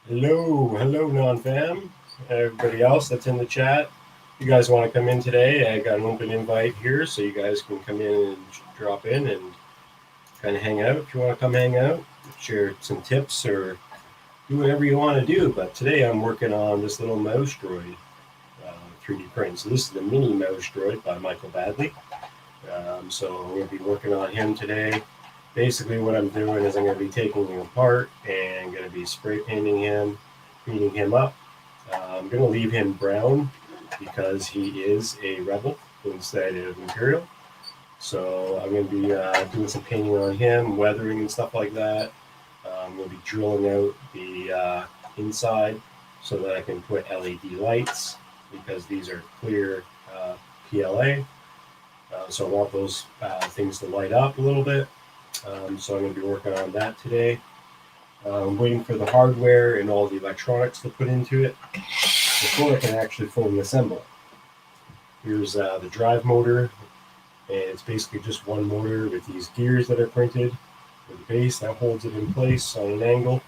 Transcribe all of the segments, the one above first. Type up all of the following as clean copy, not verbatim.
Hello, non-fam. Everybody else that's in the chat, you guys want to come in today? I got an open invite here, so you guys can come in and drop in and kind of hang out. If you want to come hang out, share some tips or do whatever you want to do. But today I'm working on this little mouse droid 3D print. So this is the mini mouse droid by Michael Badley. So I'm going to be working on him today. Basically what I'm doing is I'm going to be taking him apart and going to be spray painting him, cleaning him up. I'm going to leave him brown because he is a rebel instead of Imperial. So I'm going to be doing some painting on him, weathering and stuff like that. I'm going to be drilling out the inside so that I can put LED lights because these are clear PLA. So I want those things to light up a little bit. So I'm going to be working on that today. I'm waiting for the hardware and all the electronics to put into it before I can actually fully assemble. Here's the drive motor, and it's basically just one motor with these gears that are printed with a base that holds it in place on an angle,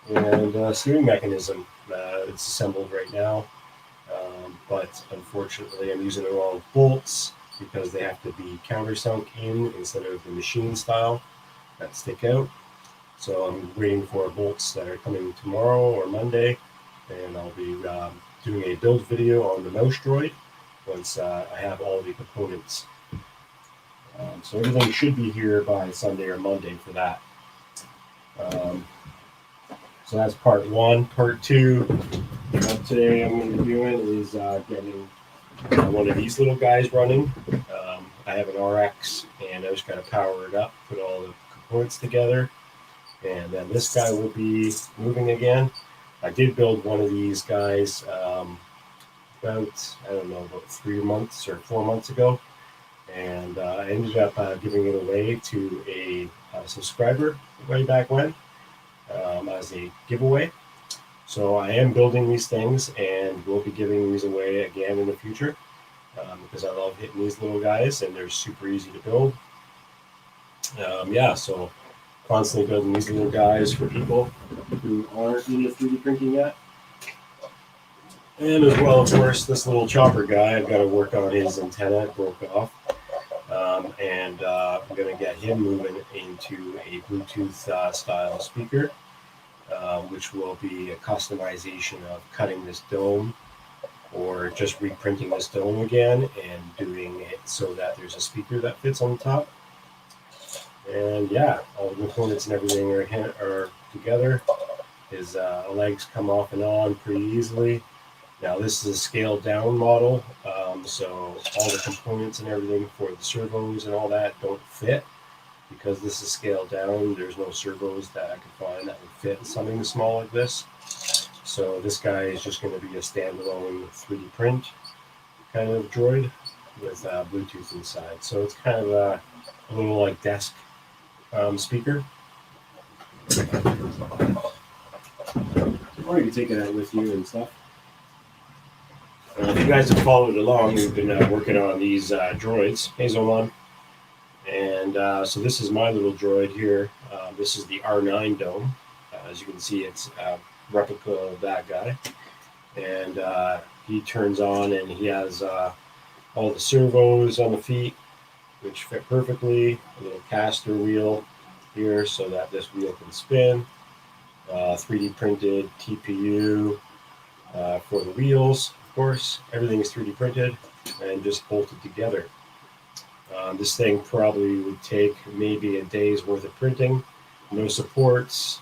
and a steering mechanism. It's assembled right now, but unfortunately I'm using the wrong bolts because they have to be countersunk in instead of the machine style that stick out. So I'm waiting for bolts that are coming tomorrow or Monday, and I'll be doing a build video on the mouse droid once I have all the components. So everything should be here by Sunday or Monday for that. So that's part one. Part two, today I'm going to be doing is getting one of these little guys running. I have an RX, and I just got to power it up, put all the components together, and then this guy will be moving again. I did build one of these guys about 3 months or 4 months ago, and I ended up giving it away to a subscriber way back when as a giveaway. So I am building these things, and we'll be giving these away again in the future because I love hitting these little guys, and they're super easy to build. So constantly building these little guys for people who aren't into 3D printing yet. And as well, of course, this little chopper guy, I've got to work on his antenna. It broke off. I'm going to get him moving into a Bluetooth style speaker, which will be a customization of cutting this dome or just reprinting this dome again and doing it so that there's a speaker that fits on the top. And yeah, all the components and everything are together. His legs come off and on pretty easily. Now this is a scaled down model, so all the components and everything for the servos and all that don't fit because this is scaled down. There's no servos that I could find that would fit something small like this. So this guy is just going to be a standalone 3D print kind of droid with Bluetooth inside. So it's kind of a little like desk speaker. Or you can take it out with you and stuff. If you guys have followed along, we've been working on these droids, Hazelman. And so this is my little droid here. This is the R9 dome. As you can see, it's a replica of that guy. And he turns on and he has all the servos on the feet, which fit perfectly. A little caster wheel here so that this wheel can spin. 3D printed TPU for the wheels, of course. Everything is 3D printed and just bolted together. This thing probably would take maybe a day's worth of printing. No supports,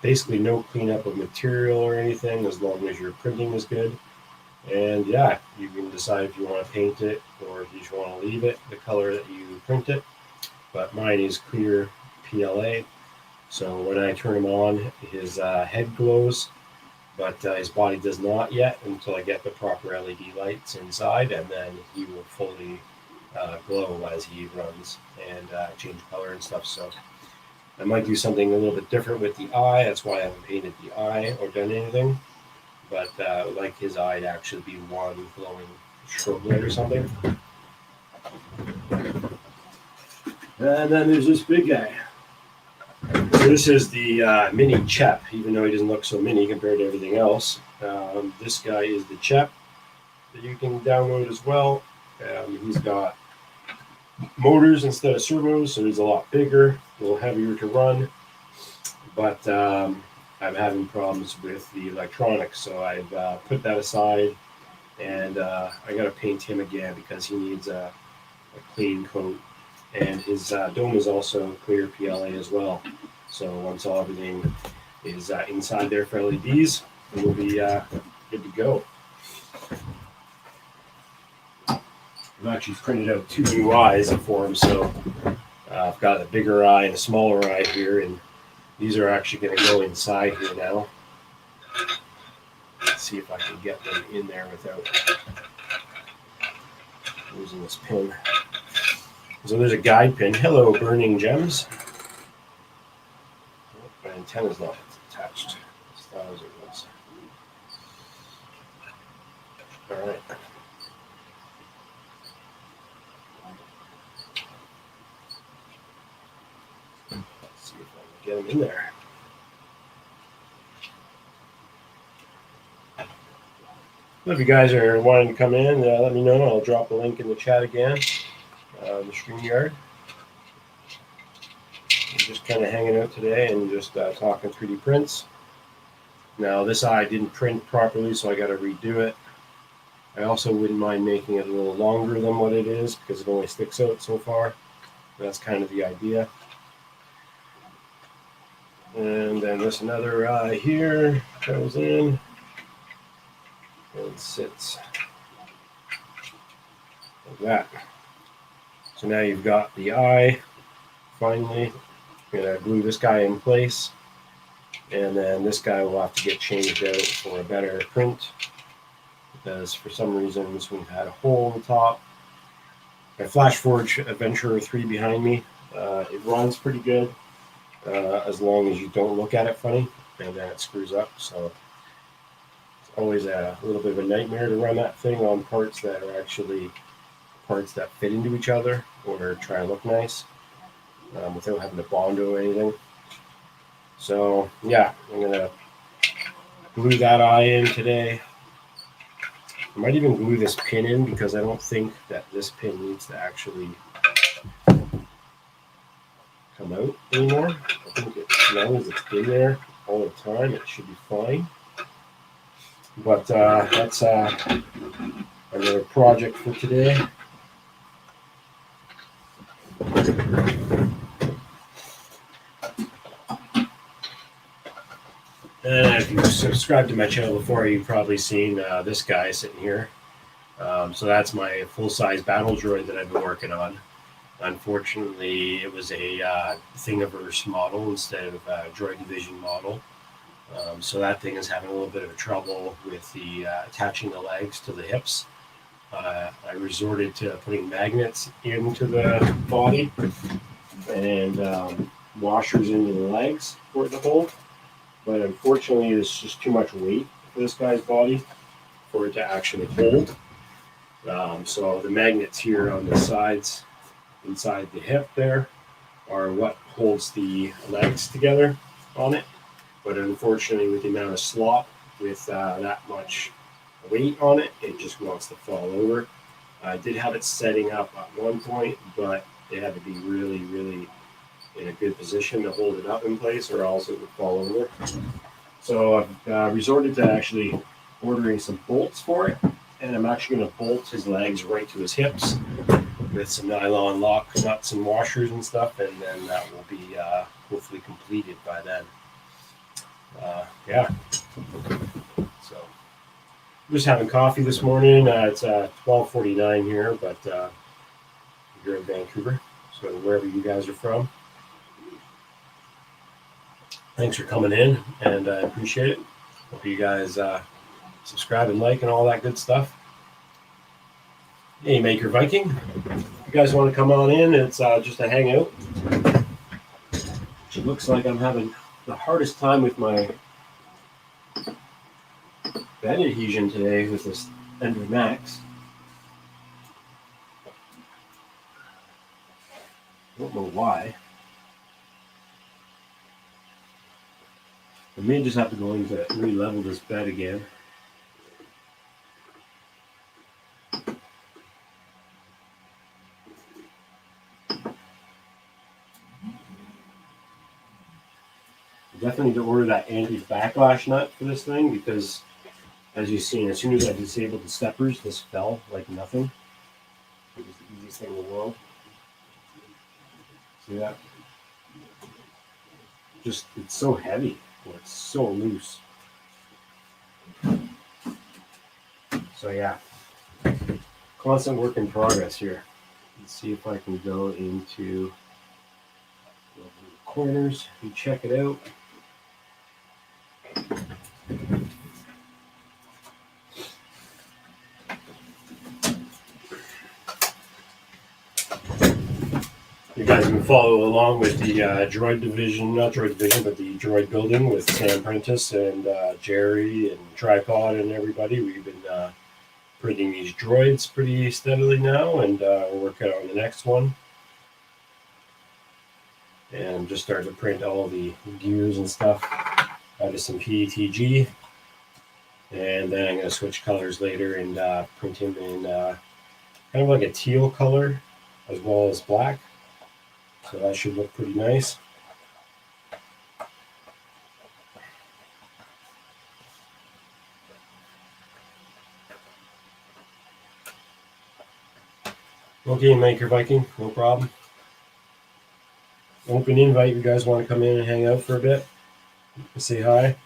basically no cleanup of material or anything as long as your printing is good. And yeah, you can decide if you want to paint it or if you just want to leave it the color that you print it. But mine is clear PLA. So when I turn him on, his head glows, but his body does not yet until I get the proper LED lights inside, and then he will fully glow as he runs and change color and stuff. So I might do something a little bit different with the eye. That's why I haven't painted the eye or done anything. But I would like his eye to actually be one glowing strobe light or something. And then there's this big guy. So this is the mini Chep, even though he doesn't look so mini compared to everything else. This guy is the Chep that you can download as well. He's got motors instead of servos, so he's a lot bigger, a little heavier to run. But I'm having problems with the electronics, so I've put that aside, and I got to paint him again because he needs a clean coat. And his dome is also clear PLA as well. So once everything is inside there for LEDs, we'll be good to go. I've actually printed out 2 new eyes for him, so I've got a bigger eye and a smaller eye here, and these are actually going to go inside here now. Let's see if I can get them in there without losing this pin. So there's a guide pin. Hello, Burning Gems. Oh, my antenna's not attached as far as it was. All right. Let's see if I can get them in there. If you guys are wanting to come in, let me know. I'll drop a link in the chat again, the StreamYard. I'm just kind of hanging out today and just talking 3D prints. Now this eye didn't print properly, so I got to redo it. I also wouldn't mind making it a little longer than what it is because it only sticks out so far. That's kind of the idea. And then there's another eye here, goes in and sits like that. So now you've got the eye. Finally, I'm gonna glue this guy in place, and then this guy will have to get changed out for a better print because for some reasons we've had a hole in the top. My FlashForge Adventurer 3 behind me, it runs pretty good as long as you don't look at it funny, and then it screws up. So it's always a little bit of a nightmare to run that thing on parts that are actually parts that fit into each other or try to look nice without having to bondo or anything. So yeah, I'm gonna glue that eye in today. I might even glue this pin in because I don't think that this pin needs to actually come out anymore. I think as long as it's in there all the time, it should be fine. But that's another project for today. And if you've subscribed to my channel before, you've probably seen this guy sitting here. So that's my full-size battle droid that I've been working on. Unfortunately, it was a Thingiverse model instead of a Droid Division model. So that thing is having a little bit of trouble with the attaching the legs to the hips. I resorted to putting magnets into the body and washers into the legs for it to hold. But unfortunately, it's just too much weight for this guy's body for it to actually hold. So the magnets here on the sides, inside the hip there, are what holds the legs together on it. But unfortunately, with the amount of slop, with that much weight on it, it just wants to fall over. I did have it setting up at one point, but it had to be really, really in a good position to hold it up in place or else it would fall over. So I've resorted to actually ordering some bolts for it, and I'm actually going to bolt his legs right to his hips with some nylon lock nuts and washers and stuff, and then that will be hopefully completed by then. Yeah. So I'm just having coffee this morning. It's 12:49 here, but you're in Vancouver, so wherever you guys are from. Thanks for coming in, and I appreciate it. Hope you guys subscribe and like and all that good stuff. Hey, Maker Viking, if you guys want to come on in, it's just a hangout. It looks like I'm having the hardest time with my bed adhesion today with this Ender Max. I don't know why. I may just have to go into re-level this bed again. Definitely need to order that anti-backlash nut for this thing because, as you've seen, as soon as I disabled the steppers, this fell like nothing. It was the easiest thing in the world. See that? Just, it's so heavy, or it's so loose. So yeah, constant work in progress here. Let's see if I can go into the corners and check it out. You guys can follow along with the droid division, not droid division, but the droid building with Sam Prentice and Jerry and Tripod and everybody. We've been printing these droids pretty steadily now, and we're working on the next one. And I'm just starting to print all the gears and stuff out of some PETG. And then I'm going to switch colors later and print him in kind of like a teal color as well as black. So that should look pretty nice. Okay, Maker Viking, no problem. Open invite, if you guys want to come in and hang out for a bit, say hi.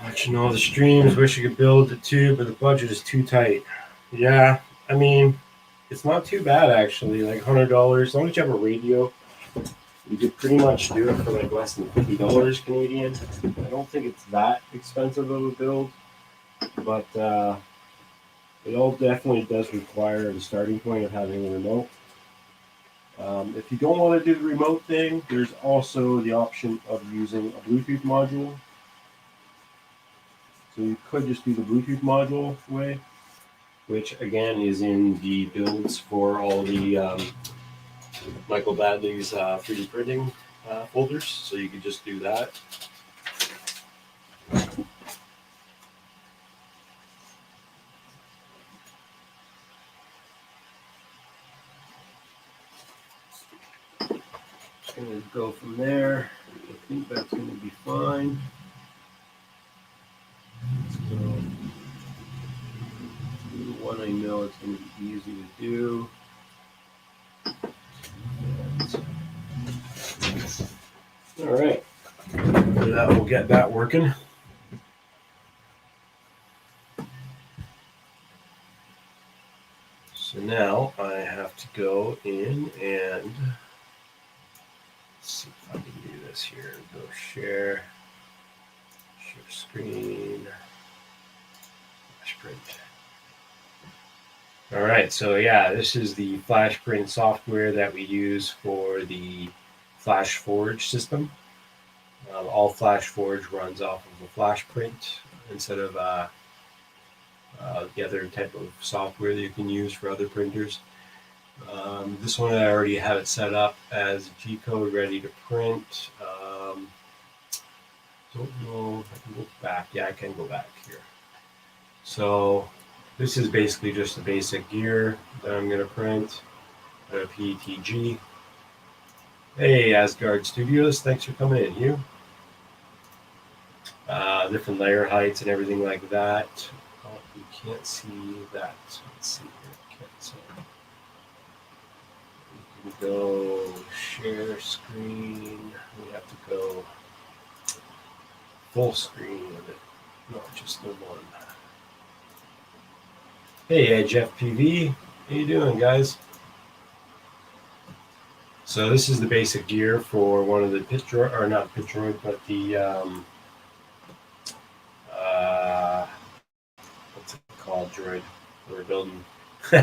Watching all the streams, wish you could build it too, but the budget is too tight. Yeah, I mean, it's not too bad actually. Like $100, as long as you have a radio, you could pretty much do it for like less than $50 Canadian. I don't think it's that expensive of a build, but it all definitely does require the starting point of having a remote. If you don't want to do the remote thing, there's also the option of using a Bluetooth module. So you could just do the Bluetooth module way, which again is in the builds for all the Michael Badley's 3D printing folders. So you could just do that. Just going to go from there. I think that's going to be fine. So the one I know it's going to be easy to do. All right, that will get that working. So now I have to go in and see if I can do this here. Go share screen, flash print. All right, so yeah, this is the flash print software that we use for the Flash Forge system. All Flash Forge runs off of a flash print instead of the other type of software that you can use for other printers. This one I already have it set up as G code ready to print. Don't know if I can go back. Yeah, I can go back here. So this is basically just the basic gear that I'm going to print. PETG. Hey, Asgard Studios, thanks for coming in. You different layer heights and everything like that. Oh, you can't see that. Let's see here. Can't see. We can go share screen. We have to go full screen of it, not just the one. Hey, Edge FPV. How you doing, guys? So this is the basic gear for one of the pit droid, or not pit droid, but the what's it called, droid we're building. um,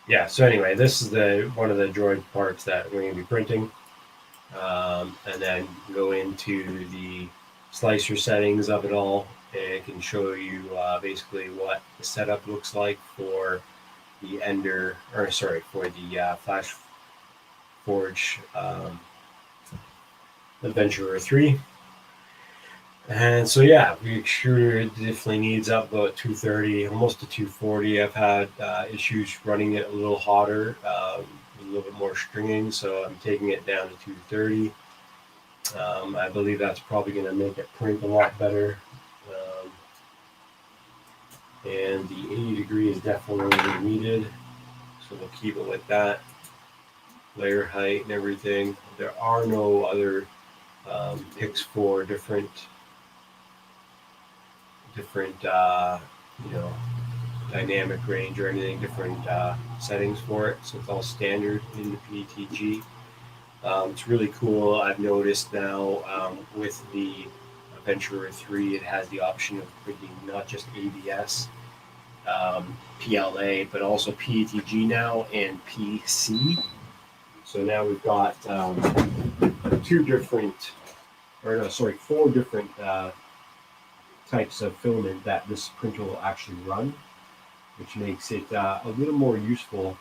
yeah. So anyway, this is the one of the droid parts that we're going to be printing, and then go into the slicer settings of it all. And it can show you basically what the setup looks like for the Ender, or sorry, for the Flash Forge Adventurer 3. And so yeah, we extruder it definitely needs up about 230, almost to 240. I've had issues running it a little hotter, a little bit more stringing, so I'm taking it down to 230. I believe that's probably going to make it print a lot better. And the 80 degree is definitely needed, so we'll keep it like that. Layer height and everything. There are no other picks for different dynamic range or anything, different settings for it. So it's all standard in the PETG. It's really cool. I've noticed now with the Adventurer 3, it has the option of printing not just ABS, PLA, but also PETG now and PC. So now we've got four different types of filament that this printer will actually run, which makes it a little more useful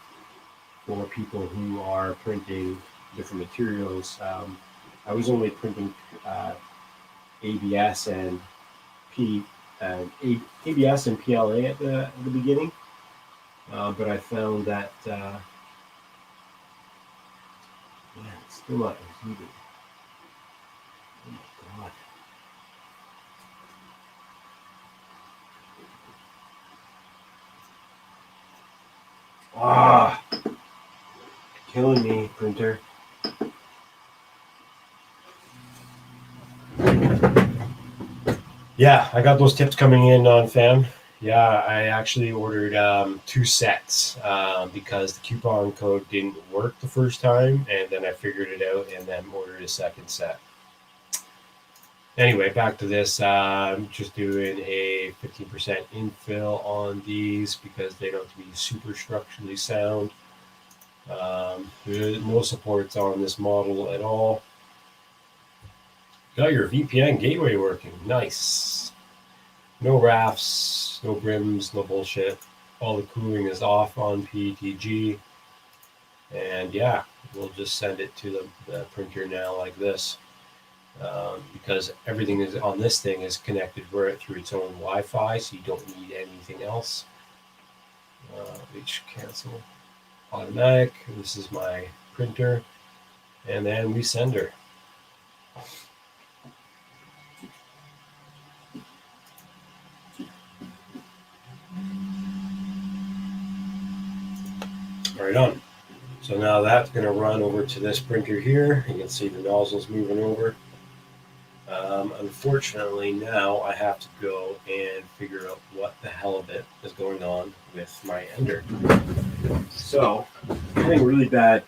for people who are printing different materials. I was only printing ABS and ABS and PLA at the beginning, but I found that it's still not heated. Oh my god. Ah, killing me, printer. Yeah, I got those tips coming in on FAM. Yeah, I actually ordered 2 sets because the coupon code didn't work the first time, and then I figured it out and then ordered a second set. Anyway, back to this. I'm just doing a 15% infill on these because they don't have to be super structurally sound. There's no supports on this model at all. Got your VPN gateway working. Nice. No rafts, no brims, no bullshit. All the cooling is off on PETG. And yeah, we'll just send it to the printer now like this. Because everything is on this thing is connected right through its own Wi-Fi, so you don't need anything else. Reach cancel. Automatic. This is my printer. And then we send her. Right on. So now that's going to run over to this printer here. You can see the nozzles moving over. Unfortunately, now I have to go and figure out what the hell of it is going on with my ender. So, I'm having really bad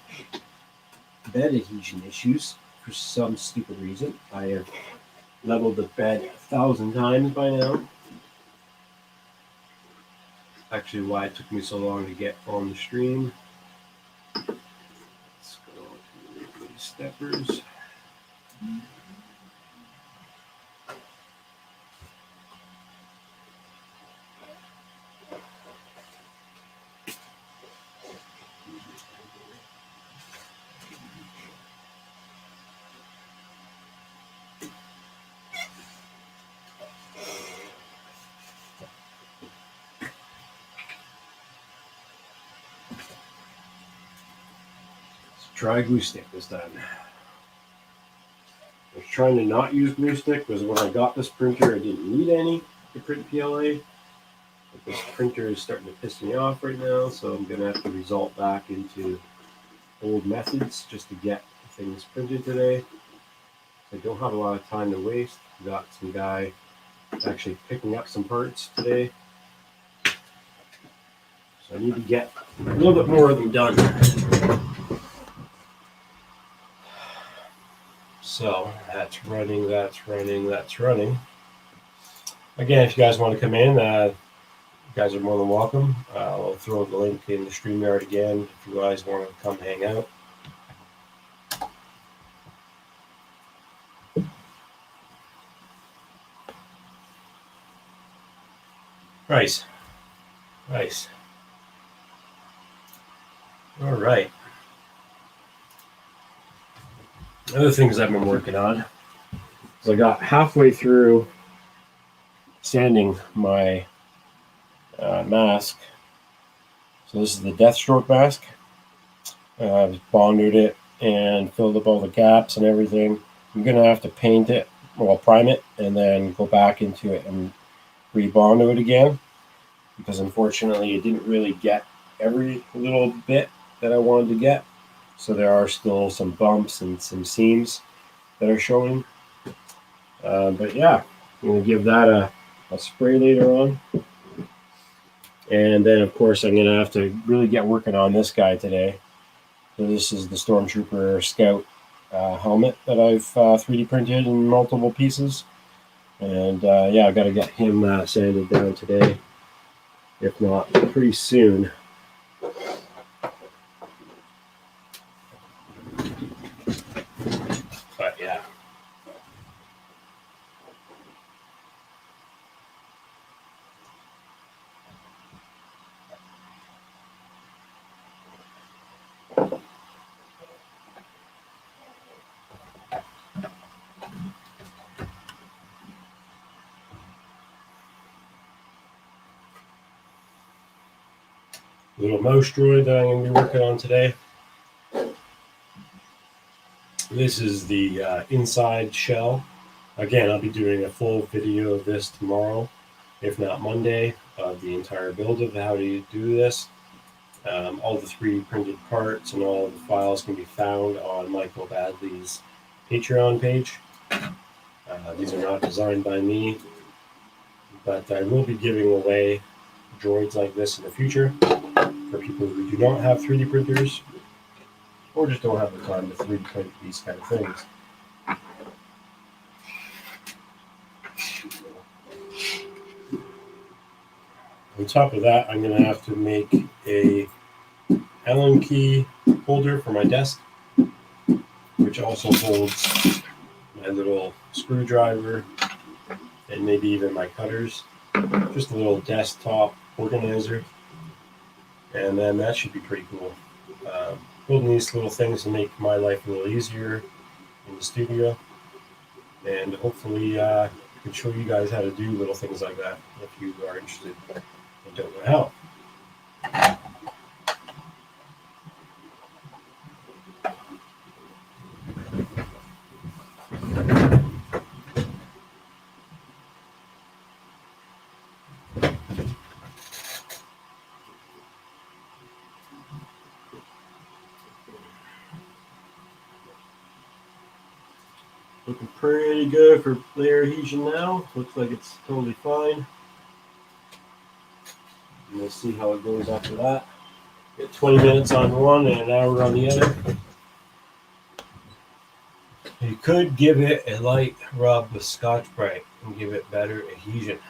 bed adhesion issues for some stupid reason. I have leveled the bed 1,000 times by now. actually why it took me so long to get on the stream. Let's go to the steppers. Try glue stick this time. I was trying to not use glue stick because when I got this printer, I didn't need any to print PLA. But this printer is starting to piss me off right now, so I'm going to have to resort back into old methods just to get things printed today. I don't have a lot of time to waste. I got some guy actually picking up some parts today. So I need to get a little bit more of them done. So that's running. Again, if you guys want to come in, you guys are more than welcome. I'll throw the link in the StreamYard again if you guys want to come hang out. Nice. All right. Other things I've been working on is I got halfway through sanding my mask. So this is the Deathstroke mask. I've bonded it and filled up all the gaps and everything. I'm going to have to paint it, well, prime it, and then go back into it and rebond it again, because unfortunately it didn't really get every little bit that I wanted to get. So there are still some bumps and some seams that are showing. But yeah, I'm going to give that a spray later on. And then, of course, I'm going to have to really get working on this guy today. So this is the Stormtrooper Scout helmet that I've 3D printed in multiple pieces. And yeah, I've got to get him sanded down today, if not pretty soon. But yeah. Little mouse droid that I'm going to be working on today. This is the inside shell. Again, I'll be doing a full video of this tomorrow, if not Monday, of the entire build of how to do this. All the 3D printed parts and all of the files can be found on Michael Badley's Patreon page. These are not designed by me, but I will be giving away droids like this in the future for people who do not have 3D printers or just don't have the time to 3D print these kind of things. On top of that, I'm going to have to make a Allen key holder for my desk, which also holds my little screwdriver and maybe even my cutters. Just a little desktop organizer. And then that should be pretty cool. Building these little things to make my life a little easier in the studio. And hopefully I can show you guys how to do little things like that if you are interested and don't know how. Looking pretty good for layer adhesion now. Looks like it's totally fine. And we'll see how it goes after that. Get 20 minutes on one and an hour on the other. You could give it a light rub with Scotch-Brite and give it better adhesion.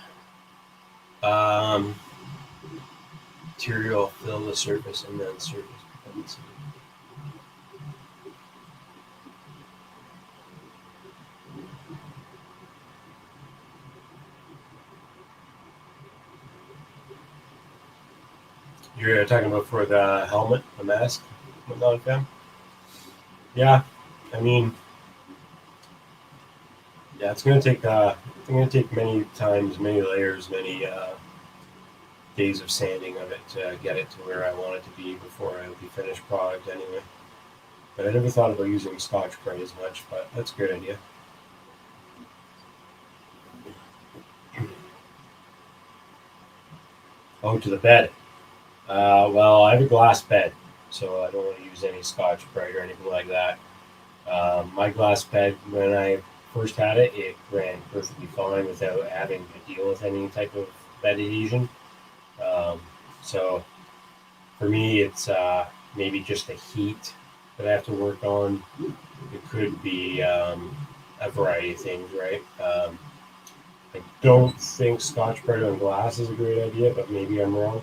material fill the surface and then surface becomes. You're talking about for the helmet, the mask, whatnot, fam? Yeah, I mean, yeah, it's gonna take many times, many layers, many days of sanding of it to get it to where I want it to be before it'll be finished product anyway. But I never thought about using Scotch-Brite as much, but that's a good idea. Oh, to the bed. Well, I have a glass bed, so I don't want to use any Scotch-Brite or anything like that. My glass bed, when I first had it, it ran perfectly fine without having to deal with any type of bed adhesion. Um, so for me, it's maybe just the heat that I have to work on. It could be a variety of things, right? I don't think Scotch-Brite on glass is a great idea, but maybe I'm wrong.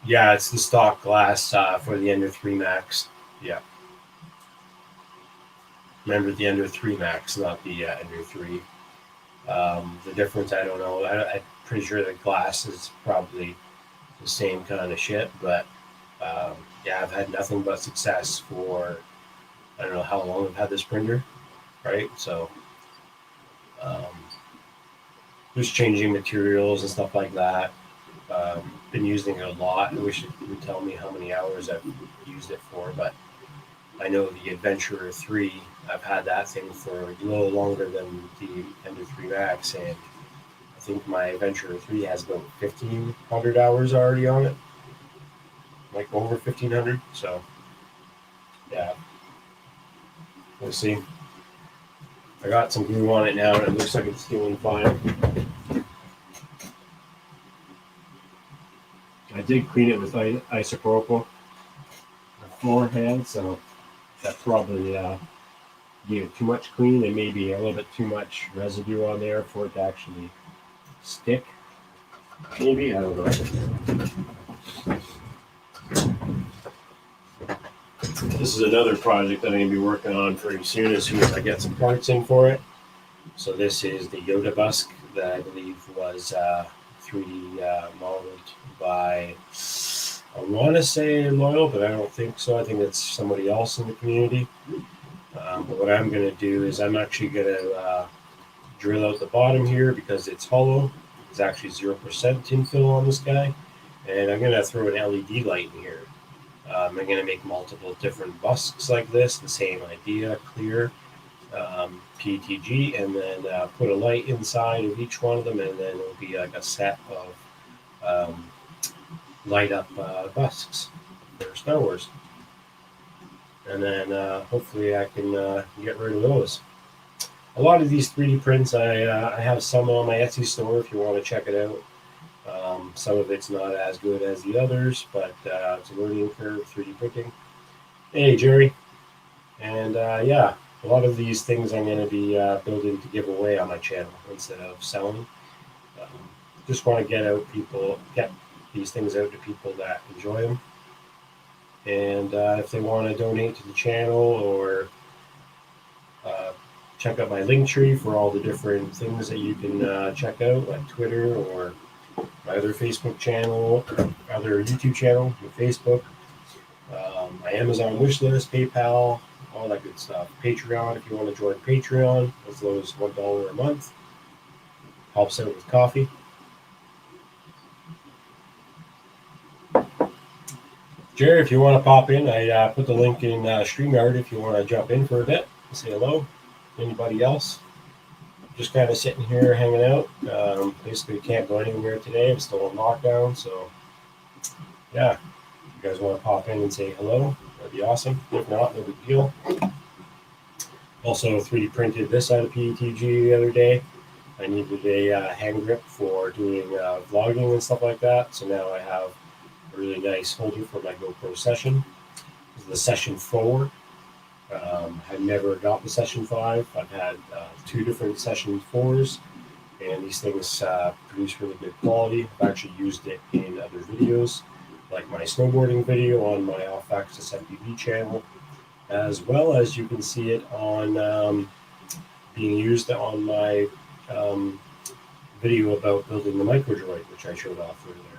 Yeah, it's the stock glass for the Ender 3 Max. Yeah, remember the Ender 3 Max, not the Ender 3. The difference, I don't know. I'm pretty sure the glass is probably the same kind of shit, but yeah, I've had nothing but success for I don't know how long I've had this printer, right? So um, just changing materials and stuff like that. Been using it a lot. I wish it would tell me how many hours I've used it for, but I know the Adventurer 3, I've had that thing for a little longer than the Ender 3 Max, and I think my Adventurer 3 has about 1,500 hours already on it, like over 1,500. So, yeah, we'll see. I got some glue on it now, and it looks like it's doing fine. I did clean it with isopropyl beforehand, so that probably gave it too much clean and maybe a little bit too much residue on there for it to actually stick. Maybe, I don't know. This is another project that I'm going to be working on pretty soon as I get some parts in for it. So this is the Yoda Busk that I believe was 3D modeled by, I want to say Loyal, but I don't think so. I think it's somebody else in the community. But what I'm going to do is I'm actually going to drill out the bottom here because it's hollow. It's actually 0% tin fill on this guy. And I'm going to throw an LED light in here. I'm going to make multiple different busks like this, the same idea, clear, PETG, and then put a light inside of each one of them, and then it'll be like a set of light up busks for Star Wars. And then hopefully I can get rid of those. A lot of these 3D prints, I have some on my Etsy store if you want to check it out. Some of it's not as good as the others, but it's a learning curve, 3D printing. Hey, Jerry. And yeah, a lot of these things I'm going to be building to give away on my channel instead of selling. Just want to get these things out to people that enjoy them. And if they want to donate to the channel or check out my link tree for all the different things that you can check out, like Twitter or my other Facebook channel, or other YouTube channel, with Facebook, my Amazon wish list, PayPal, all that good stuff. Patreon, if you want to join Patreon, as low as $1 a month, helps out with coffee. Jerry, if you want to pop in, I put the link in StreamYard if you want to jump in for a bit and say hello. Anybody else? Just kind of sitting here hanging out. Basically can't go anywhere today. I'm still in lockdown, so yeah. If you guys want to pop in and say hello, that'd be awesome. If not, no big deal. Also 3D printed this out of PETG the other day. I needed a hand grip for doing vlogging and stuff like that. So now I have a really nice holder for my GoPro Session. This is the Session 4. I've never got the Session 5. I've had 2 different Session 4s, and these things produce really good quality. I've actually used it in other videos, like my snowboarding video on my off-axis FPV channel, as well as you can see it on being used on my video about building the microdroid, which I showed off earlier.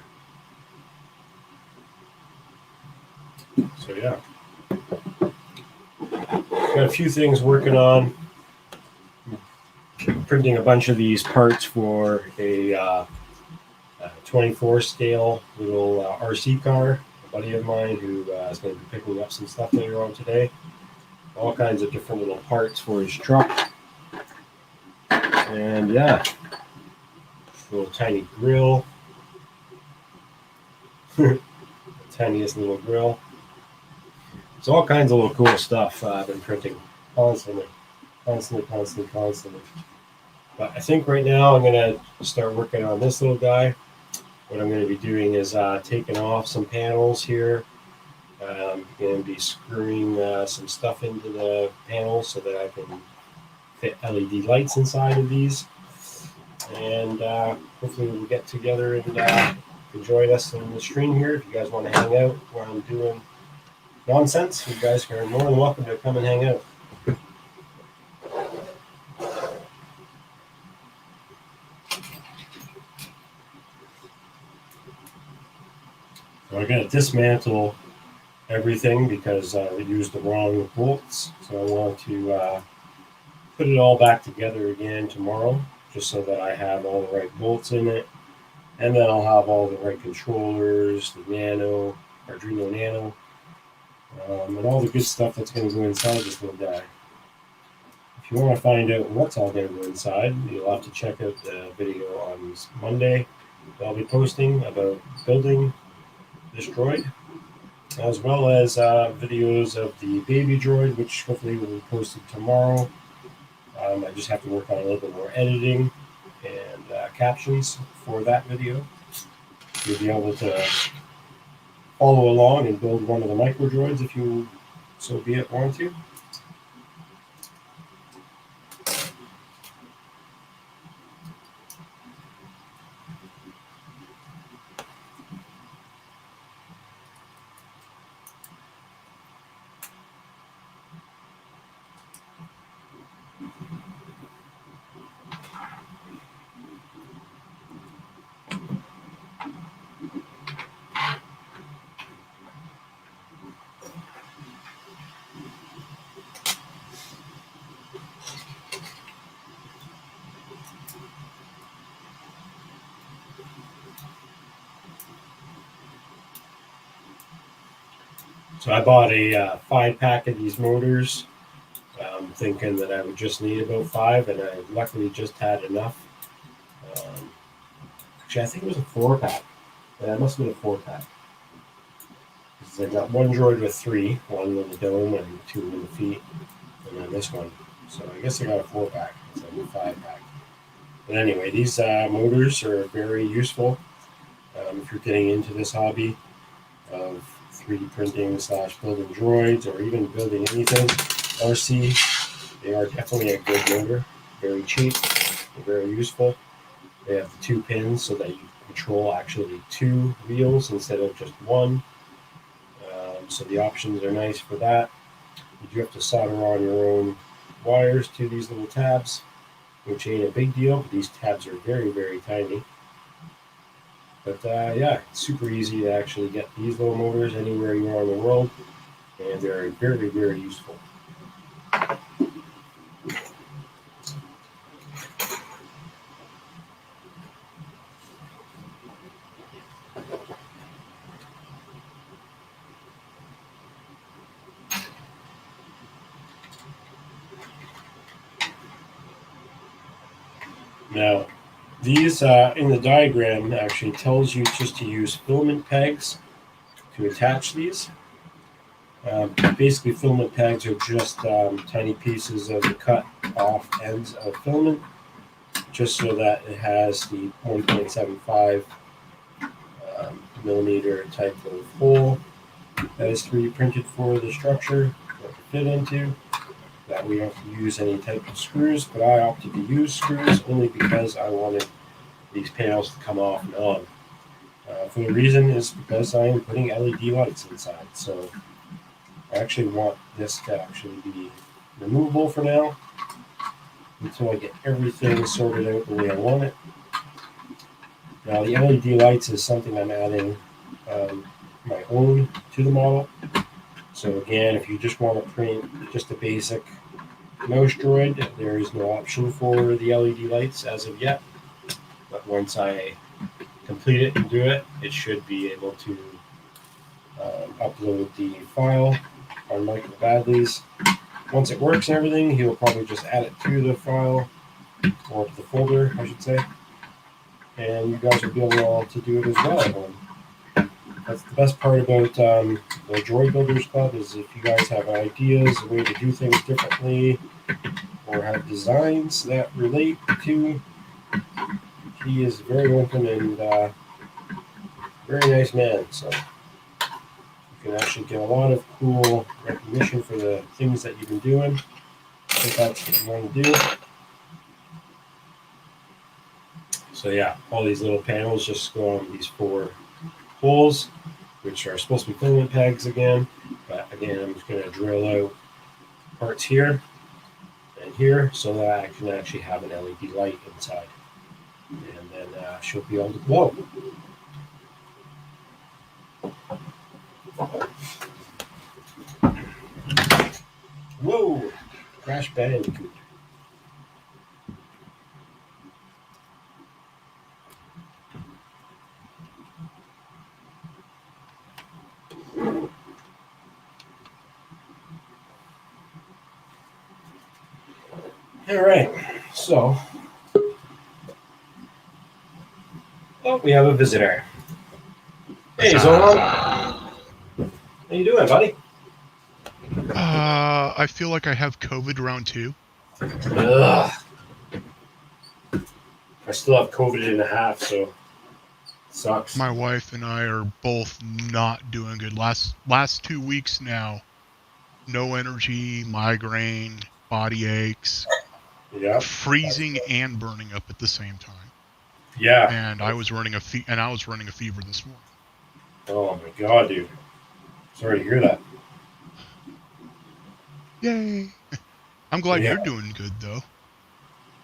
So yeah, got a few things working on. Printing a bunch of these parts for a 24 scale little RC car. A buddy of mine who is going to be picking up some stuff later on today. All kinds of different little parts for his truck. And yeah, little tiny grill. The tiniest little grill. It's all kinds of little cool stuff I've been printing constantly. But I think right now I'm going to start working on this little guy. What I'm going to be doing is taking off some panels here. I'm going to be screwing some stuff into the panels so that I can fit LED lights inside of these. And hopefully we'll get together and join us in the stream here. If you guys want to hang out while I'm doing nonsense, you guys are more than welcome to come and hang out. So I'm going to dismantle everything because I used the wrong bolts. So I want to put it all back together again tomorrow, just so that I have all the right bolts in it. And then I'll have all the right controllers, the Nano, Arduino Nano, and all the good stuff that's going to go inside this little guy. If you want to find out what's all going to go inside, you'll have to check out the video on Monday that I'll be posting about building this droid, as well as videos of the baby droid, which hopefully will be posted tomorrow. I just have to work on a little bit more editing and captions for that video. You'll be able to follow along and build one of the micro droids if you so be it want to. So I bought a 5-pack of these motors, thinking that I would just need about 5, and I luckily just had enough. Actually, I think it was a 4-pack. Yeah, it must have been a 4-pack. Because I got one droid with 3, one with a dome and 2 with the feet, and then this one. So I guess I got a 4-pack instead of a 5-pack. But anyway, these motors are very useful if you're getting into this hobby of 3D printing / building droids, or even building anything RC. They are definitely a good motor, very cheap, very useful. They have the 2 pins so that you control actually 2 wheels instead of just 1. So the options are nice for that. You do have to solder on your own wires to these little tabs, which ain't a big deal. These tabs are very, very tiny. But yeah, it's super easy to actually get these little motors anywhere you are in the world, and they're very, very useful. Now, these in the diagram actually tells you just to use filament pegs to attach these. Basically, filament pegs are just tiny pieces of the cut off ends of filament, just so that it has the 1.75 millimeter type of hole that is 3D printed for the structure for it to fit into. That we don't have to use any type of screws, but I opted to use screws only because I wanted these panels to come off and on. For the reason is because I am putting LED lights inside, so I actually want this to actually be removable for now until I get everything sorted out the way I want it. Now the LED lights is something I'm adding my own to the model. So again, if you just want to print just a basic mouse droid, there is no option for the LED lights as of yet. But once I complete it and do it, it should be able to upload the file on Michael Badley's. Once it works and everything, he'll probably just add it to the file, or to the folder, I should say. And you guys will be able to do it as well at home. That's the best part about the Droid Builders Club, is if you guys have ideas, a way to do things differently, or have designs that relate to, he is very open and very nice man. So you can actually get a lot of cool recognition for the things that you've been doing, if that's what you want to do. So yeah, all these little panels just go on these 4 holes, which are supposed to be filament pegs again. But again, I'm just going to drill out parts here and here so that I can actually have an LED light inside. And then she'll be able to glow. Whoa! Crash Bandicoot. All right, so we have a visitor. Hey, Zoran. How you doing, buddy? I feel like I have COVID round 2. Ugh. I still have COVID and a half, so it sucks. My wife and I are both not doing good. Last 2 weeks now, no energy, migraine, body aches, freezing and burning up at the same time. Yeah. And I was running a fever this morning. Oh my god, dude! Sorry to hear that. Yay! I'm glad you're doing good though.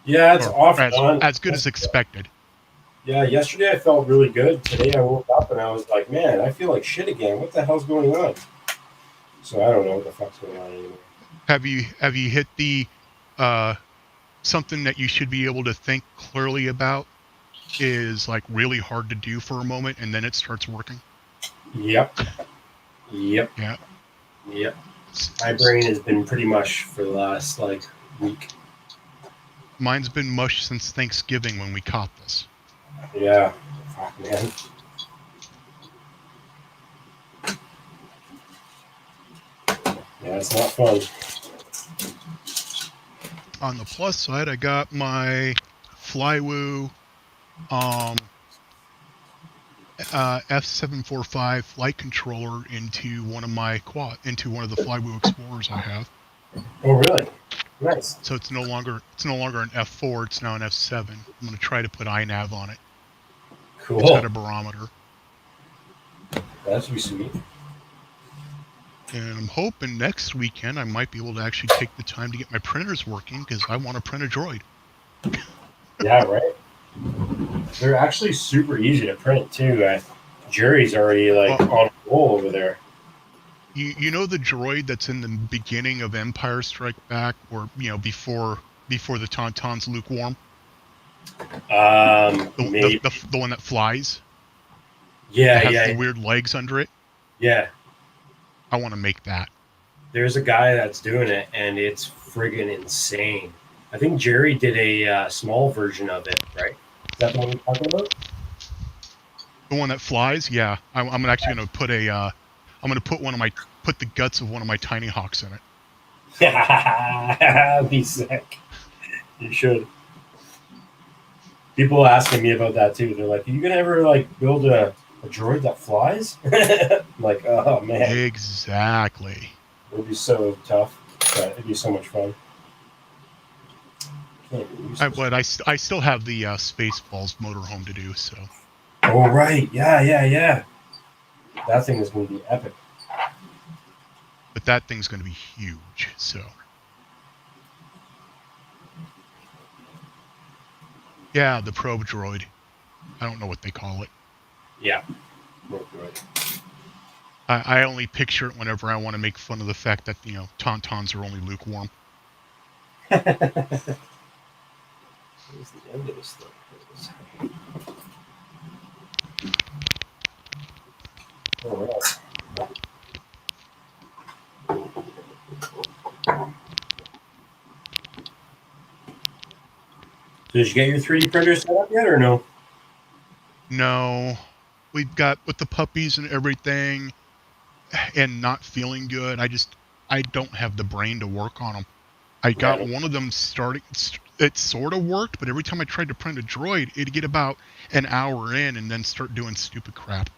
Yeah, it's off as good as expected. Yeah, yesterday I felt really good. Today I woke up and I was like, man, I feel like shit again. What the hell's going on? So I don't know what the fuck's going on anymore. Have you hit the something that you should be able to think clearly about is like really hard to do for a moment and then it starts working? Yep. Yeah. Yep. My brain has been pretty mush for the last week. Mine's been mush since Thanksgiving when we caught this. Yeah. Fuck, man. Yeah, it's not fun. On the plus side, I got my Flywoo F745 flight controller into one of the Flywoo Explorers I have. Oh, really? Nice. So it's no longer an F4, it's now an F7. I'm going to try to put iNav on it. Cool. It's got a barometer. That'd be sweet. And I'm hoping next weekend I might be able to actually take the time to get my printers working because I want to print a droid. Yeah, right. They're actually super easy to print too. Jerry's already on a roll over there. You know the droid that's in the beginning of Empire Strike Back, or before the Tauntaun's lukewarm? The one that flies. Yeah, that has the weird legs under it. Yeah. I want to make that. There's a guy that's doing it, and it's friggin' insane. I think Jerry did a small version of it, right? Is that the one you're talking about? The one that flies? Yeah. I'm actually going to put put the guts of one of my tiny hawks in it. That'd be sick. You should. People asking me about that too. They're like, "Are you gonna ever like build a droid that flies?" I'm like, oh man, Exactly. it would be so tough, but it'd be so much fun. But I still have the Spaceballs motorhome to do. So. Oh right, yeah. That thing is going to be epic. But that thing's going to be huge. So. Yeah, the probe droid. I don't know what they call it. Yeah, probe droid. I only picture it whenever I want to make fun of the fact that Tauntauns are only lukewarm. Where's the end of this thing? All right. So did you get your 3D printer set up yet, or no? No, we've got with the puppies and everything, and not feeling good. I don't have the brain to work on them. I got one of them starting. It sort of worked, but every time I tried to print a droid, it'd get about an hour in and then start doing stupid crap.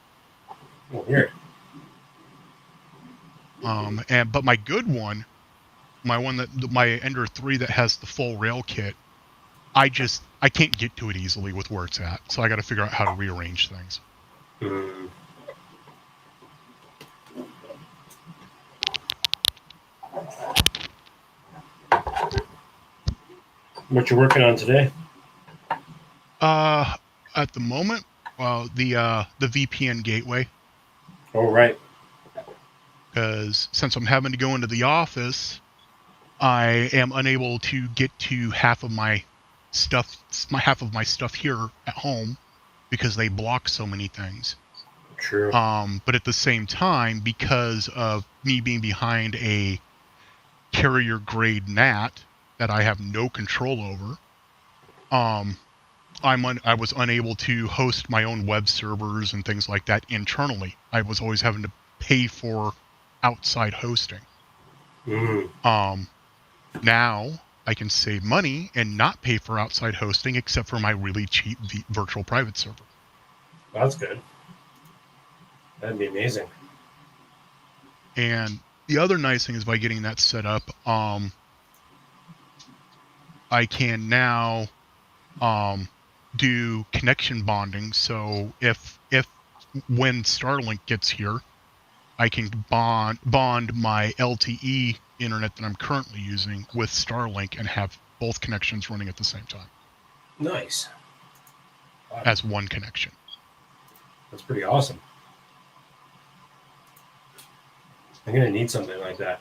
Oh, weird. But my good one, my Ender 3 that has the full rail kit, I can't get to it easily with where it's at, so I got to figure out how to rearrange things. What you working on today? At the moment, the VPN gateway. Oh, right. Because since I'm having to go into the office, I am unable to get to half of my stuff here at home because they block so many things. True. But at the same time, because of me being behind a carrier grade NAT that I have no control over, I was unable to host my own web servers and things like that internally. I was always having to pay for outside hosting. Now I can save money and not pay for outside hosting except for my really cheap virtual private server. That's good. That'd be amazing. And the other nice thing is by getting that set up, I can now do connection bonding. So if when Starlink gets here, I can bond my LTE internet that I'm currently using with Starlink and have both connections running at the same time. Nice. Wow. As one connection. That's pretty awesome. I'm going to need something like that.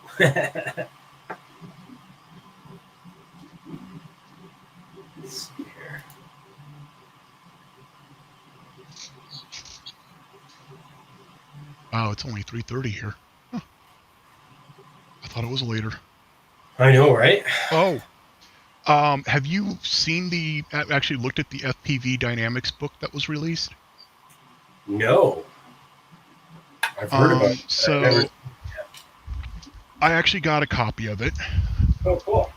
Let's see here. Wow, it's only 3:30 here. Huh. I thought it was later. I know, right? Oh. Have you actually looked at the FPV Dynamics book that was released? No. I've heard about it. So I actually got a copy of it. Oh, cool.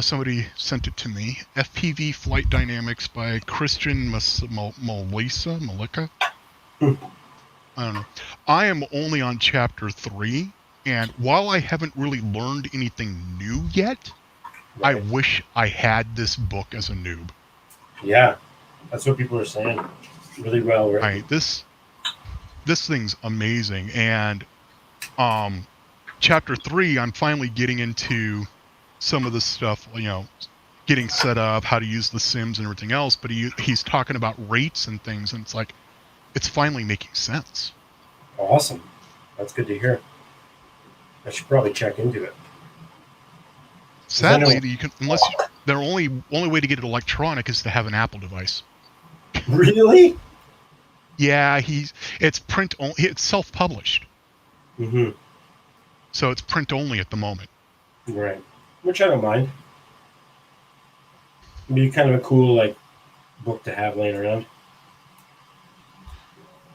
Somebody sent it to me. FPV Flight Dynamics by Christian Malika. I don't know. I am only on chapter 3, and while I haven't really learned anything new yet, right. I wish I had this book as a noob. Yeah, that's what people are saying. Really well written. This thing's amazing, and chapter 3, I'm finally getting into some of the stuff, getting set up, how to use the sims and everything else, but he's talking about rates and things, and it's like, it's finally making sense. Awesome. That's good to hear. I should probably check into it. Sadly, the only way to get it electronic is to have an Apple device. Really? Yeah, it's print only. It's self-published. Mm-hmm. So it's print only at the moment. Right. Which I don't mind. It'd be kind of a cool book to have laying around.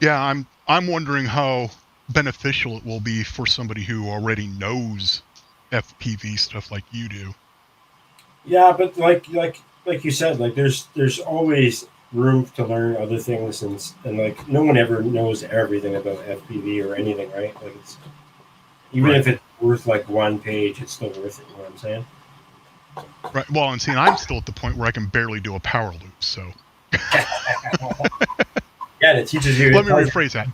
Yeah, I'm wondering how beneficial it will be for somebody who already knows FPV stuff like you do. Yeah, but like you said, like there's always room to learn other things, and like no one ever knows everything about FPV or anything, right? Like it's even Right. if it's worth like one page, it's still worth it. You know what I'm saying? Right. Well, and see, I'm still at the point where I can barely do a power loop. So Yeah, and it teaches you. let It me tells rephrase that. you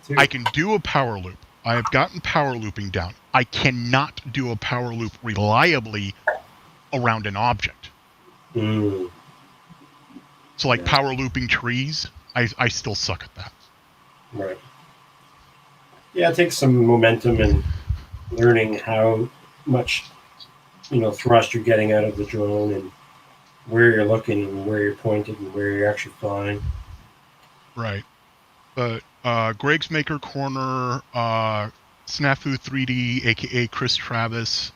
too. I can do a power loop. I have gotten power looping down. I cannot do a power loop reliably around an object. Mm, So like yeah, power looping trees, I still suck at that. right. Yeah, it takes some momentum and learning how much thrust you're getting out of the drone and where you're looking and where you're pointed and where you're actually flying. Right. But Greg's Maker Corner, Snafu 3D, aka Chris Travis,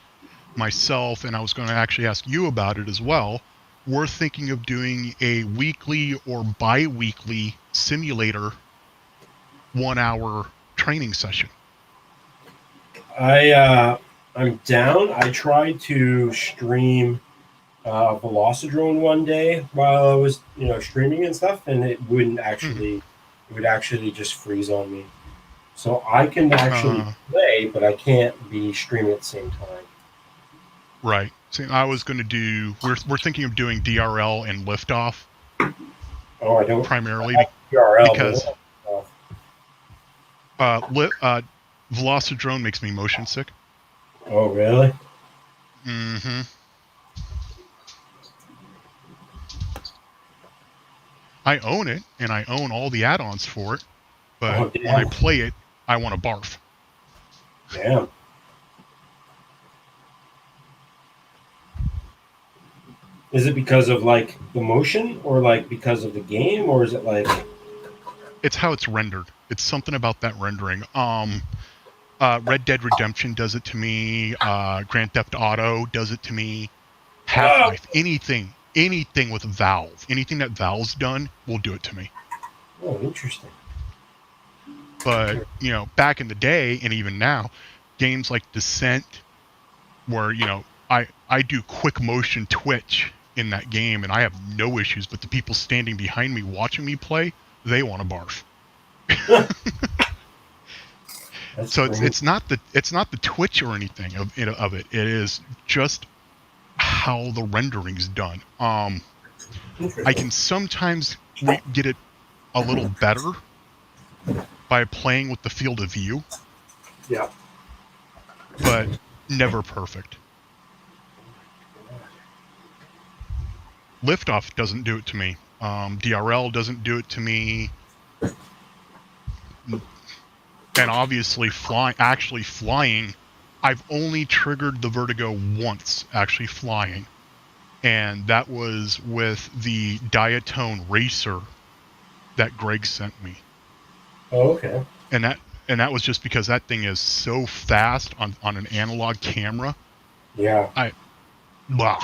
myself, and I was going to actually ask you about it as well. We're thinking of doing a weekly or bi-weekly simulator 1 hour training session. I'm down. I tried to stream Velocidrone one day while I was streaming and stuff, and it wouldn't Mm-hmm. actually. It would actually just freeze on me. So I can actually play, but I can't be streaming at the same time. Right. See, I was going to do. We're thinking of doing DRL and liftoff Oh, I don't. primarily URL, because but Velocidrone makes me motion sick. oh, really? Mm-hmm. I own it, and I own all the add-ons for it. But Oh, when I damn. play it, I want to barf. Damn. Is it because of like the motion, or like because of the game, or is it like? It's how it's rendered. It's something about that rendering. Red Dead Redemption does it to me. Grand Theft Auto does it to me. Oh, Half-Life, anything with Valve, anything that Valve's done will do it to me. oh, interesting. But back in the day and even now, games like Descent, where I do quick motion twitch in that game and I have no issues, but the people standing behind me watching me play, they want to barf. So it's not the twitch or anything of it. It is just how the rendering's done. I can sometimes get it a little better by playing with the field of view. Yeah. But never perfect. Liftoff doesn't do it to me. DRL doesn't do it to me. And obviously actually flying, I've only triggered the vertigo once actually flying. And that was with the Diatone Racer that Greg sent me. Oh, okay. And that was just because that thing is so fast on an analog camera. Yeah. Wow.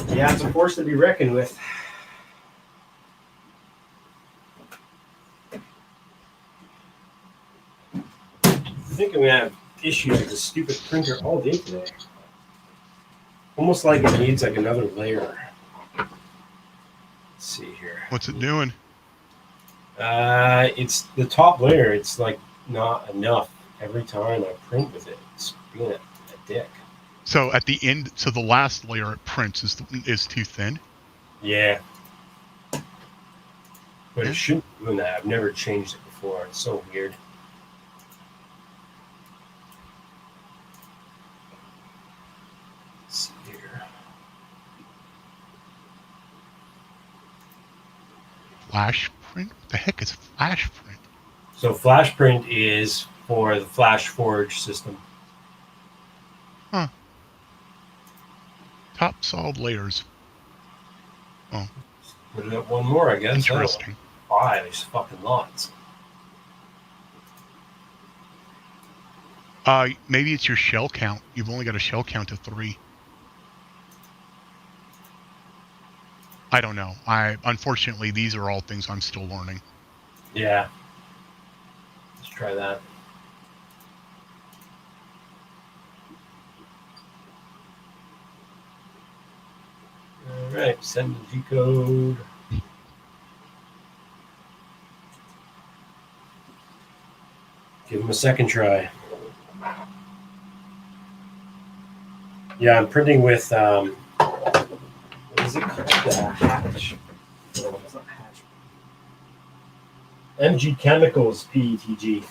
Yeah, it's a force to be reckoned with. I think I'm gonna have issues with this stupid printer all day today. Almost like it needs like another layer. Let's see here. What's it doing? It's the top layer. It's like not enough every time I print with it. It's being a dick. So at the end, so the last layer it prints is too thin. Yeah, but Yeah. it shouldn't be doing that. I've never changed it before. It's so weird. Let's see here. Flash print? What the heck is flash print? So flash print is for the Flash Forge system. Huh. Top solid layers. Oh. Put it up one more, I guess. Interesting. There's fucking lots. Maybe it's your shell count. You've only got a shell count of 3. I don't know. Unfortunately, these are all things I'm still learning. Yeah. Let's try that. All right, send the G-code. Give him a second try. Yeah, I'm printing with, what is it called? Hatch. No, it's not Hatch. MG Chemicals PETG.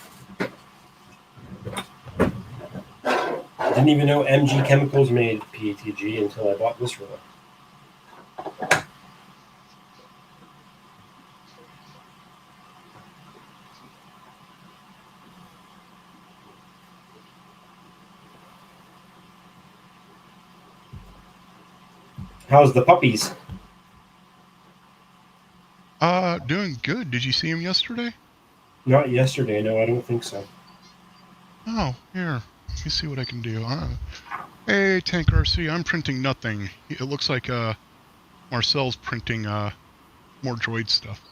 I didn't even know MG Chemicals made PETG until I bought this roll. How's the puppies? Doing good. Did you see him yesterday? Not yesterday, no, I don't think so. Oh, here. Let me see what I can do. Hey, Tank RC, I'm printing nothing. It looks like Marcel's printing more droid stuff.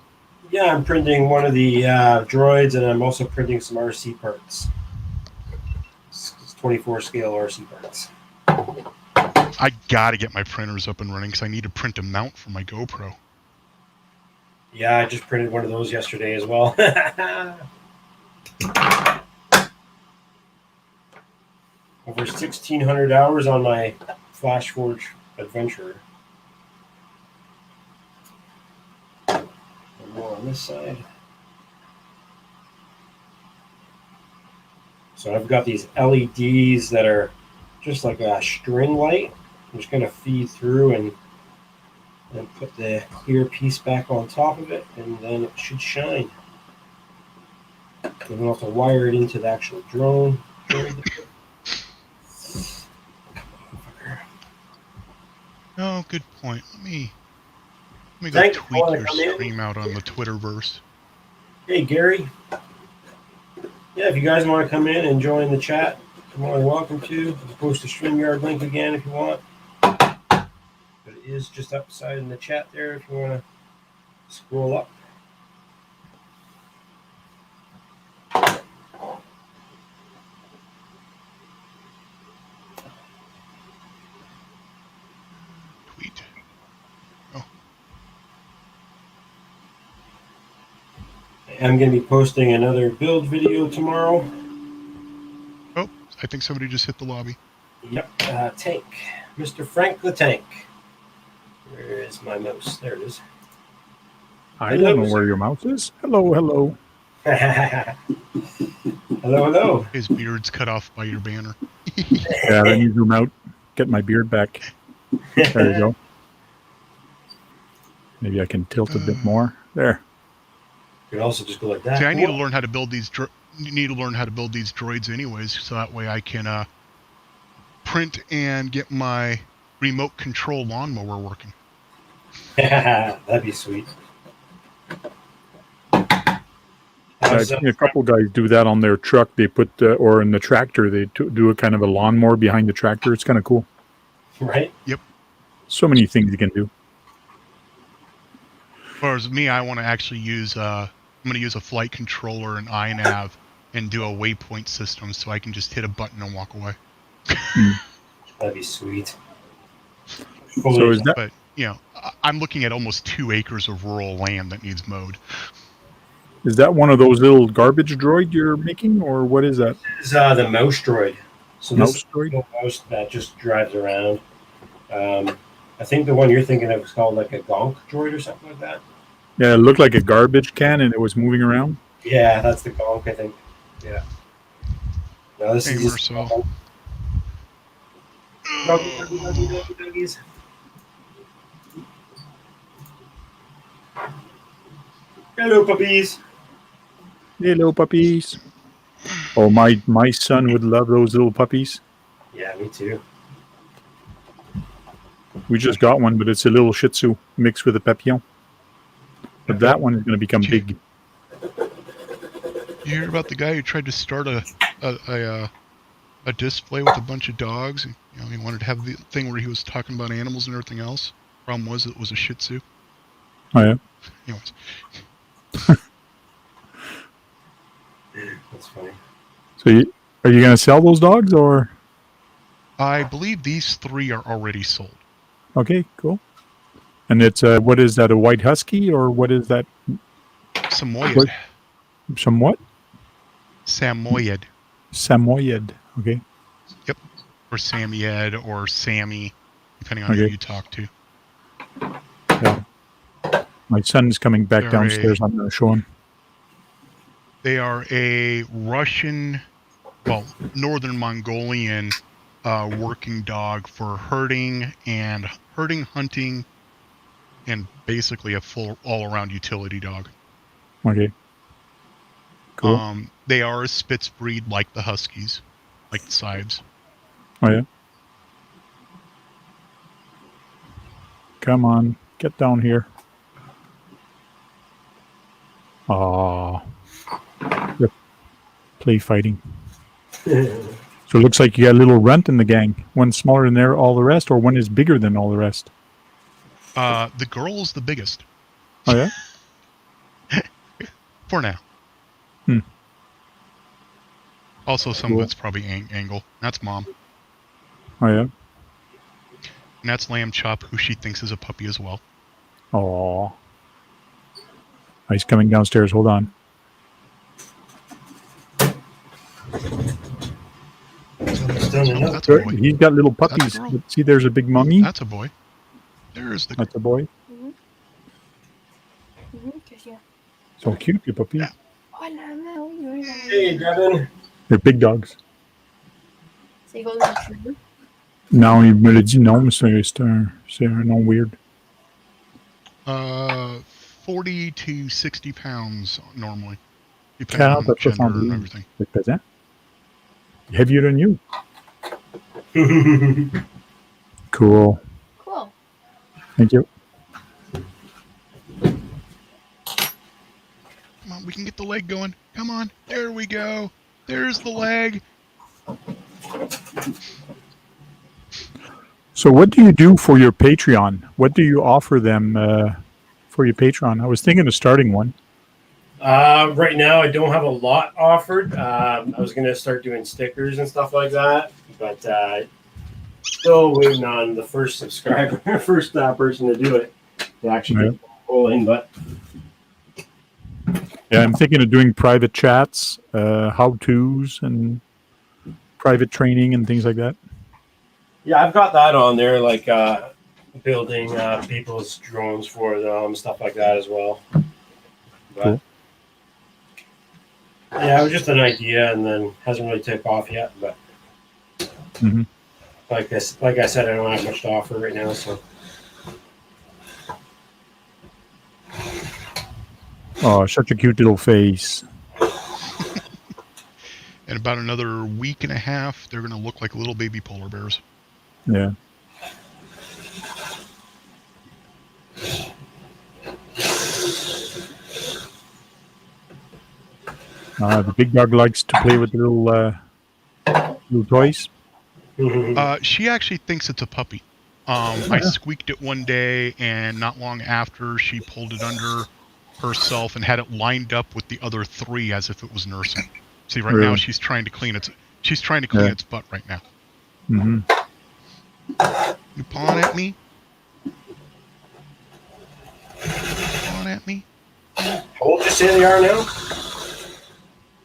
Yeah, I'm printing one of the droids, and I'm also printing some RC parts. It's 24 scale RC parts. I gotta get my printers up and running because I need to print a mount for my GoPro. Yeah, I just printed one of those yesterday as well. Over 1,600 hours on my FlashForge adventure. And more on this side. So I've got these LEDs that are just like a string light. I'm just going to feed through and put the clear piece back on top of it, and then it should shine. We don't have to wire it into the actual drone. Oh, good point. Let me go tweak your stream out on the Twitterverse. Hey, Gary. Yeah, if you guys want to come in and join the chat, you're more than welcome to. I'll post a StreamYard link again if you want. But it is just upside in the chat there if you want to scroll up. Tweet. Oh. I'm going to be posting another build video tomorrow. Oh, I think somebody just hit the lobby. Yep, Tank. Mr. Frank the Tank. Where is my mouse? There it is. I don't know where your mouse is. Hello, hello. Hello. His beard's cut off by your banner. Yeah, let me zoom out. Get my beard back. There you go. Maybe I can tilt a bit more. There. You can also just go like that. See, I need to learn how to build these. Need to learn how to build these droids, anyways, so that way I can print and get my remote control lawnmower working. That'd be sweet. I've seen a couple guys do that on their truck. They put, or in the tractor, they do a kind of a lawnmower behind the tractor. It's kind of cool. Right? Yep. So many things you can do. Whereas me, I want to actually use, I'm going to use a flight controller and iNav and do a waypoint system so I can just hit a button and walk away. That'd be sweet. So is that... But, you know, I'm looking at almost 2 acres of rural land that needs mowed. Is that one of those little garbage droid you're making, or what is that? This is the mouse droid. So this mouse droid? Is a mouse that just drives around. I think the one you're thinking of is called like a gonk droid or something like that. Yeah, it looked like a garbage can and it was moving around. Yeah, that's the gonk, I think. Yeah. No, this is just doggies. Hello, puppies. Hello, puppies. Oh, my son would love those little puppies. Yeah, me too. We just got one, but it's a little Shih Tzu mixed with a Papillon. But that one is going to become big. You hear about the guy who tried to start a display with a bunch of dogs? And, you know, he wanted to have the thing where he was talking about animals and everything else. Problem was, it was a Shih Tzu. Oh yeah. Anyways, That's funny. So are you going to sell those dogs or? I believe these 3 are already sold. Okay, cool. And it's what is that? A white husky or what is that? Samoyed. Somewhat Samoyed. Samoyed. Okay. Yep. Or Samoyed or Sammy, depending on who Okay. you talk to. Yeah. My son's coming back They're downstairs. I'm going to show him. They are a Russian, well, northern Mongolian working dog for herding, hunting, and basically a full all-around utility dog. Okay. Cool. They are a Spitz breed like the Huskies, like the Sibes. Oh yeah. Come on, get down here. Oh, play fighting. So it looks like you got a little runt in the gang. One smaller than all the rest, or one is bigger than all the rest. The girl is the biggest. Oh yeah. For now. Also, some of it's probably Angle. That's Mom. Oh yeah. And that's Lamb Chop, who she thinks is a puppy as well. Oh. He's coming downstairs. Hold on. That's a boy. He's got little puppies. See, there's a big mummy. That's a boy. There's the girl. That's a boy. So cute, your puppy. Yeah. Hey, Devin. They're big dogs. C'est igual ao cheveu. Não, il me l'a dit non, mais c'est un nom weird. 40 to 60 pounds normally, depending on gender and everything. C'est pesant. Heavier than you. Cool. Cool. Thank you. Come on, we can get the leg going. Come on. There we go. There's the leg. So what do you do for your Patreon? What do you offer them for your Patreon? I was thinking of starting one. Right now, I don't have a lot offered. I was going to start doing stickers and stuff like that, but still waiting on the first subscriber, first person to do it to actually get rolling. But yeah, I'm thinking of doing private chats, how-tos, and private training and things like that. yeah, I've got that on there, like building people's drones for them, stuff like that as well. But, cool. Yeah, it was just an idea, and then hasn't really took off yet. But like I said, I don't have much to offer right now. So, oh, such a cute little face. In about another week and a half, they're going to look like little baby polar bears. Yeah. The big dog likes to play with the little toys. She actually thinks it's a puppy. I squeaked it one day, and not long after, she pulled it under herself and had it lined up with the other 3 as if it was nursing. See, right now she's trying to clean its its butt right now. You pawing at me? Pawing at me? how old did you say they are now?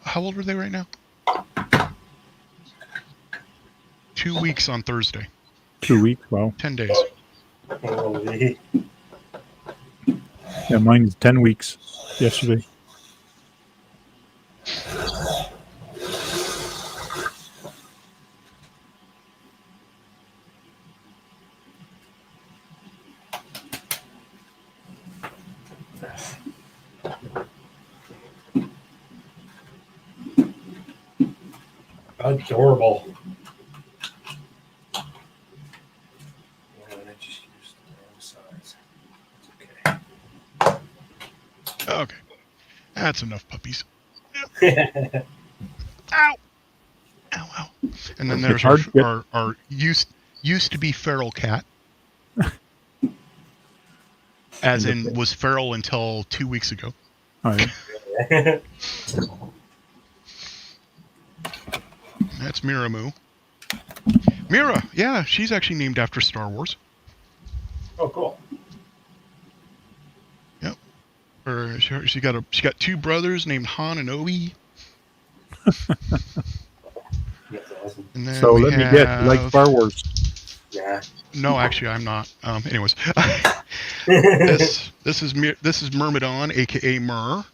How old are they right now? 2 weeks on Thursday. 2 weeks, wow. 10 days. Holy. Yeah, mine is 10 weeks yesterday. Adorable. I just used the wrong size. It's okay. Okay. That's enough puppies. Ow! Ow, ow. And then there's our used to be feral cat. As in, was feral until 2 weeks ago. Oh, yeah. That's Miramu. Mira, yeah, she's actually named after Star Wars. Oh, cool. Yep. She got 2 brothers named Han and Obi. That's awesome. And then So let me guess, you like Star Wars? Yeah. No, actually, I'm not. Anyways, this is Myrmidon, aka Myrrh,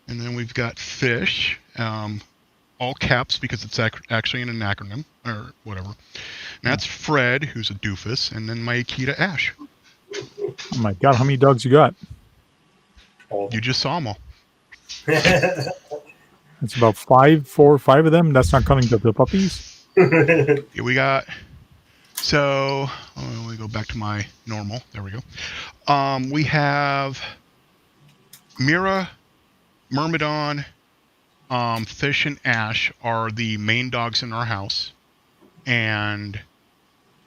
and then we've got Fish, all caps because it's actually an acronym or whatever. And that's Fred, who's a doofus, and then my Akita Ash. Oh my God, how many dogs you got? You just saw them all. It's about 4 or 5 of them. That's not counting the puppies. Yeah, we got. So let me go back to my normal. There we go. We have Mira, Myrmidon, Fish, and Ash are the main dogs in our house, and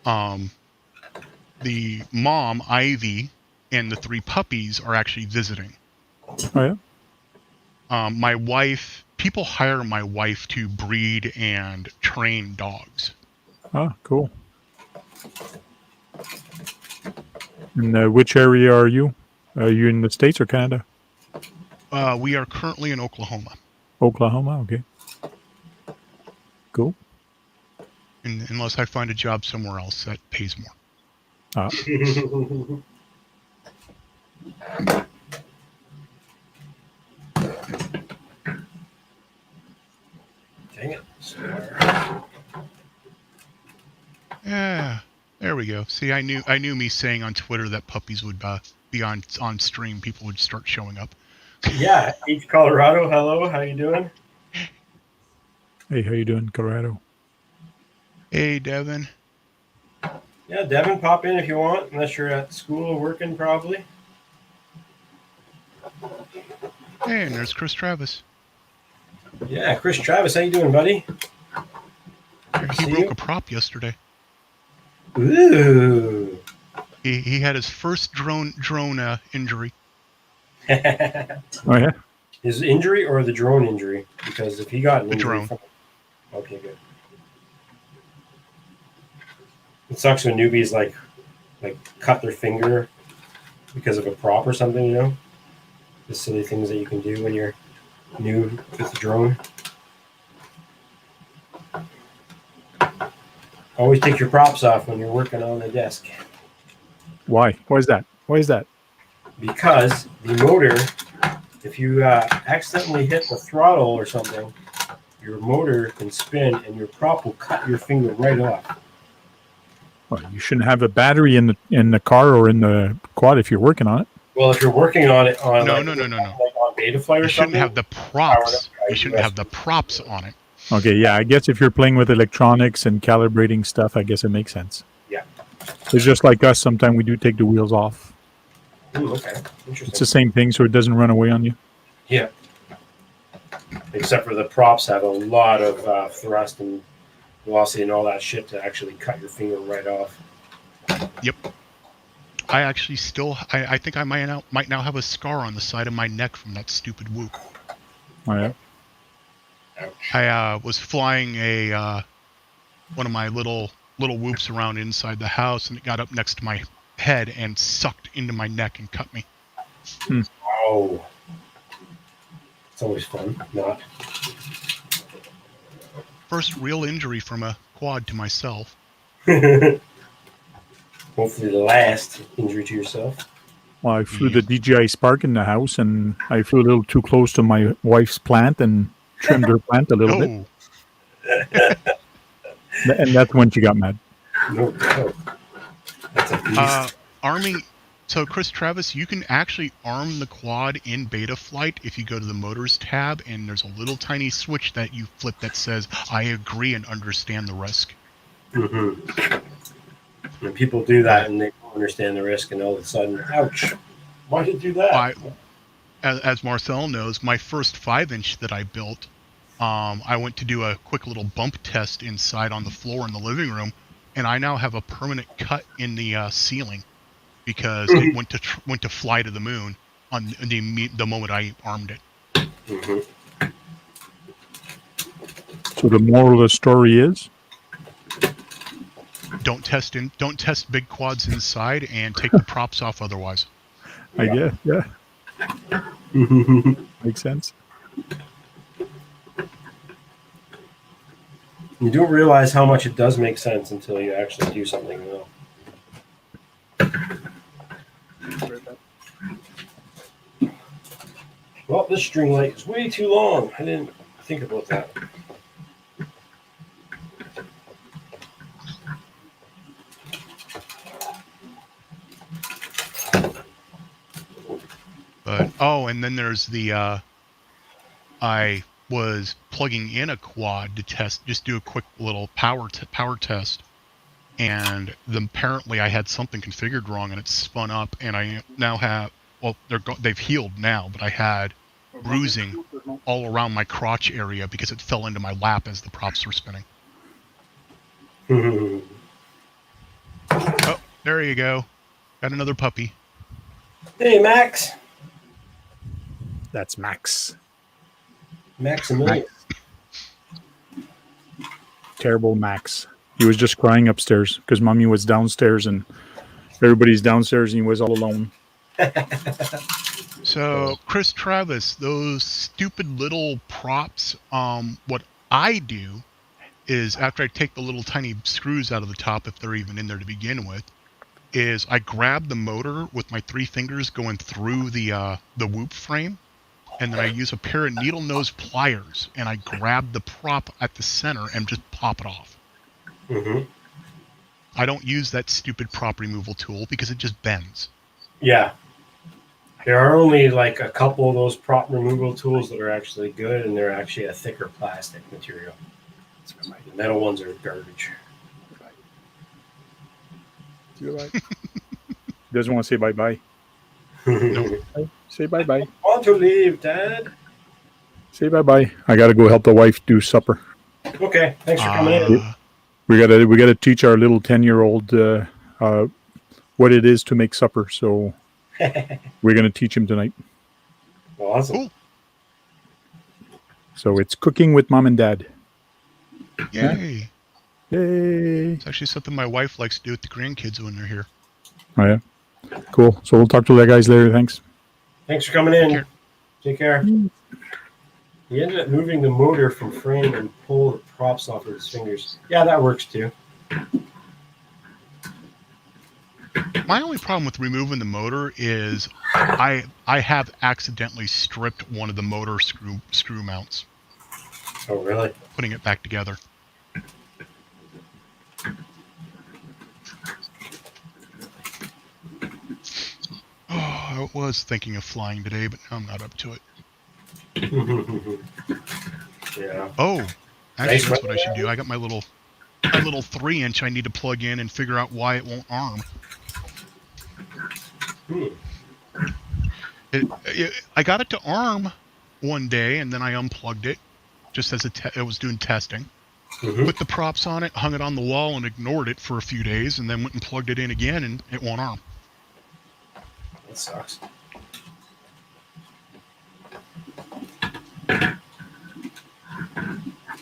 the mom Ivy and the 3 puppies are actually visiting. Oh yeah. My wife. People hire my wife to breed and train dogs. Oh, cool. And which area are you? Are you in the States or Canada? We are currently in Oklahoma. Oklahoma, okay. Cool. Unless I find a job somewhere else that pays more. Ah. Dang it. Yeah, there we go. See, I knew me saying on Twitter that puppies would be on stream. People would start showing up. Yeah, H Colorado. Hello, how you doing? Hey, how you doing, Colorado? Hey, Devin. Yeah, Devin, pop in if you want, unless you're at school or working, probably. Hey, and there's Chris Travis. Yeah, Chris Travis, how you doing, buddy? He broke a prop yesterday. Ooh. He had his first drone injury. Oh yeah. His injury or the drone injury? Because if he got an injury drone. Okay, good. It sucks when newbies like cut their finger because of a prop or something, you know? The silly things that you can do when you're new with the drone. Always take your props off when you're working on the desk. Why? Why is that? Why is that? Because the motor, if you accidentally hit the throttle or something, your motor can spin and your prop will cut your finger right off. Well, you shouldn't have a battery in the car or in the quad if you're working on it. Well, if you're working on it on No. like on Betaflight or You shouldn't something, have the props. You shouldn't have the props on it. Okay, yeah, I guess if you're playing with electronics and calibrating stuff, I guess it makes sense. Yeah. It's just like us. Sometimes we do take the wheels off. Ooh, okay, interesting. It's the same thing, so it doesn't run away on you. Yeah. Except for the props have a lot of thrust and velocity and all that shit to actually cut your finger right off. Yep. I actually I think I might now have a scar on the side of my neck from that stupid whoop. Oh yeah. Ouch. I was flying one of my little whoops around inside the house, and it got up next to my head and sucked into my neck and cut me. Oh. It's always fun. Not. First real injury from a quad to myself. Hopefully the last injury to yourself. Well, I flew the DJI Spark in the house, and I flew a little too close to my wife's plant and trimmed her plant a little bit. And that's when she got mad. No doubt. That's a beast. Arming. So, Chris Travis, you can actually arm the quad in Betaflight if you go to the Motors tab, and there's a little tiny switch that you flip that says, I agree and understand the risk. Mm-hmm. And people do that, and they don't understand the risk, and all of a sudden, ouch, why did you do that? As Marcel knows, my first 5-inch that I built, I went to do a quick little bump test inside on the floor in the living room, and I now have a permanent cut in the ceiling because it went to fly to the moon on the moment I armed it. Mm-hmm. So the moral of the story is, Don't test big quads inside, and take the props off otherwise. I guess, yeah, makes sense. You don't realize how much it does make sense until you actually do something well. Well, this string light is way too long. I didn't think about that. But and then there's the I was plugging in a quad to just do a quick little power test, and apparently I had something configured wrong, and it spun up, and I now have they've healed now, but I had bruising all around my crotch area because it fell into my lap as the props were spinning. Oh, there you go. Got another puppy. Hey, Max. That's Max. Maximilian. Terrible Max. He was just crying upstairs because Mommy was downstairs and everybody's downstairs and he was all alone. So, Chris Travis, those stupid little props, what I do is after I take the little tiny screws out of the top, if they're even in there to begin with, is I grab the motor with my 3 fingers going through the whoop frame, and then I use a pair of needle nose pliers, and I grab the prop at the center and just pop it off. Mm-hmm. I don't use that stupid prop removal tool because it just bends. Yeah. There are only like a couple of those prop removal tools that are actually good, and they're actually a thicker plastic material. The metal ones are garbage. Doesn't want to say bye-bye. No. Say bye-bye. I want to leave, Dad. Say bye-bye. I got to go help the wife do supper. Okay, thanks for coming in. We gotta teach our little 10-year-old what it is to make supper. So we're gonna teach him tonight. Awesome. Cool. So it's cooking with Mom and Dad. Yay. Yay. It's actually something my wife likes to do with the grandkids when they're here. Oh yeah. Cool. So we'll talk to the guys later. Thanks. Thanks for coming in. Take care. He ended up moving the motor from frame and pull the props off with his fingers. Yeah, that works too. My only problem with removing the motor is I have accidentally stripped one of the motor screw mounts. Oh, really? Putting it back together. Oh, I was thinking of flying today, but now I'm not up to it. Yeah. Oh, actually, that's what I should do. I got my little 3-inch I need to plug in and figure out why it won't arm. I got it to arm one day, and then I unplugged it, just as it was doing testing. Put the props on it, hung it on the wall, and ignored it for a few days, and then went and plugged it in again, and it won't arm. That sucks.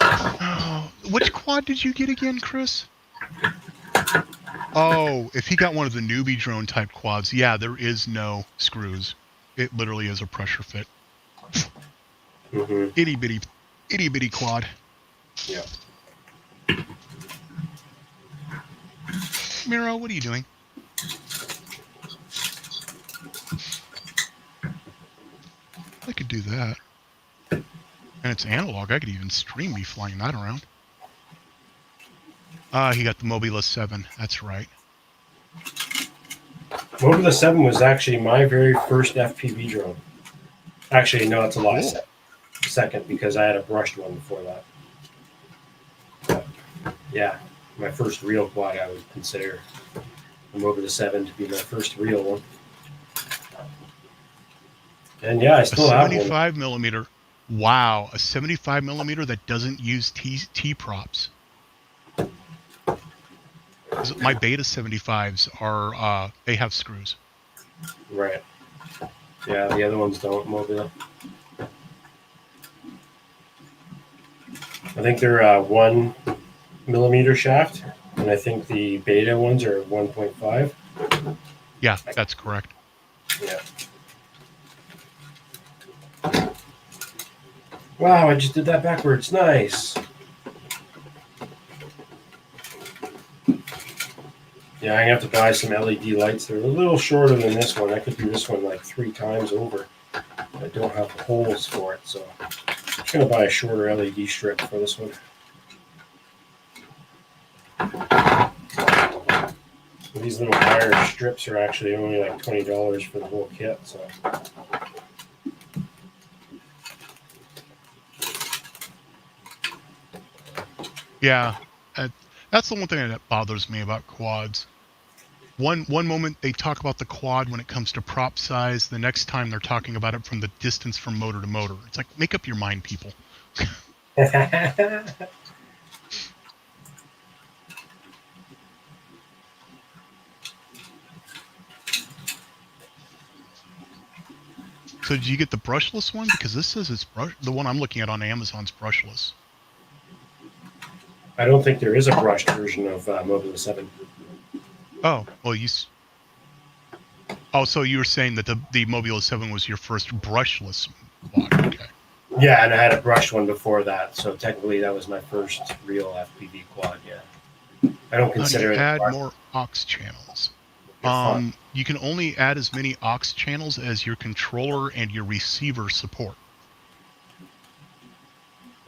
Oh, which quad did you get again, Chris? Oh, if he got one of the newbie drone type quads, yeah, there is no screws. It literally is a pressure fit. Itty bitty quad. Yeah. Miro, what are you doing? I could do that. And it's analog. I could even stream me flying that around. He got the Mobula 7. That's right. Mobula 7 was actually my very first FPV drone. Actually, no, it's a lie. Cool. Second, because I had a brushed one before that. But, yeah, my first real quad, I would consider the Mobula 7 to be my first real one. And yeah, I still have one. 75 millimeter. Wow, a 75 millimeter that doesn't use T props. My Beta 75s are they have screws. Right. Yeah, the other ones don't, Mobile. I think they're 1 millimeter shaft, and I think the Beta ones are 1.5. Yeah, that's correct. Yeah. Wow, I just did that backwards. Nice. Yeah, I'm gonna have to buy some LED lights. They're a little shorter than this one. I could do this one like 3 times over. I don't have the holes for it, so I'm just gonna buy a shorter LED strip for this one. These little wire strips are actually only like $20 for the whole kit. So Yeah, that's the one thing that bothers me about quads. One moment they talk about the quad when it comes to prop size. The next time they're talking about it from the distance from motor to motor. It's like, make up your mind, people. So did you get the brushless one? Because this says it's the one I'm looking at on Amazon's brushless. I don't think there is a brushed version of Mobile 7. Oh, well, Oh, so you were saying that the Mobile 7 was your first brushless quad. Okay. Yeah, and I had a brushed one before that, so technically that was my first real FPV quad. Yeah, I don't consider it. Add more aux channels. You can only add as many aux channels as your controller and your receiver support.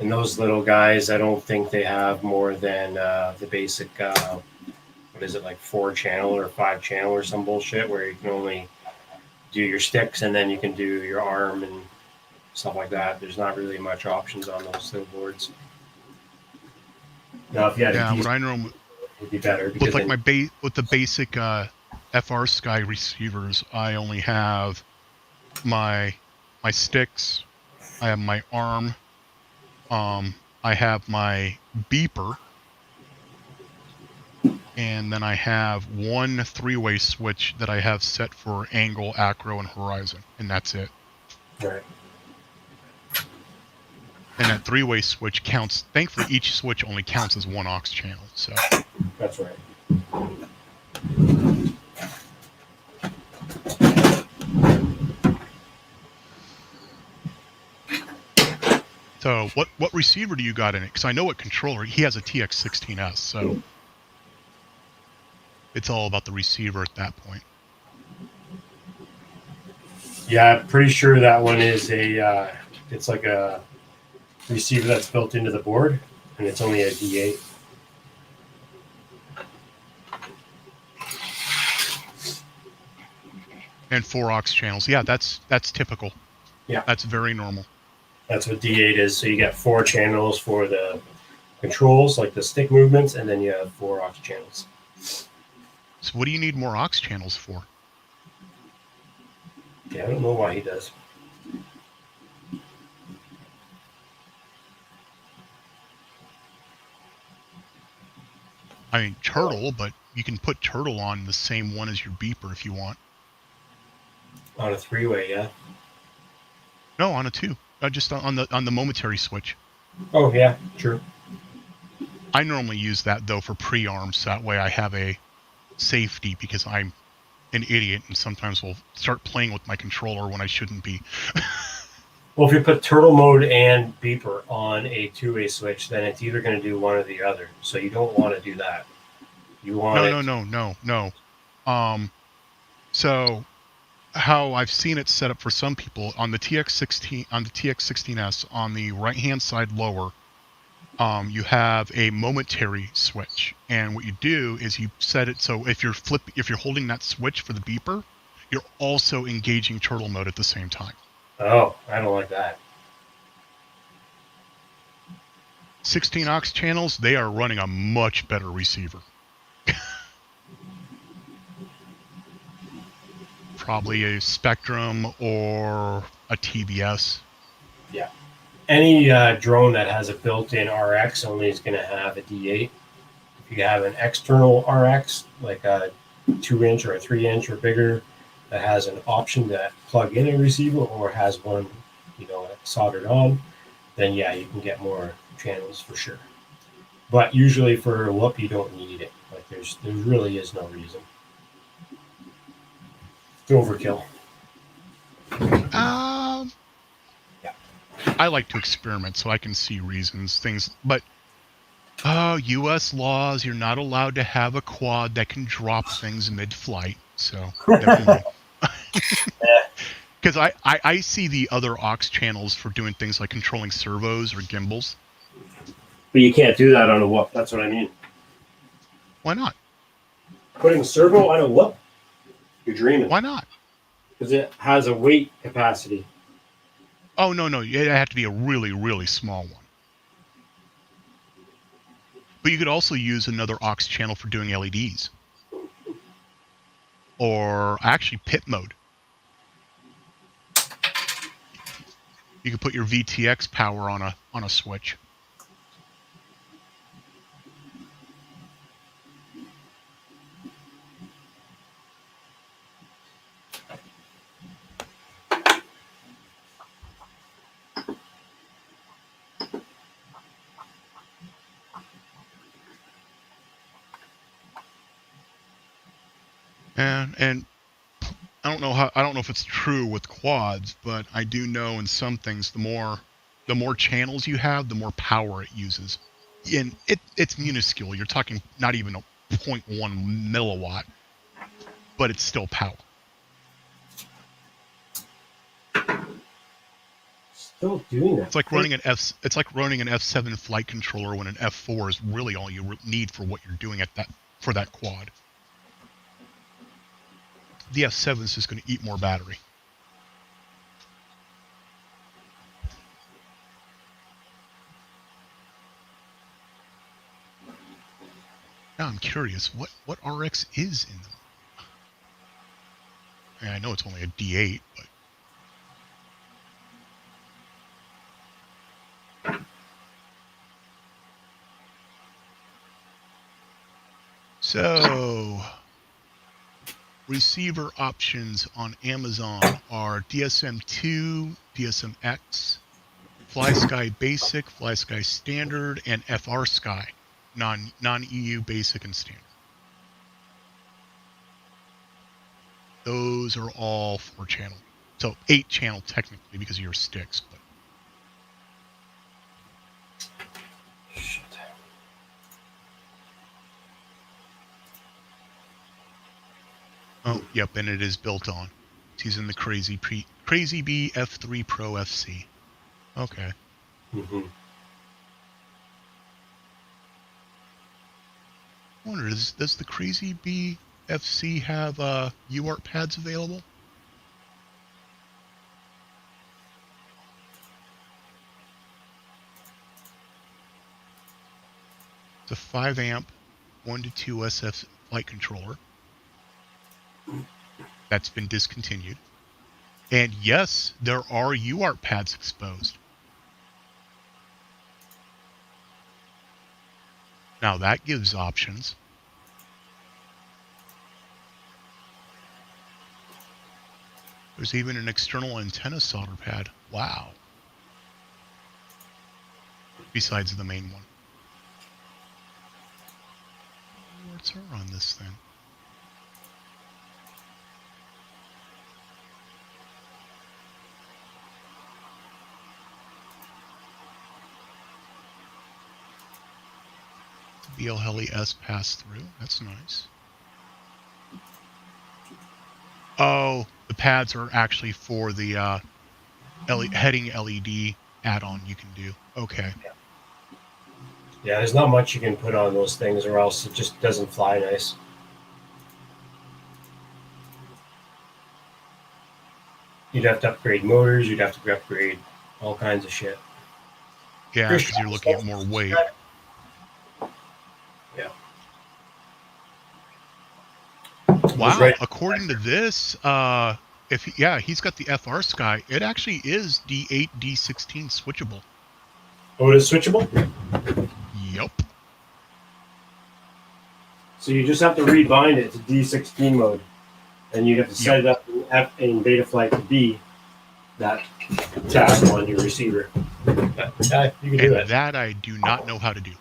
And those little guys, I don't think they have more than the basic. What is it, like 4-channel or 5-channel or some bullshit where you can only do your sticks and then you can do your arm and stuff like that. There's not really much options on those little boards. Now, if you had a what I normally would be better with like with the basic FR Sky receivers, I only have my sticks. I have my arm. I have my beeper. And then I have one 3-way switch that I have set for angle, acro, and horizon, and that's it. Right. And that 3-way switch counts. Thankfully, each switch only counts as one aux channel. So that's right. So what receiver do you got in it? Because I know what controller he has, a TX16S. So it's all about the receiver at that point. Yeah, I'm pretty sure that one is a. It's like a receiver that's built into the board, and it's only a D8. And 4 aux channels. Yeah, that's typical. Yeah, that's very normal. That's what D8 is. So you get 4 channels for the controls, like the stick movements, and then you have 4 aux channels. So what do you need more aux channels for? Yeah, I don't know why he does. I mean, turtle, but you can put turtle on the same one as your beeper if you want. On a 3-way, yeah. No, on a 2. Just on the momentary switch. Oh yeah, true. I normally use that though for pre-arms, so that way I have a safety, because I'm an idiot and sometimes will start playing with my controller when I shouldn't be. Well, if you put turtle mode and beeper on a 2-way switch, then it's either going to do one or the other. So you don't want to do that. You want No. So how I've seen it set up for some people on the TX16S on the right-hand side lower, you have a momentary switch, and what you do is you set it so if you're holding that switch for the beeper, you're also engaging turtle mode at the same time. Oh, I don't like that. 16 aux channels, they are running a much better receiver. Probably a Spectrum or a TBS. Yeah. Any drone that has a built-in RX only is going to have a D8. If If you have an external RX, like a 2-inch or a 3-inch or bigger, that has an option to plug in a receiver or has one, soldered on, then yeah, you can get more channels for sure. But usually for whoop, you don't need it. Like there really is no reason. It's overkill. I like to experiment, so I can see reasons, things, but U.S. laws, you're not allowed to have a quad that can drop things mid-flight, so never mind. Because I see the other aux channels for doing things like controlling servos or gimbals. But you can't do that on a whoop. That's what I mean. Why not? Putting a servo on a whoop? You're dreaming. Why not? Because it has a weight capacity. Oh, no. It had to be a really, really small one. But you could also use another aux channel for doing LEDs. Or actually pit mode. You could put your VTX power on a switch. And I don't know if it's true with quads, but I do know in some things the more channels you have, the more power it uses. And it's minuscule. You're talking not even a 0.1 milliwatt, but it's still power. Still doing that. It's like running an F7 flight controller when an F4 is really all you need for what you're doing for that quad. The F7 is just going to eat more battery. Now I'm curious, what RX is in them? I mean, I know it's only a D8, but... So... receiver options on Amazon are DSM-2, DSM-X, FlySky Basic, FlySky Standard, and FR-Sky, non-EU Basic and Standard. Those are all 4-channel. So 8-channel technically because of your sticks. But. Shit. Oh, yep, and it is built on. He's in the Crazy Bee F3 Pro FC. Okay. Mm-hmm. I wonder, does the Crazy Bee FC have UART pads available? It's a 5 amp 1 to 2 SF flight controller. That's been discontinued. And yes, there are UART pads exposed. Now that gives options. There's even an external antenna solder pad. Wow. Besides the main one. What's her on this thing? BLHeli-S pass-through. That's nice. Oh, the pads are actually for the heading LED add-on you can do. Okay. Yeah, there's not much you can put on those things or else it just doesn't fly nice. You'd have to upgrade motors. You'd have to upgrade all kinds of shit. Yeah, because you're looking at more weight. Yeah. Wow. Right. According to this, he's got the FR-Sky. It actually is D8, D16 switchable. Oh, it is switchable? Yup. So you just have to rebind it to D16 mode, and you have to set it up in Betaflight to be that tab on your receiver. You can do it. That I do not know how to do.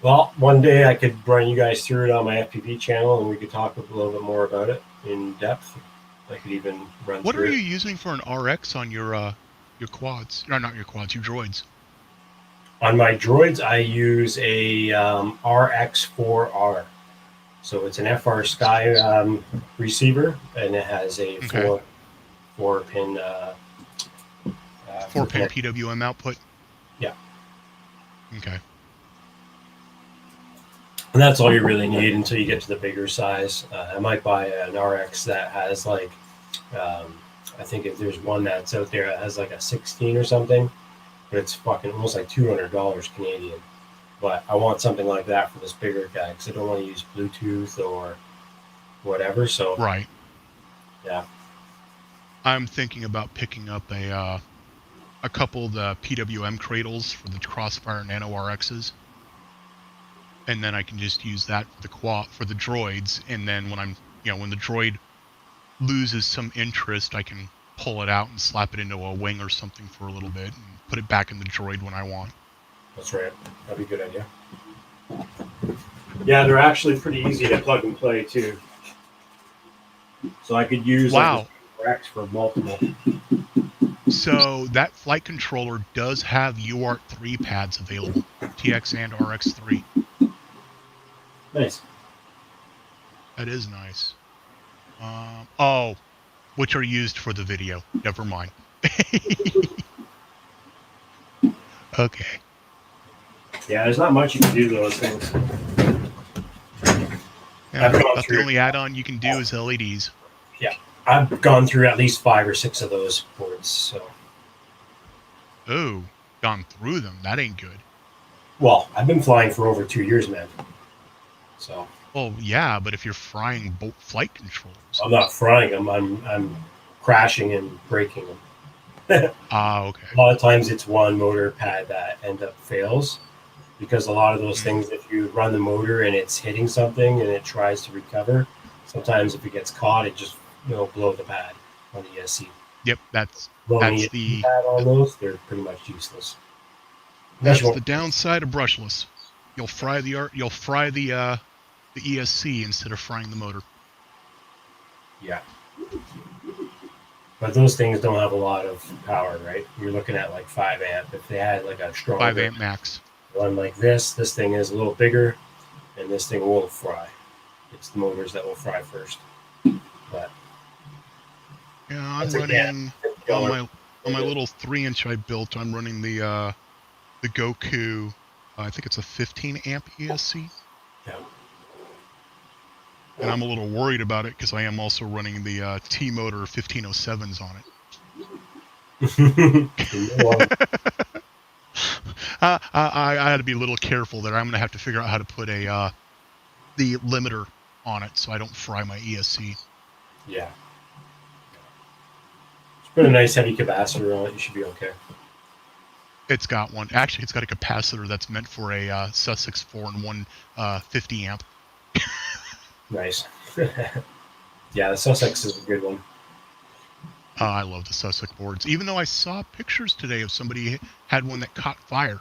Well, one day I could run you guys through it on my FPV channel, and we could talk a little bit more about it in depth. I could even run What through are you it. using for an RX on your quads? No, not your quads, your droids. On my droids, I use a RX4R. So it's an FR Sky receiver, and it has a four pin 4-pin PWM output. Yeah. Okay. And that's all you really need until you get to the bigger size. I might buy an RX that has like, I think if there's one that's out there that has like a 16 or something, but it's fucking almost like $200 Canadian. But I want something like that for this bigger guy because I don't want to use Bluetooth or whatever. So right. Yeah. I'm thinking about picking up a couple of the PWM cradles for the Crossfire Nano RXs. And then I can just use that for the droids, and then when when the droid loses some interest, I can pull it out and slap it into a wing or something for a little bit and put it back in the droid when I want. That's right. That'd be a good idea. Yeah, they're actually pretty easy to plug and play too. So I could use like RX for multiple. So that flight controller does have UART3 pads available, TX and RX3. Nice. That is nice. Which are used for the video. Never mind. Okay. Yeah, there's not much you can do to those things. Yeah, the only add-on you can do is LEDs. Yeah, I've gone through at least 5 or 6 of those boards. So. Oh, gone through them. That ain't good. Well, I've been flying for over 2 years, man. So. Well, yeah, but if you're frying flight controllers, I'm not frying them. I'm crashing and breaking them. Okay. A lot of times it's one motor pad that end up fails because a lot of those things, if you run the motor and it's hitting something and it tries to recover, sometimes if it gets caught, it just blow the pad on the ESC. Yep, that's the pad on those. They're pretty much useless. That's the downside of brushless. You'll fry the ESC instead of frying the motor. Yeah. But those things don't have a lot of power, right? You're looking at like 5 amp. If they had like a strong 5 amp max one like this thing is a little bigger, and this thing won't fry. It's the motors that will fry first. But yeah, I'm running on my little 3-inch I built. I'm running the Goku. I think it's a 15 amp ESC. Yeah. And I'm a little worried about it because I am also running the T-Motor 1507s on it. I had to be a little careful there. I'm going to have to figure out how to put the limiter on it so I don't fry my ESC. Yeah. Just put a nice heavy capacitor on it. You should be okay. It's got one. Actually, it's got a capacitor that's meant for a Sussex 4-in-1 50 amp. Nice. Yeah, the Sussex is a good one. I love the Sussex boards. Even though I saw pictures today of somebody had one that caught fire.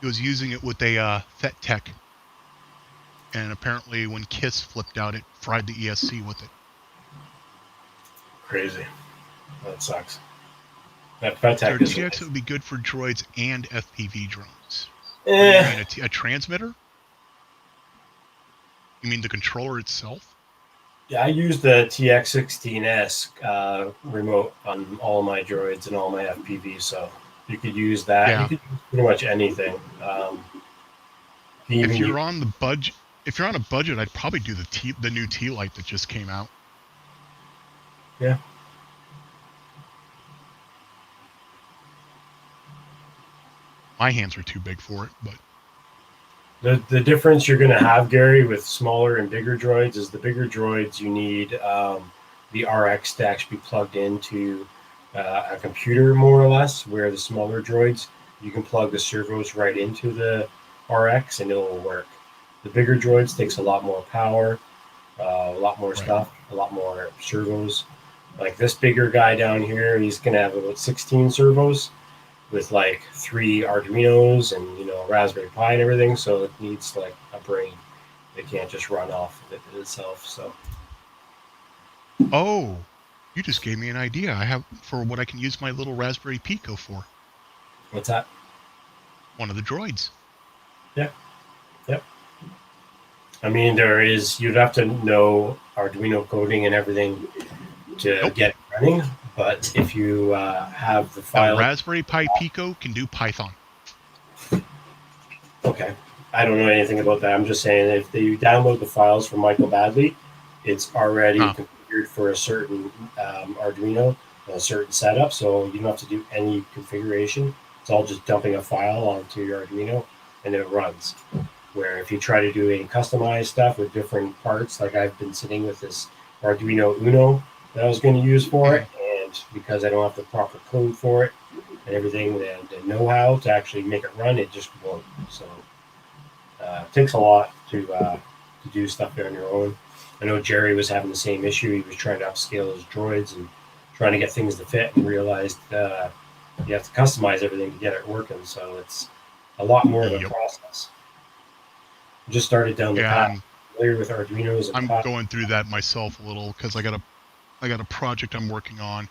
He was using it with a FET Tech. And apparently when KISS flipped out, it fried the ESC with it. Crazy. That sucks. That FET Tech is... TX would be good for droids and FPV drones. You mean a transmitter? You mean the controller itself? Yeah, I use the TX16S remote on all my droids and all my FPV, so you could use that. Yeah. You could use pretty much anything. If you're on a budget, I'd probably do the new T-Lite that just came out. Yeah. My hands are too big for it, but. The difference you're going to have, Gary, with smaller and bigger droids is the bigger droids, you need the RX to actually be plugged into a computer, more or less, where the smaller droids, you can plug the servos right into the RX and it will work. The bigger droids takes a lot more power, a lot more stuff, a lot more servos. Like this bigger guy down here, he's gonna have about 16 servos with like 3 Arduinos and Raspberry Pi and everything. So it needs like a brain. It can't just run off of it itself. So. Oh, you just gave me an idea. I have for what I can use my little Raspberry Pico for. What's that? One of the droids. Yeah. Yep. I mean, you'd have to know Arduino coding and everything to get it running. But if you have the file, the Raspberry Pi Pico can do Python. Okay, I don't know anything about that. I'm just saying if you download the files from Michael Badley, it's already configured for a certain Arduino, a certain setup. So you don't have to do any configuration. It's all just dumping a file onto your Arduino, and it runs. Where if you try to do any customized stuff with different parts, like I've been sitting with this Arduino Uno that I was going to use for it, and because I don't have the proper code for it and everything, and the know-how to actually make it run, it just won't. So it takes a lot to do stuff on your own. I know Jerry was having the same issue. He was trying to upscale his droids and trying to get things to fit, and realized you have to customize everything to get it working. So it's a lot more of a process. Just started down the path familiar with Arduinos. And I'm going through that myself a little because I got a project I'm working on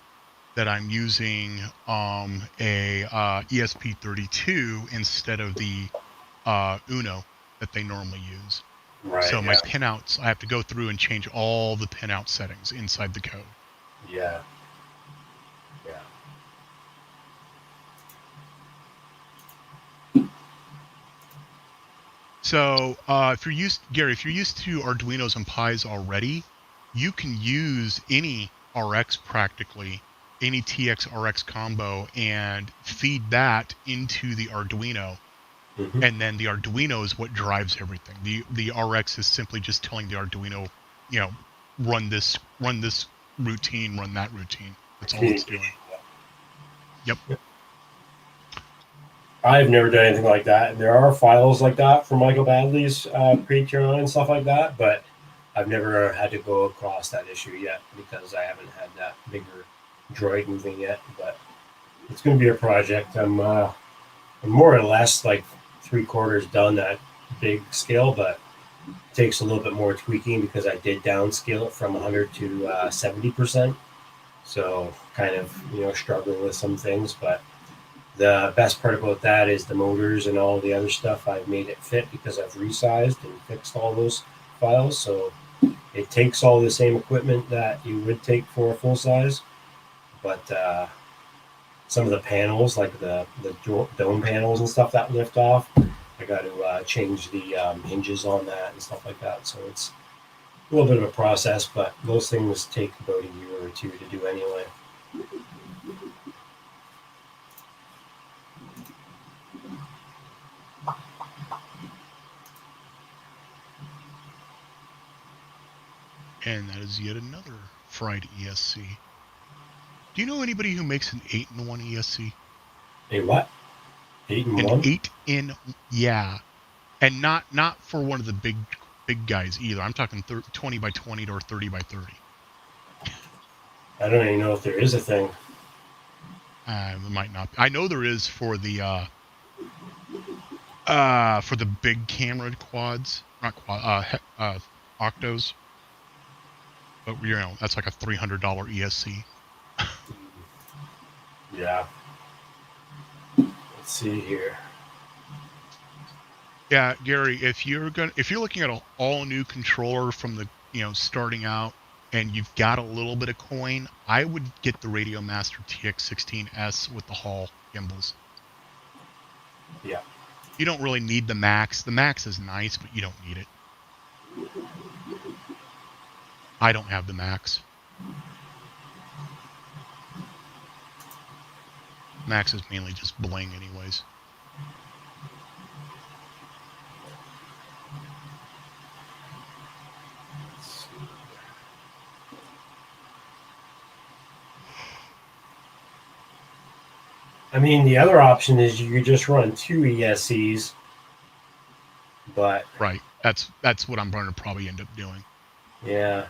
that I'm using a ESP32 instead of the Uno that they normally use. Right. So my pinouts, I have to go through and change all the pinout settings inside the code. Yeah. So if you're used to Arduinos and Pis already, you can use any RX practically, any TX RX combo, and feed that into the Arduino. Mm-hmm. And then the Arduino is what drives everything. The RX is simply just telling the Arduino, run this routine, run that routine. That's all it's doing. Yep. I've never done anything like that. There are files like that from Michael Badley's Patreon and stuff like that, but I've never had to go across that issue yet because I haven't had that bigger droid moving yet. But it's going to be a project. I'm more or less like 3/4 done that big scale, but it takes a little bit more tweaking because I did downscale it from 100 to 70%. So kind of struggling with some things, but the best part about that is the motors and all the other stuff I've made it fit because I've resized and fixed all those files. So it takes all the same equipment that you would take for a full size, but some of the panels, like the dome panels and stuff that lift off, I got to change the hinges on that and stuff like that. So it's a little bit of a process, but those things take about a year or two to do anyway. And that is yet another fried ESC. Do you know anybody who makes an 8-in-1 ESC? A what? 8-in-1? An 8-in, yeah. And not for one of the big guys either. I'm talking 20 by 20 or 30 by 30. I don't even know if there is a thing. There might not be. I know there is for the big camera quads, not octos. But that's like a $300 ESC. Yeah. Let's see here. Yeah, Gary, if you're looking at an all new controller from the starting out, and you've got a little bit of coin, I would get the Radio Master TX16S with the Hall gimbals. Yeah. You don't really need the Max. The Max is nice, but you don't need it. I don't have the Max. Max is mainly just bling anyways. I mean, the other option is you could just run 2 ESCs But Right. That's what I'm going to probably end up doing. yeah,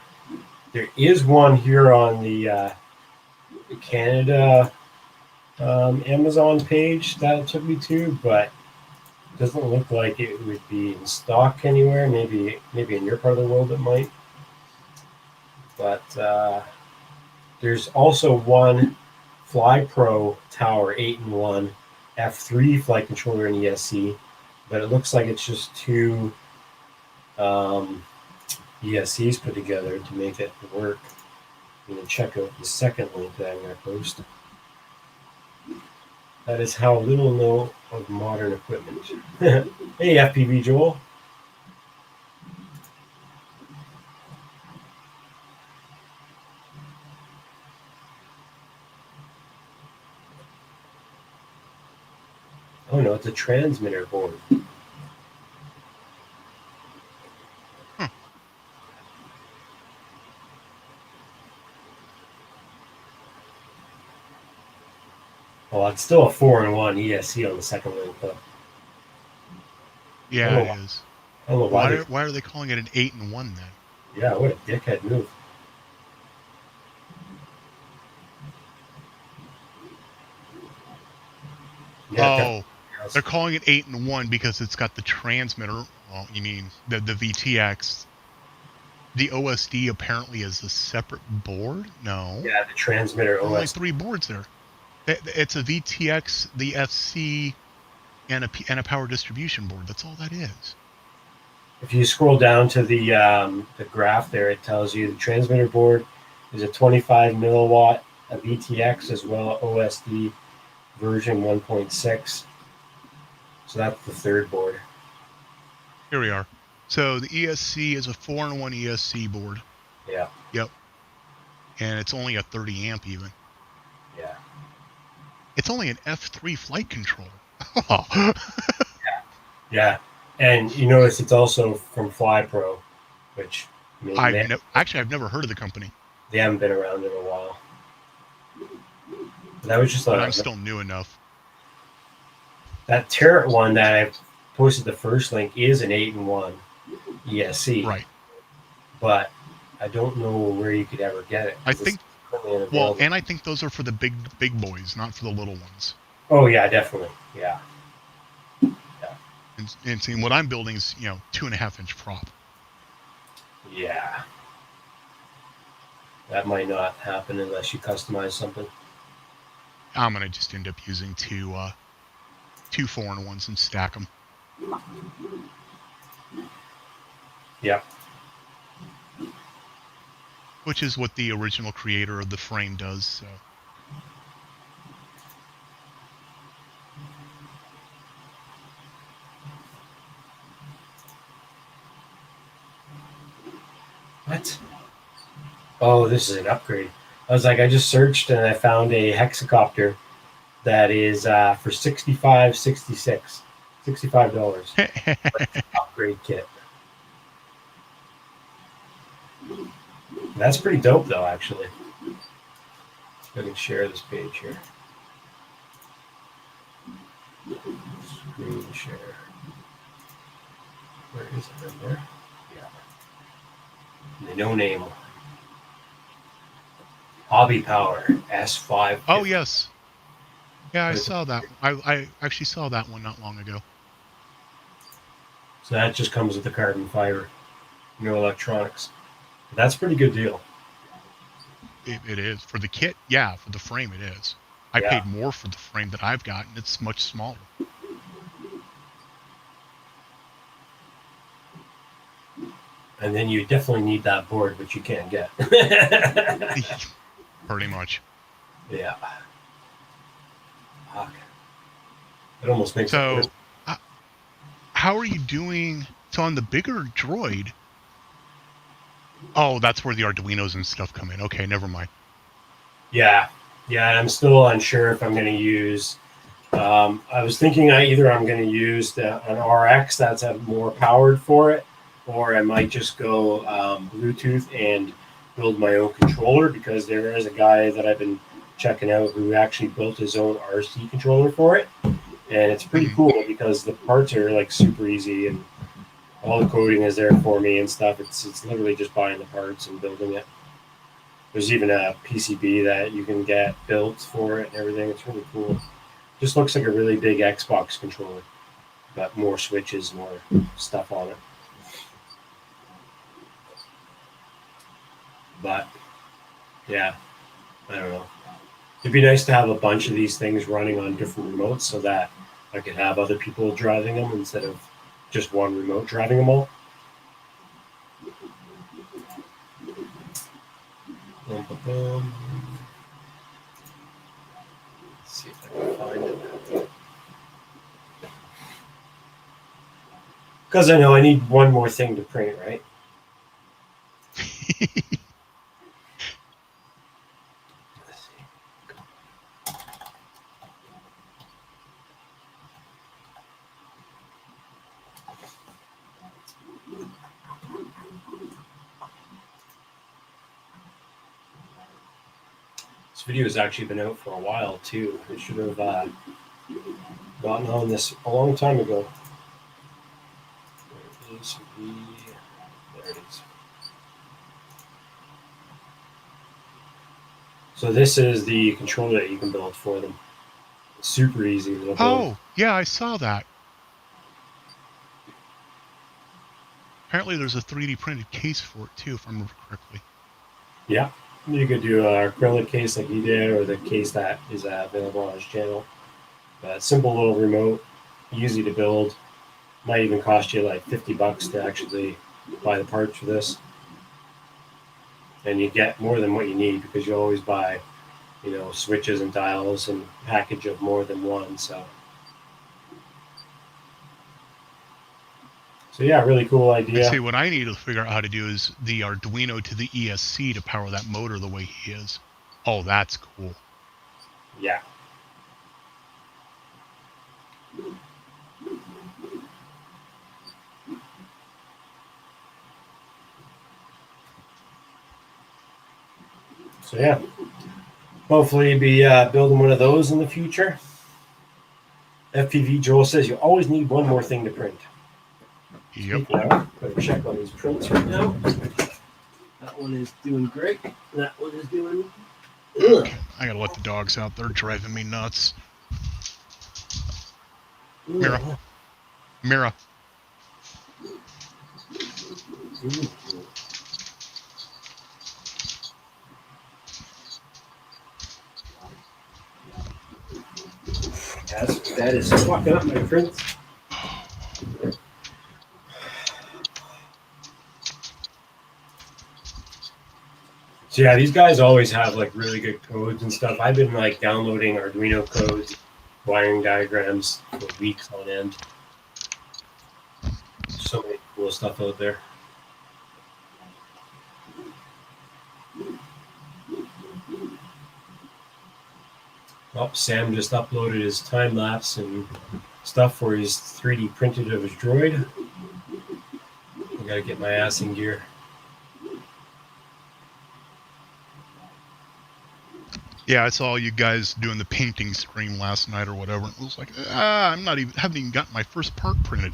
there is one here on the Canada Amazon page that it took me to, but it doesn't look like it would be in stock anywhere. Maybe in your part of the world it might. But there's also one Fly Pro Tower 8-in-1 F3 flight controller in ESC, but it looks like it's just two ESCs put together to make it work. I'm going to check out the second link that I'm going to post. That is how little know of modern equipment. Hey, FPV Joel. Oh no, it's a transmitter board. Well, it's still a 4-in-1 ESC on the second link, though. Yeah, it is. I don't know why are they calling it an 8-in-1 then? Yeah, what a dickhead move. Yeah, they're calling it 8-in-1 because it's got the transmitter. Well, you mean the VTX. The OSD apparently is a separate board? No. Yeah, the transmitter OSD. Only 3 boards there. It's a VTX, the FC, and a power distribution board. That's all that is. If you scroll down to the graph there, it tells you the transmitter board is a 25 milliwatt, a VTX as well, OSD version 1.6. So that's the third board. Here we are. So the ESC is a 4-in-1 ESC board. Yeah. Yep. And it's only a 30 amp even. Yeah. It's only an F3 flight controller. Yeah. And you notice it's also from Fly Pro, which I've never heard of the company. They haven't been around in a while. That was just but I'm still new enough. That Tarot one that I posted the first link is an 8-in-1 ESC. Right. But I don't know where you could ever get it. I think and I think those are for the big boys, not for the little ones. Oh yeah, definitely. Yeah. And seeing what I'm building is, 2.5-inch prop. Yeah. That might not happen unless you customize something. I'm gonna just end up using two 4-in-1s and stack them. Yep. Which is what the original creator of the frame does. So. What? Oh, this is an upgrade. I was like, I just searched and I found a hexacopter that is for $65 upgrade kit. That's pretty dope, though, actually. I can share this page here. Screen share. Where is it in there? Yeah. The no name. Hobby Power S5. Oh, yes. Yeah, I saw that. I actually saw that one not long ago. So that just comes with the carbon fiber. No electronics. That's a pretty good deal. It is. For the kit, yeah. For the frame, it is. I paid more for the frame that I've got, and it's much smaller. And then you definitely need that board, which you can't get. Pretty much. Yeah. Fuck. It almost makes it worse. How are you doing? So on the bigger droid... Oh, that's where the Arduinos and stuff come in. Okay, never mind. Yeah. Yeah, and I'm still unsure if I'm going to use... I was thinking I'm going to use an RX that's more powered for it, or I might just go Bluetooth and build my own controller, because there is a guy that I've been checking out who actually built his own RC controller for it. And it's pretty cool because the parts are like super easy, and all the coding is there for me and stuff. It's literally just buying the parts and building it. There's even a PCB that you can get built for it and everything. It's really cool. Just looks like a really big Xbox controller. Got more switches, more stuff on it. But yeah, I don't know. It'd be nice to have a bunch of these things running on different remotes so that I could have other people driving them instead of just one remote driving them all. Let's see if I can find it. Because I know I need one more thing to print, right? This video has actually been out for a while too. I should have gotten on this a long time ago. There it is. There it is. So this is the controller that you can build for them. It's super easy to build. Oh, yeah, I saw that. Apparently there's a 3D printed case for it too, if I remember correctly. Yeah, you could do an acrylic case like he did, or the case that is available on his channel. But simple little remote, easy to build. Might even cost you like $50 to actually buy the parts for this. And you get more than what you need because you always buy, you know, switches and dials and package of more than one. So yeah, really cool idea. I see what I need to figure out how to do is the Arduino to the ESC to power that motor the way he is. Oh, that's cool. Yeah. So yeah, hopefully be building one of those in the future. FPV Joel says you always need one more thing to print. Yep. Better check on these prints right now. That one is doing great. That one is doing. Ugh. I gotta let the dogs out. They're driving me nuts. Mira. Mira. That is fucking up my prints. So yeah, these guys always have like really good codes and stuff. I've been like downloading Arduino codes, wiring diagrams for weeks on end. So many cool stuff out there. Oh, Sam just uploaded his time lapse and stuff where he's 3D printed of his droid. I gotta get my ass in gear. Yeah, I saw you guys doing the painting stream last night or whatever. And it was like, haven't even gotten my first part printed.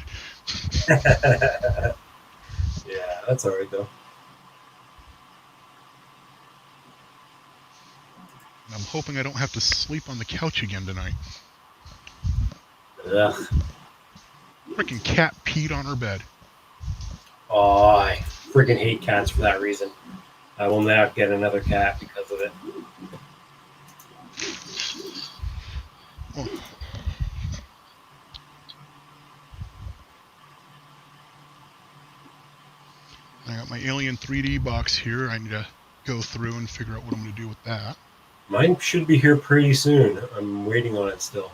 Yeah, that's all right though. I'm hoping I don't have to sleep on the couch again tonight. Ugh. Freaking cat peed on her bed. Oh, I freaking hate cats for that reason. I will not get another cat because of it. Oh. I got my Alien 3D box here. I need to go through and figure out what I'm going to do with that. Mine should be here pretty soon. I'm waiting on it still.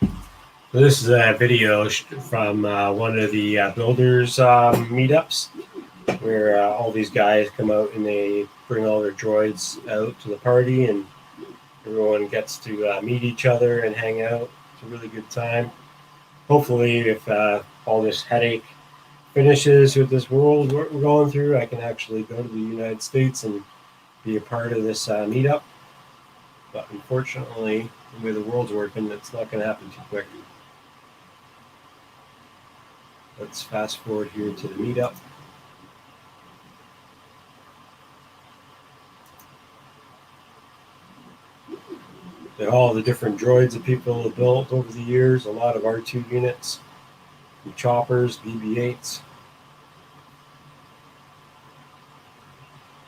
So this is a video from one of the builders meetups where all these guys come out and they bring all their droids out to the party and everyone gets to meet each other and hang out. It's a really good time. Hopefully, if all this headache finishes with this world we're going through, I can actually go to the United States and be a part of this meetup. But unfortunately, the way the world's working, it's not going to happen too quick. Let's fast forward here to the meetup. And all the different droids that people have built over the years, a lot of R2 units, choppers, BB-8s.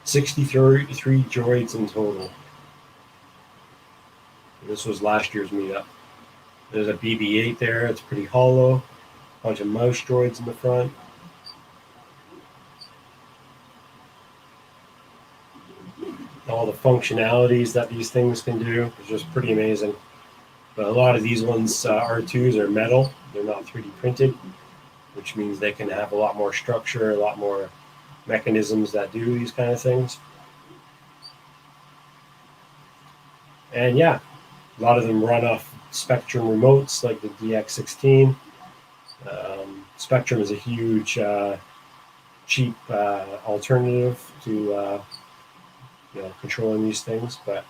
63 droids in total. This was last year's meetup. There's a BB-8 there. It's pretty hollow. A bunch of mouse droids in the front. All the functionalities that these things can do is just pretty amazing. But a lot of these ones, R2s, are metal. They're not 3D printed, which means they can have a lot more structure, a lot more mechanisms that do these kind of things. And yeah, a lot of them run off Spectrum remotes like the DX16. Spectrum is a huge, cheap alternative to controlling these things. But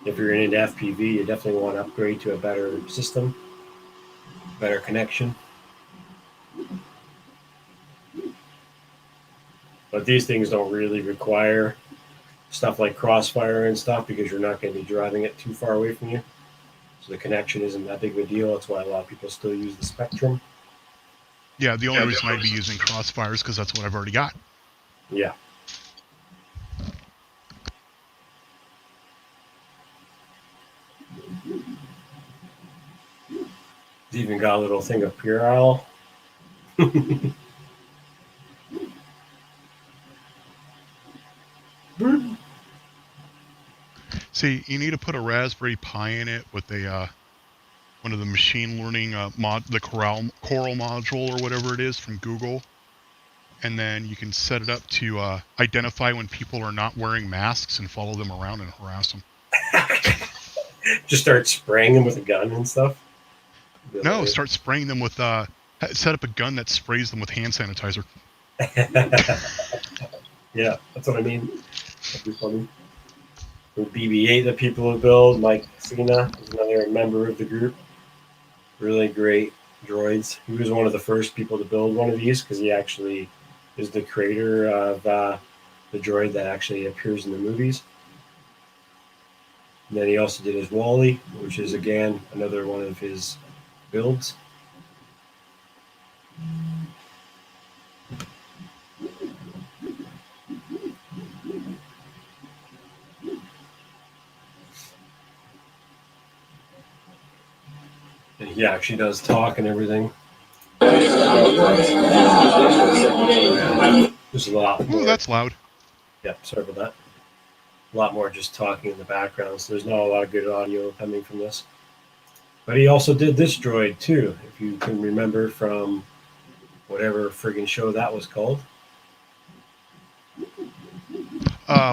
if you're into FPV, you definitely want to upgrade to a better system, better connection. But these things don't really require stuff like crossfire and stuff because you're not going to be driving it too far away from you. So the connection isn't that big of a deal. That's why a lot of people still use the Spectrum. Yeah, the only reason I'd be using crossfire is because that's what I've already got. Yeah. It's even got a little thing of Purell. See, you need to put a Raspberry Pi in it with a one of the machine learning the Coral module or whatever it is from Google, and then you can set it up to identify when people are not wearing masks and follow them around and harass them. Just start spraying them with a gun and stuff. No, start spraying them with set up a gun that sprays them with hand sanitizer. Yeah, that's what I mean. That'd be funny. The BB-8 that people have built, Mike Cena is another member of the group. Really great droids. He was one of the first people to build one of these because he actually is the creator of the droid that actually appears in the movies. And then he also did his Wally, which is again another one of his builds. And he actually does talk and everything. There's a lot more. Ooh, that's loud. Yep, sorry about that. A lot more just talking in the background, so there's not a lot of good audio coming from this. But he also did this droid too, if you can remember from whatever friggin' show that was called.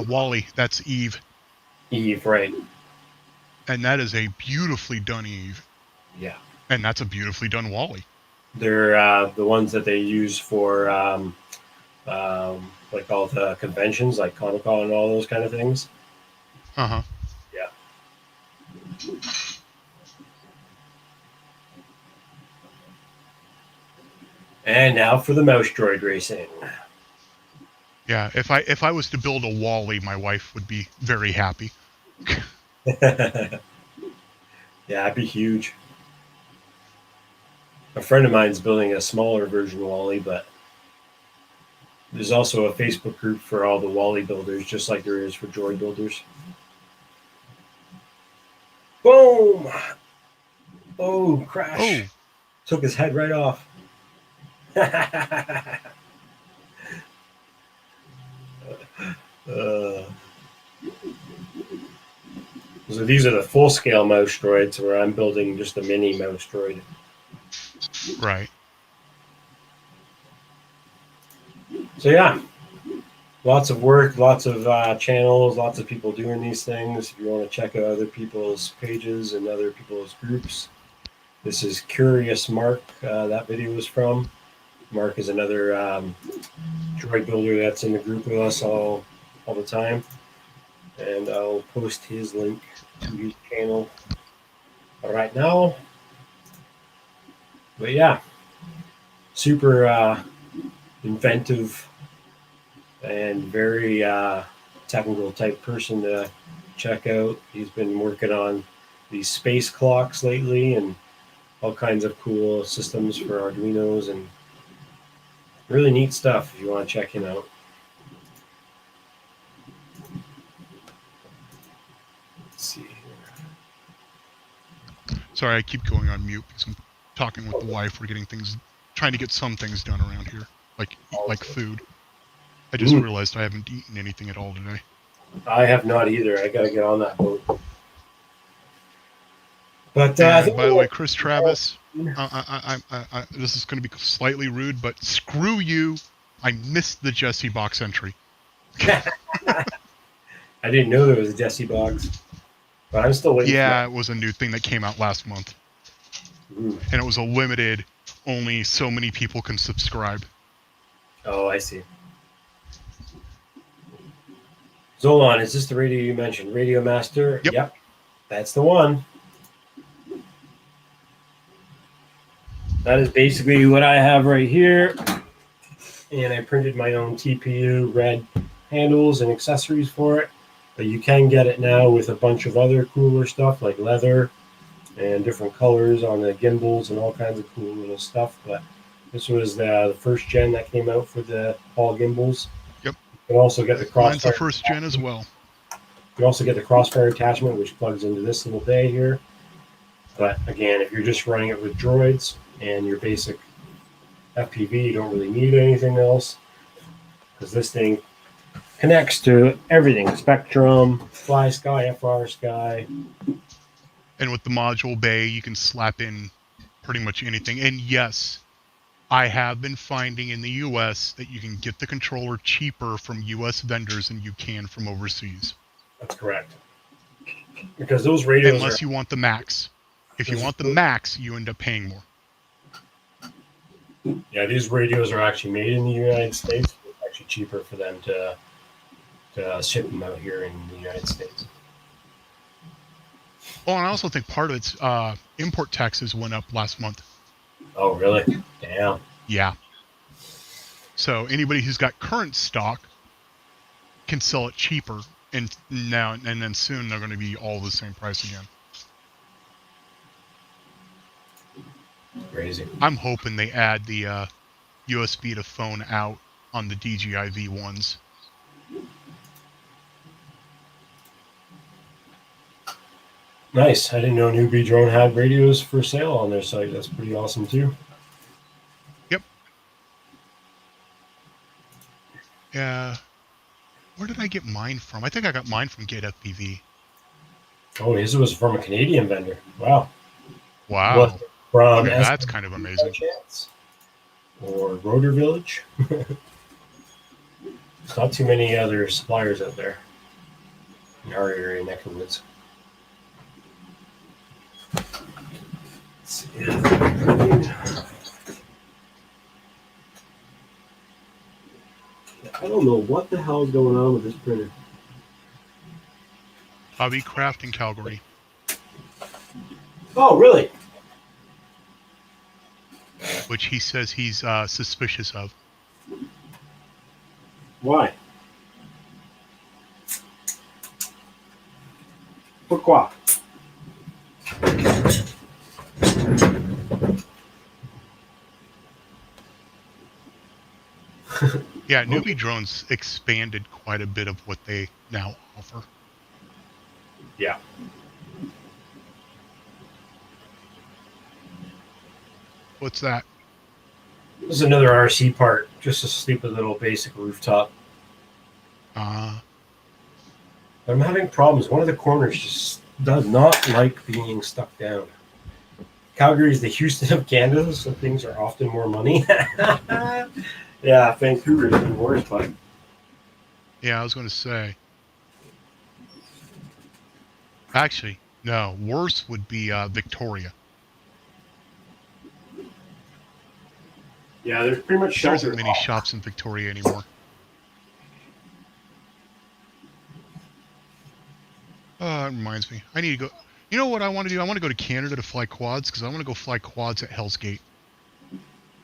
Wally, that's Eve. Eve, right. And that is a beautifully done Eve. Yeah. And that's a beautifully done Wally. They're the ones that they use for like all the conventions, like Comic-Con and all those kind of things. Uh-huh. Yeah. And now for the mouse droid racing. Yeah, if I was to build a Wally, my wife would be very happy. Yeah, it'd be huge. A friend of mine's building a smaller version of Wally, but there's also a Facebook group for all the Wally builders, just like there is for droid builders. Boom! Oh, crash. Oh. Took his head right off. So these are the full-scale mouse droids, where I'm building just a mini mouse droid. Right. So yeah, lots of work, lots of channels, lots of people doing these things. If you want to check out other people's pages and other people's groups, this is Curious Mark. That video was from. Mark is another droid builder that's in the group with us all the time. And I'll post his link to his channel right now. But yeah, super inventive and very technical type person to check out. He's been working on these space clocks lately and all kinds of cool systems for Arduinos and really neat stuff if you want to check him out. Let's see here. Sorry, I keep going on mute because I'm talking with the wife. We're trying to get some things done around here, like food. I just realized I haven't eaten anything at all today. I have not either. I got to get on that boat. But by the way, Chris Travis, this is going to be slightly rude, but screw you. I missed the Jesse box entry. I didn't know there was a Jesse box, but I'm still waiting. Yeah, it was a new thing that came out last month. And it was a limited, only so many people can subscribe. Oh, I see. Zolan, is this the radio you mentioned? Radio Master? Yep. That's the one. That is basically what I have right here. And I printed my own TPU red handles and accessories for it. But you can get it now with a bunch of other cooler stuff like leather and different colors on the gimbals and all kinds of cool little stuff. But this was the first gen that came out for the Hall gimbals. Yep. You can also get the crossfire. Mine's the first gen as well. You can also get the crossfire attachment, which plugs into this little bay here. But again, if you're just running it with droids and your basic FPV, you don't really need anything else because this thing connects to everything: Spectrum, Fly Sky, FR Sky. And with the module bay, you can slap in pretty much anything. And yes, I have been finding in the US that you can get the controller cheaper from US vendors than you can from overseas. That's correct. Because those radios unless you want the max. If you want the max, you end up paying more. Yeah, these radios are actually made in the United States. It's actually cheaper for them to ship them out here in the United States. Oh, and I also think part of it's import taxes went up last month. Oh, really? Damn. Yeah. So anybody who's got current stock can sell it cheaper, and then soon they're going to be all the same price again. Crazy. I'm hoping they add the USB to phone out on the DJI V1s. Nice. I didn't know Newbie Drone had radios for sale on their site. That's pretty awesome too. Yep. Yeah. Where did I get mine from? I think I got mine from GetFPV. Oh, his was from a Canadian vendor. Wow. Wow. From that's kind of amazing. Or Rotor Village. There's not too many other suppliers out there in our area, neck of the woods. I don't know what the hell is going on with this printer. Hobbycraft in Calgary. Oh, really? Which he says he's suspicious of. Why? Pourquoi? Yeah, Newbie Drones expanded quite a bit of what they now offer. Yeah. What's that? This is another RC part, just a stupid little basic rooftop. I'm having problems. One of the corners just does not like being stuck down. Calgary is the Houston of Canada, so things are often more money. Yeah, Vancouver is even worse, but... Yeah, I was going to say. Actually, no. Worse would be Victoria. Yeah, there's pretty much there isn't many shops in Victoria anymore. Oh, that reminds me. I need to go. You know what I want to do? I want to go to Canada to fly quads because I want to go fly quads at Hell's Gate.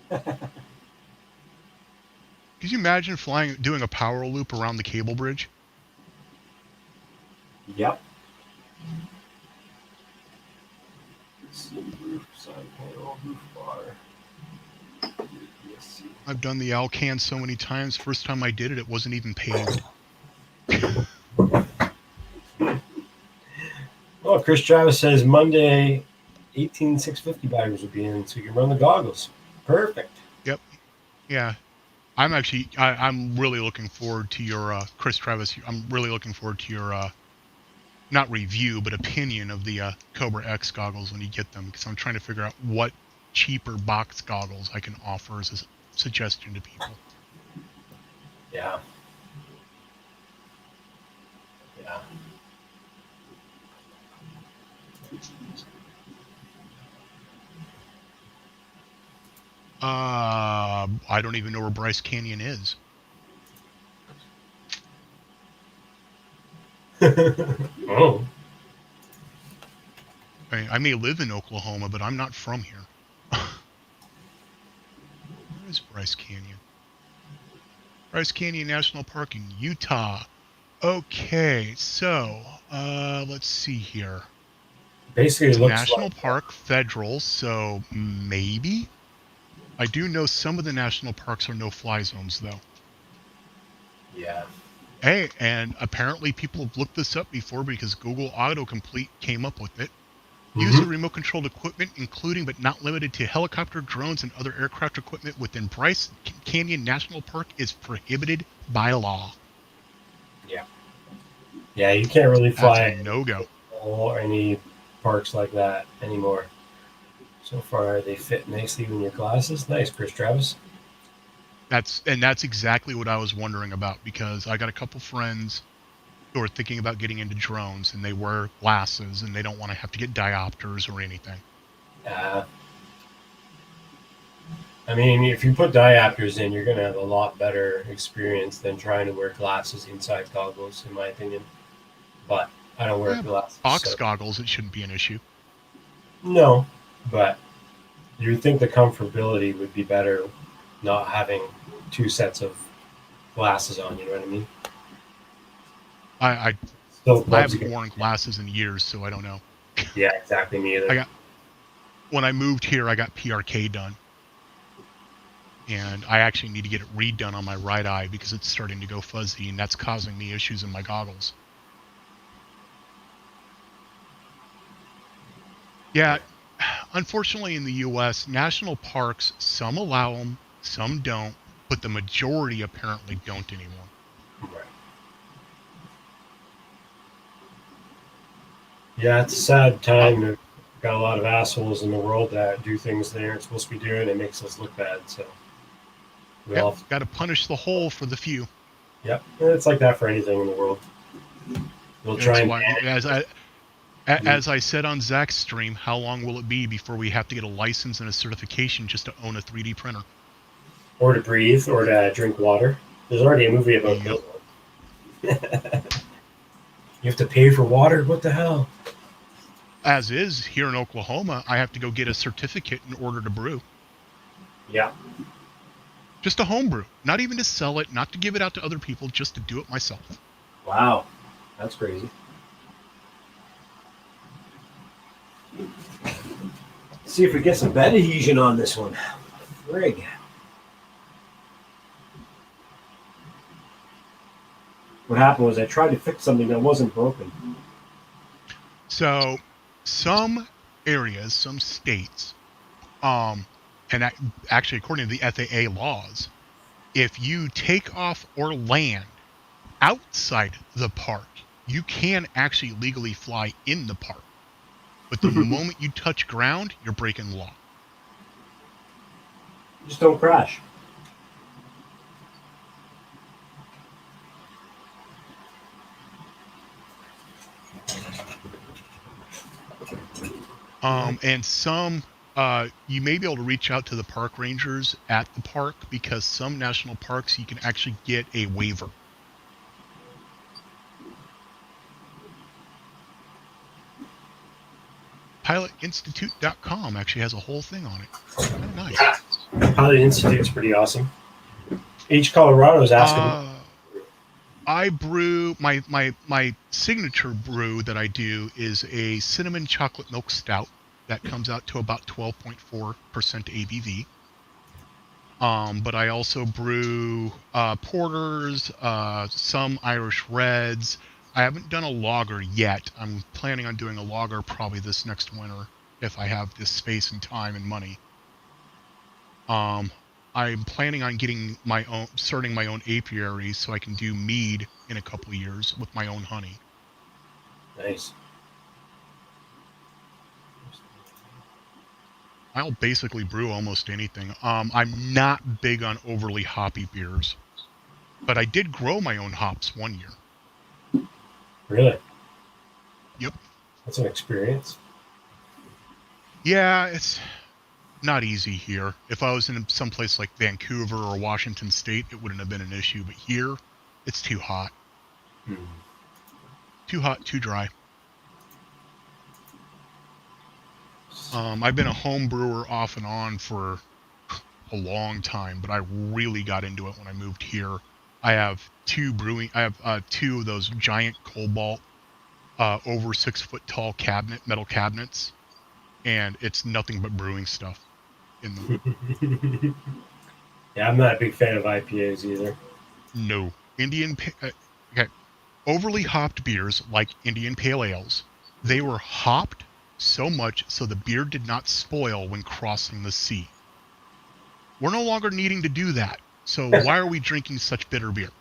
Could you imagine doing a power loop around the cable bridge? Yep. Let's see, roof, side panel, roof bar. Yes. I've done the Alcan so many times. First time I did it, it wasn't even paved. Oh, Chris Travis says Monday 18,650 baggers will be in, so you can run the goggles. Perfect. Yep. Yeah. I'm really looking forward to your, Chris Travis, I'm really looking forward to your, not review, but opinion of the Cobra X goggles when you get them, because I'm trying to figure out what cheaper box goggles I can offer as a suggestion to people. Yeah. Yeah. I don't even know where Bryce Canyon is. Oh. I may live in Oklahoma, but I'm not from here. Where is Bryce Canyon? Bryce Canyon National Park in Utah. Okay, so let's see here. Basically, it's it looks National like Park Federal, so maybe. I do know some of the national parks are no-fly zones, though. Yeah. Hey, and apparently people have looked this up before because Google Autocomplete came up with it. Use of remote-controlled equipment, including but not limited to helicopter, drones, and other aircraft equipment within Bryce Canyon National Park is prohibited by law. Yeah. Yeah, you can't really fly That's a no-go. or any parks like that anymore. So far, they fit nicely in your glasses. Nice, Chris Travis. That's exactly what I was wondering about, because I got a couple friends who are thinking about getting into drones, and they wear glasses, and they don't want to have to get diopters or anything. I mean, if you put diopters in, you're going to have a lot better experience than trying to wear glasses inside goggles, in my opinion. But I don't wear glasses. Box goggles, it shouldn't be an issue. No, but you would think the comfortability would be better not having two sets of glasses on, you know what I mean? I haven't worn glasses in years, so I don't know. Yeah, exactly, me either. When I moved here, I got PRK done. And I actually need to get it redone on my right eye because it's starting to go fuzzy, and that's causing me issues in my goggles. Yeah, unfortunately in the U.S., national parks, some allow them, some don't, but the majority apparently don't anymore. Right. Yeah, it's a sad time. We've got a lot of assholes in the world that do things they aren't supposed to be doing. It makes us look bad, so... got to punish the whole for the few. Yep, it's like that for anything in the world. We'll try and... As I said on Zach's stream, how long will it be before we have to get a license and a certification just to own a 3D printer? Or to breathe, or to drink water. There's already a movie about this one. You have to pay for water? What the hell? As is, here in Oklahoma, I have to go get a certificate in order to brew. Yeah. Just a home brew. Not even to sell it, not to give it out to other people, just to do it myself. Wow. That's crazy. Let's see if we get some bed adhesion on this one. Frig. What happened was I tried to fix something that wasn't broken. So, some areas, some states, and actually according to the FAA laws, if you take off or land outside the park, you can actually legally fly in the park. But the moment you touch ground, you're breaking law. Just don't crash. And some, you may be able to reach out to the park rangers at the park, because some national parks you can actually get a waiver. pilotinstitute.com actually has a whole thing on it. Kind of nice. Pilot Institute's pretty awesome. H Colorado is asking. I brew my signature brew that I do is a cinnamon chocolate milk stout that comes out to about 12.4% ABV. But I also brew porters, some Irish reds. I haven't done a lager yet. I'm planning on doing a lager probably this next winter if I have this space and time and money. I'm planning on starting my own apiary so I can do mead in a couple of years with my own honey. Nice. I'll basically brew almost anything. I'm not big on overly hoppy beers, but I did grow my own hops one year. Really? Yep. That's an experience. Yeah, it's not easy here. If I was in some place like Vancouver or Washington State, it wouldn't have been an issue. But here, it's too hot. Too hot, too dry. I've been a home brewer off and on for a long time, but I really got into it when I moved here. I have two of those giant Cobalt, over 6 foot tall metal cabinets, and it's nothing but brewing stuff in them. Yeah, I'm not a big fan of IPAs either. No. Okay. Overly hopped beers like Indian Pale Ales, they were hopped so much so the beer did not spoil when crossing the sea. We're no longer needing to do that. So why are we drinking such bitter beer?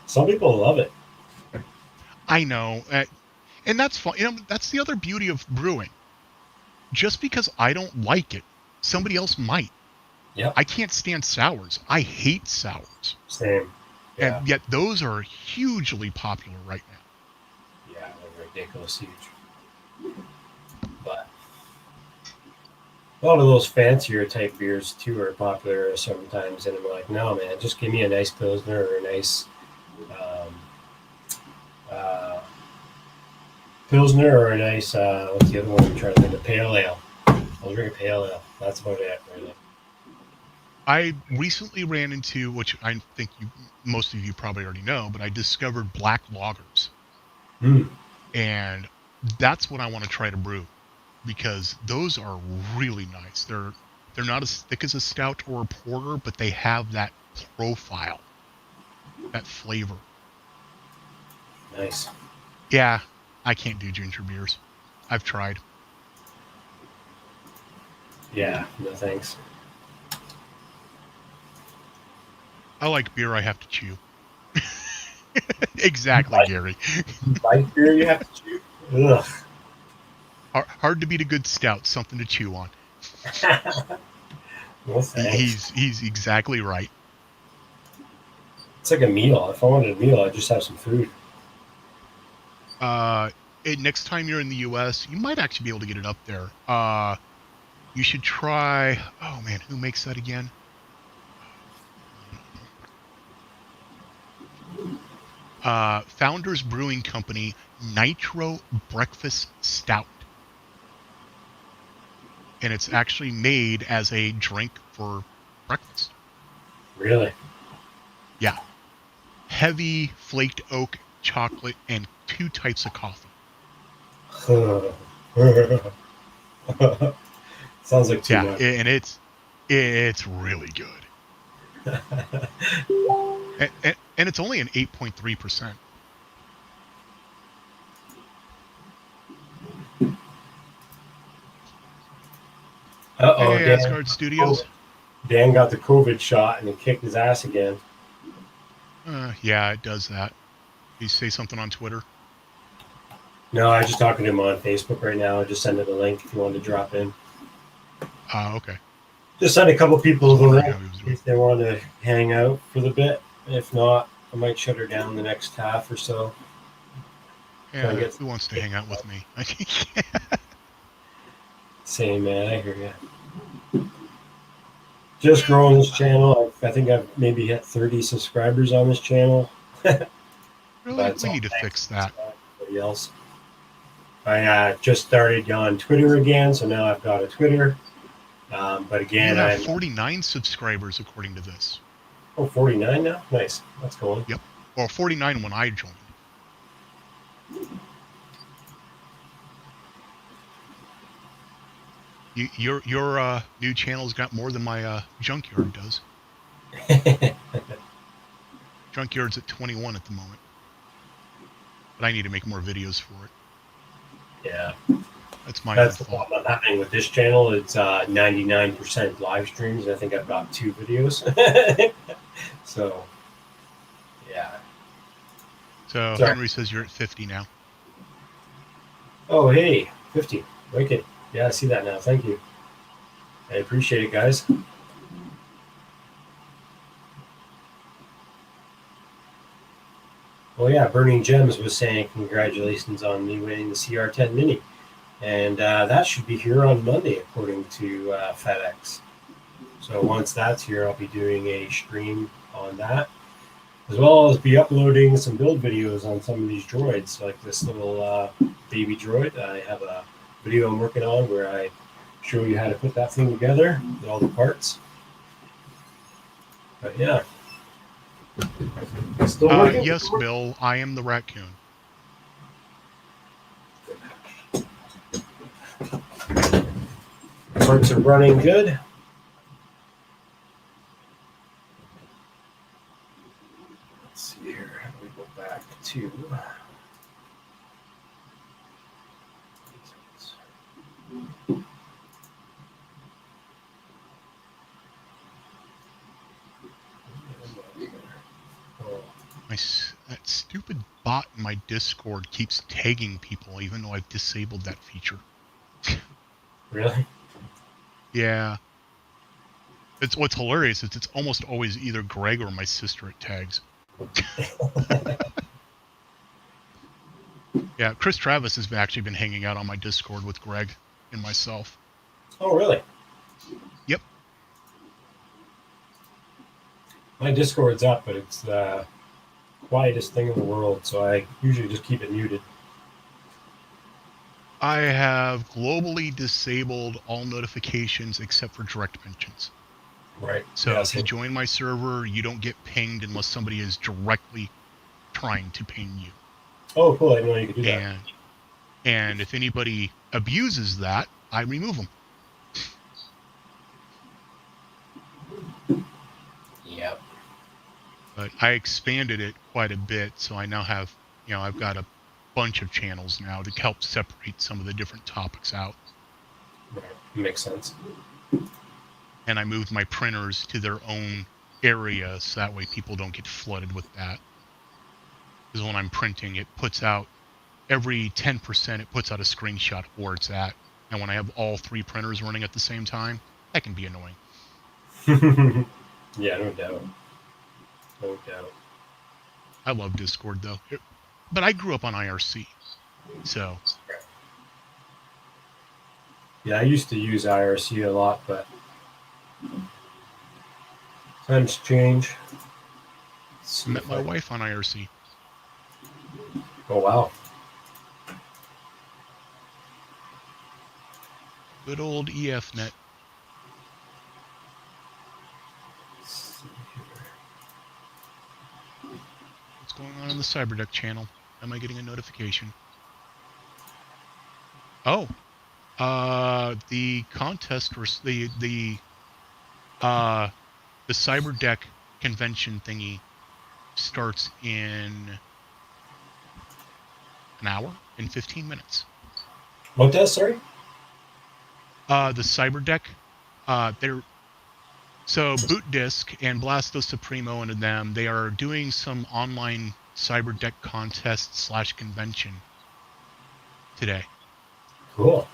Some people love it. I know. And that's fun. That's the other beauty of brewing. Just because I don't like it, somebody else might. Yeah. I can't stand sours. I hate sours. Same. Yeah. And yet those are hugely popular right now. Yeah, they're ridiculous huge. But a lot of those fancier type beers too are popular sometimes, and I'm like, no, man, just give me a nice Pilsner or a nice Pilsner or a nice what's the other one I'm trying to think of? Pale Ale. I'll drink a pale ale. That's about it, really. I recently ran into, which I think most of you probably already know, but I discovered black lagers. And that's what I want to try to brew, because those are really nice. They're not as thick as a stout or a porter, but they have that profile, that flavor. Nice. Yeah, I can't do ginger beers. I've tried. Yeah, no thanks. I like beer I have to chew. Exactly, Gary. Like beer you have to chew? Ugh. Hard to beat a good stout, something to chew on. No thanks. He's exactly right. It's like a meal. If I wanted a meal, I'd just have some food. Next time you're in the U.S., you might actually be able to get it up there. You should try... Oh, man, who makes that again? Founders Brewing Company Nitro Breakfast Stout. And it's actually made as a drink for breakfast. Really? Yeah. Heavy flaked oak, chocolate, and 2 types of coffee. Sounds like too much. And it's really good. And it's only an 8.3%. Uh-oh, Hey, Dan. Asgard Studios. Dan got the COVID shot and he kicked his ass again. Yeah, it does that. You say something on Twitter? No, I was just talking to him on Facebook right now. I just sent him a link if you wanted to drop in. Okay. Just send a couple people the link how he was doing. if they want to hang out for the bit. If not, I might shut her down the next half or so. Yeah, who wants to hang out with me? Same, man. I hear you. Just growing this channel. I think I've maybe hit 30 subscribers on this channel. Really? We need to fix that. Everybody else. I just started on Twitter again, so now I've got a Twitter. But again, you have 49 subscribers according to this. Oh, 49 now? Nice. That's cool. Yep. Well, 49 when I joined. Your new channel's got more than my Junkyard does. Junkyard's at 21 at the moment. But I need to make more videos for it. Yeah. That's my That's own the fault. problem I'm having with this channel. It's 99% live streams. I think I've got 2 videos. So, yeah. So Sorry. Henry says you're at 50 now. Oh, hey, 50. Wicked. Yeah, I see that now. Thank you. I appreciate it, guys. Well, yeah, Burning Gems was saying congratulations on me winning the CR10 Mini. And that should be here on Monday, according to FedEx. So once that's here, I'll be doing a stream on that, as well as be uploading some build videos on some of these droids, like this little baby droid. I have a video I'm working on where I show you how to put that thing together, all the parts. But yeah. Still working? Yes, Bill, I am the raccoon. Parts are running good. Let's see here. How do we go back to... That stupid bot in my Discord keeps tagging people, even though I've disabled that feature. Really? Yeah. It's what's hilarious is it's almost always either Greg or my sister it tags. Yeah, Chris Travis has actually been hanging out on my Discord with Greg and myself. Oh, really? Yep. My Discord's up, but it's the quietest thing in the world, so I usually just keep it muted. I have globally disabled all notifications except for direct mentions. Right. So yeah, if you join my server, you don't get pinged unless somebody is directly trying to ping you. Oh, cool. I didn't know you could do that. And if anybody abuses that, I remove them. Yep. But I expanded it quite a bit, so I now have, I've got a bunch of channels now to help separate some of the different topics out. Right. Makes sense. And I moved my printers to their own area, so that way people don't get flooded with that. Because when I'm printing, it puts out, every 10%, it puts out a screenshot of where it's at. And when I have all 3 printers running at the same time, that can be annoying. Yeah, no doubt. No doubt. I love Discord, though. But I grew up on IRC, so... Yeah, I used to use IRC a lot, but times change. Met my wife on IRC. Oh, wow. Good old EFNet. What's going on the Cyberdeck channel? Am I getting a notification? Oh, the contest or the Cyberdeck convention thingy starts in an hour and 15 minutes. What does, sorry? The Cyberdeck, so Boot Disc and Blasto Supremo and them, they are doing some online Cyberdeck contest / convention today. Cool.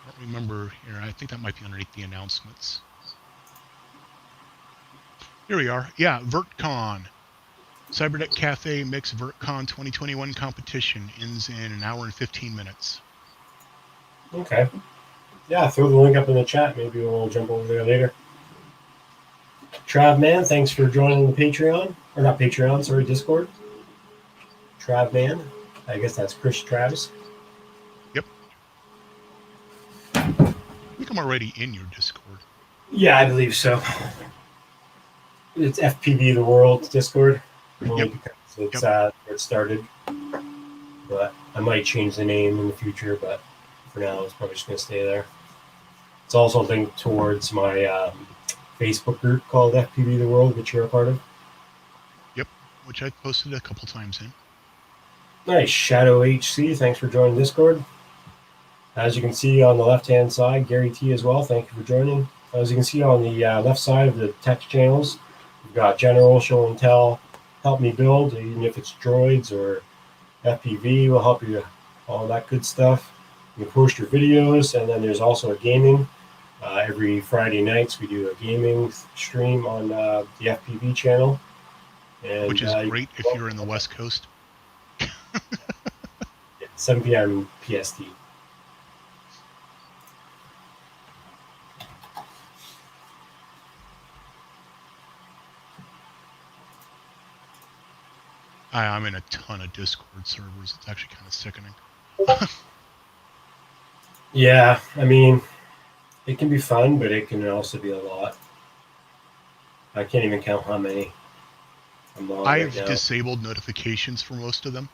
I don't remember here. I think that might be underneath the announcements. Here we are. Yeah, VertCon. Cyberdeck Cafe Mix VertCon 2021 competition ends in an hour and 15 minutes. Okay. Yeah, throw the link up in the chat. Maybe we'll jump over there later. Trav Man, thanks for joining the Patreon. Or not Patreon, sorry, Discord. Trav Man. I guess that's Chris Travis. Yep. I'm already in your Discord. Yeah, I believe so. It's FPV the World Discord, only because it's where it started. But I might change the name in the future, but for now, it's probably just going to stay there. It's also linked towards my Facebook group called FPV the World, which you're a part of. Yep, which I posted a couple times in. Nice. Shadow HC, thanks for joining Discord. As you can see on the left-hand side, Gary T as well, thank you for joining. As you can see on the left side of the text channels, we've got General, Show and Tell, Help Me Build, even if it's droids or FPV, will help you, all that good stuff. You can post your videos, and then there's also a gaming. Every Friday nights, we do a gaming stream on the FPV channel. And, which is great if you're in the West Coast. 7 p.m. PST. I'm in a ton of Discord servers. It's actually kind of sickening. Yeah, I mean, it can be fun, but it can also be a lot. I can't even count how many I'm on I've right now. disabled notifications for most of them.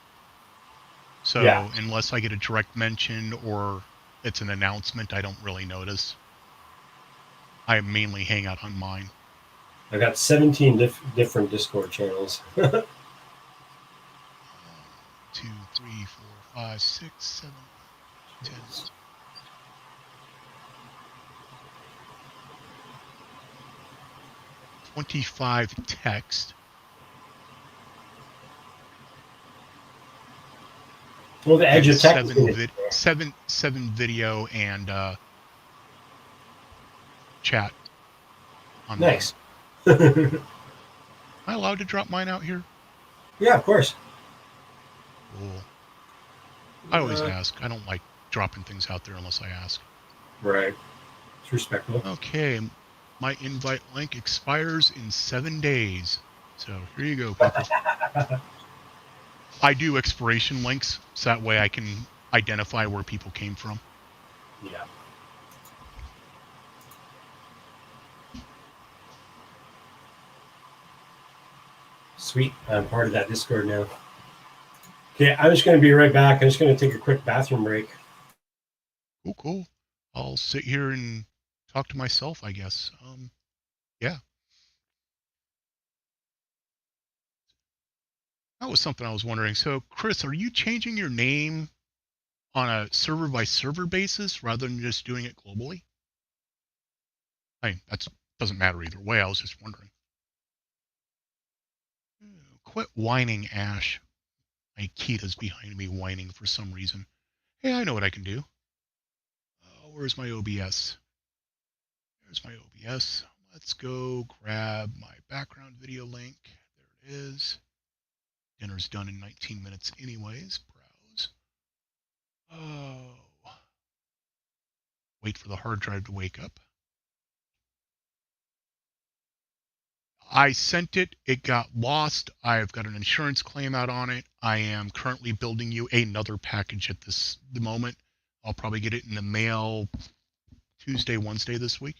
So unless I get a direct mention or it's an announcement, I don't really notice. I mainly hang out on mine. I got 17 different Discord channels. 1, 2, 3, 4, 5, 6, 7, 10. 25 text. Well, the edge of text. Seven video and chat. Nice. Am I allowed to drop mine out here? Yeah, of course. Cool. I always ask. I don't like dropping things out there unless I ask. Right. It's respectable. Okay. My invite link expires in 7 days. So here you go, people. I do expiration links, so that way I can identify where people came from. Yeah. Sweet. I'm part of that Discord now. Okay, I'm just going to be right back. I'm just going to take a quick bathroom break. Cool. I'll sit here and talk to myself, I guess. Yeah. That was something I was wondering. So, Chris, are you changing your name on a server-by-server basis rather than just doing it globally? That doesn't matter either way. I was just wondering. Quit whining, Ash. My Kita's behind me whining for some reason. Hey, I know what I can do. Where's my OBS? There's my OBS. Let's go grab my background video link. There it is. Dinner's done in 19 minutes anyways. Browse. Oh. Wait for the hard drive to wake up. I sent it. It got lost. I've got an insurance claim out on it. I am currently building you another package at the moment. I'll probably get it in the mail Tuesday, Wednesday this week.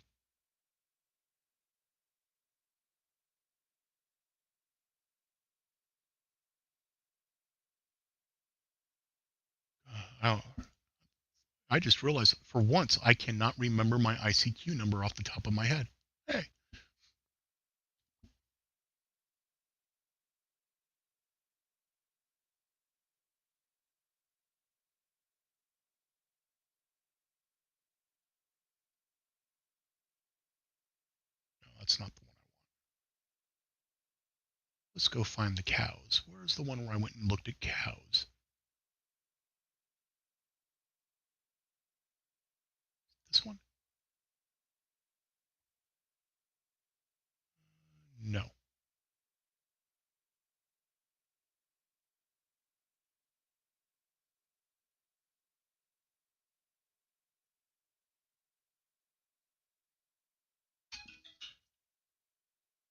I just realized for once I cannot remember my ICQ number off the top of my head. Hey. No, that's not the one I want. Let's go find the cows. Where's the one where I went and looked at cows? This one? No.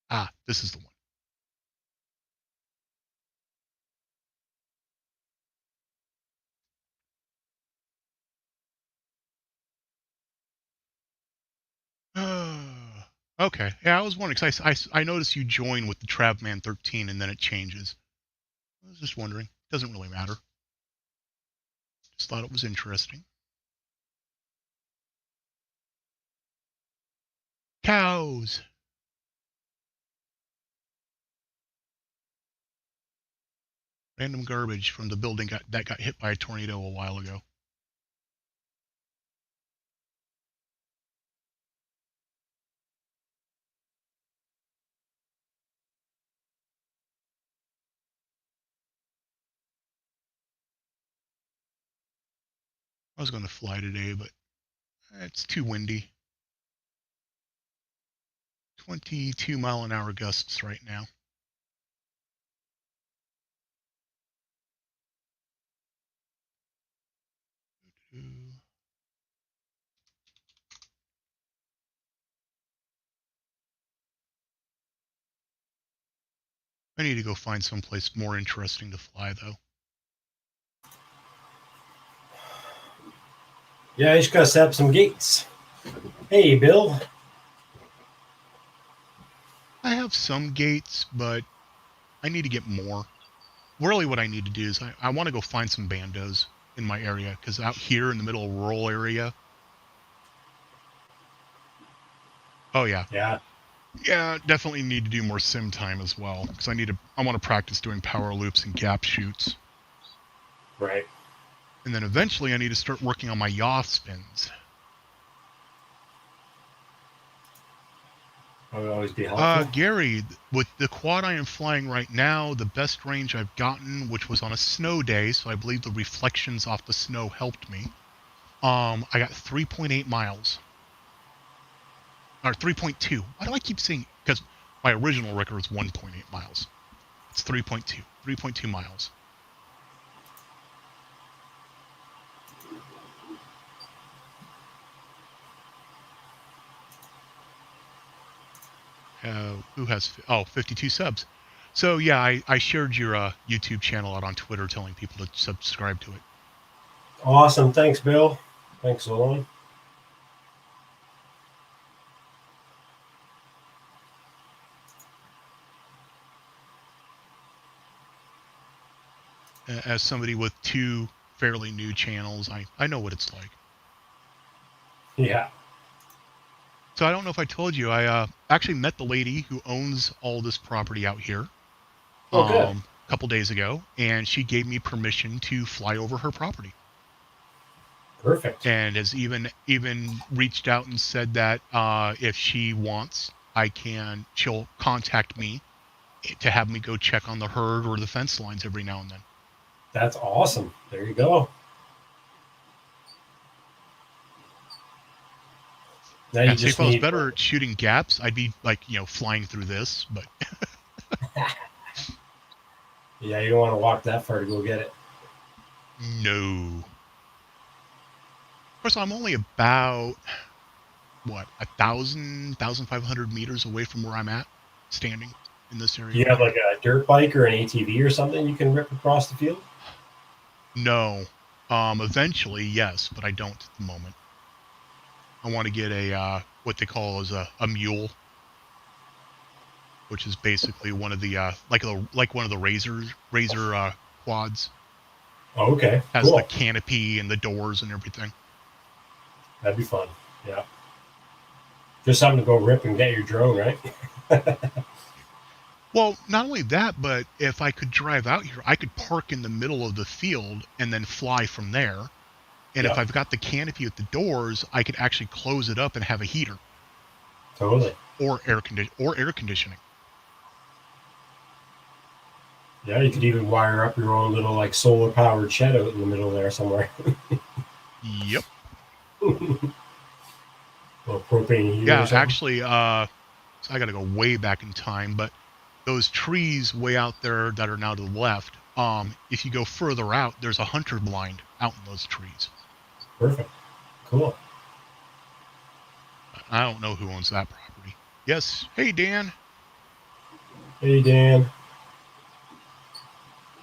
Ah, this is the one. Okay. Yeah, I was wondering because I noticed you join with the Travman 13 and then it changes. I was just wondering. Doesn't really matter. Just thought it was interesting. Cows. Random garbage from the building that got hit by a tornado a while ago. I was going to fly today, but it's too windy. 22-mile-an-hour gusts right now. I need to go find someplace more interesting to fly, though. Yeah, you just gotta set up some gates. Hey, Bill. I have some gates, but I need to get more. Really what I need to do is I want to go find some bandos in my area, because out here in the middle of rural area. Oh, yeah. Yeah. Yeah, definitely need to do more sim time as well, because I want to practice doing power loops and gap shoots. Right. And then eventually I need to start working on my yaw spins. That would always be helpful. Gary, with the quad I am flying right now, the best range I've gotten, which was on a snow day, so I believe the reflections off the snow helped me. I got 3.8 miles. Or 3.2. Why do I keep saying? Because my original record was 1.8 miles. It's 3.2. 3.2 miles. Who has 52 subs? So yeah, I shared your YouTube channel out on Twitter, telling people to subscribe to it. Awesome. Thanks, Bill. Thanks, Solon. As somebody with 2 fairly new channels, I know what it's like. Yeah. So I don't know if I told you, I actually met the lady who owns all this property out here. Oh, good. A couple days ago, and she gave me permission to fly over her property. Perfect. And has even reached out and said that if she wants, she'll contact me to have me go check on the herd or the fence lines every now and then. That's awesome. There you go. Now Yeah, you see, just if I was need. better at shooting gaps, I'd be like, flying through this, but Yeah, you don't want to walk that far to go get it. no. Of course, I'm only about 1,500 meters away from where I'm at, standing in this area. Do you have like a dirt bike or an ATV or something you can rip across the field? No. Eventually, yes, but I don't at the moment. I want to get a what they call as a mule, which is basically one of the like one of the razor quads. Oh, okay. Has Cool. the canopy and the doors and everything. That'd be fun. Yeah. Just something to go rip and get your drone, right? Well, not only that, but if I could drive out here, I could park in the middle of the field and then fly from there. And if I've got the canopy with the doors, I could actually close it up and have a heater. Totally. Or air conditioning. Yeah, you could even wire up your own little like solar powered shed out in the middle there somewhere. Yep. Or propane heater. Yeah, or something. actually, so I got to go way back in time, but those trees way out there that are now to the left, if you go further out, there's a hunter blind out in those trees. Perfect. Cool. I don't know who owns that property. Yes. Hey, Dan. Hey, Dan.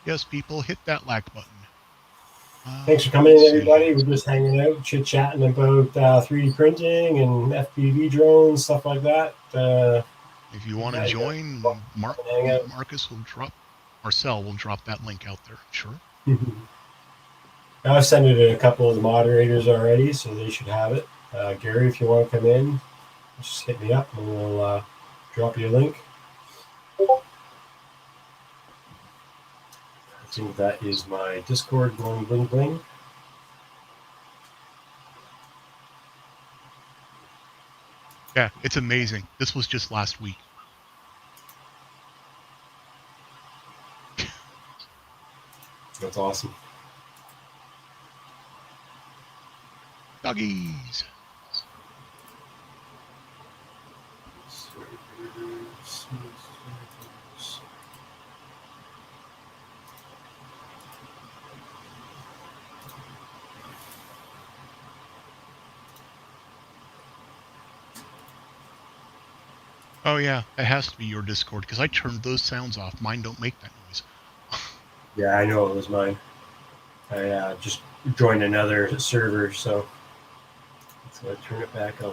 Yes, people, hit that like button. Thanks for coming in, let's see. everybody. We're just hanging out, chit-chatting about 3D printing and FPV drones, stuff like that. If you want to join, Marcel will drop that link out there. Sure. I've sent it to a couple of the moderators already, so they should have it. Gary, if you want to come in, just hit me up and we'll drop you a link. I think that is my Discord going bling bling. Yeah, it's amazing. This was just last week. That's awesome. Doggies. Oh yeah, it has to be your Discord because I turned those sounds off. Mine don't make that noise. Yeah, I know it was mine. I just joined another server, so I turn it back on.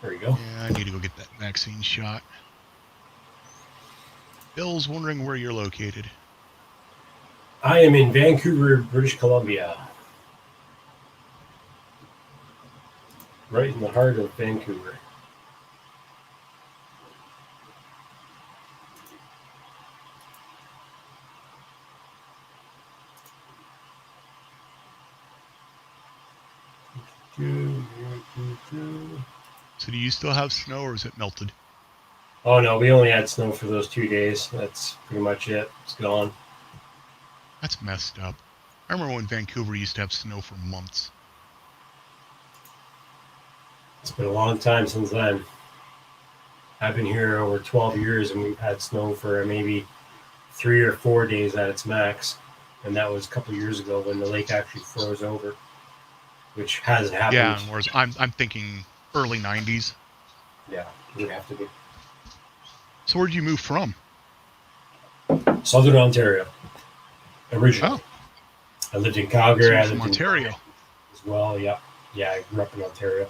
There you go. Yeah, I need to go get that vaccine shot. Bill's wondering where you're located. I am in Vancouver, British Columbia. Right in the heart of Vancouver. So do you still have snow or is it melted? Oh no, we only had snow for those 2 days. That's pretty much it. It's gone. That's messed up. I remember when Vancouver used to have snow for months. It's been a long time since then. I've been here over 12 years and we've had snow for maybe 3 or 4 days at its max. And that was a couple years ago when the lake actually froze over, which hasn't happened. Yeah, whereas I'm thinking early 90s. Yeah, it would have to be. So where'd you move from? Southern Ontario, originally. Oh. I lived in Calgary. So I from lived Ontario in as well. Yeah, I grew up in Ontario.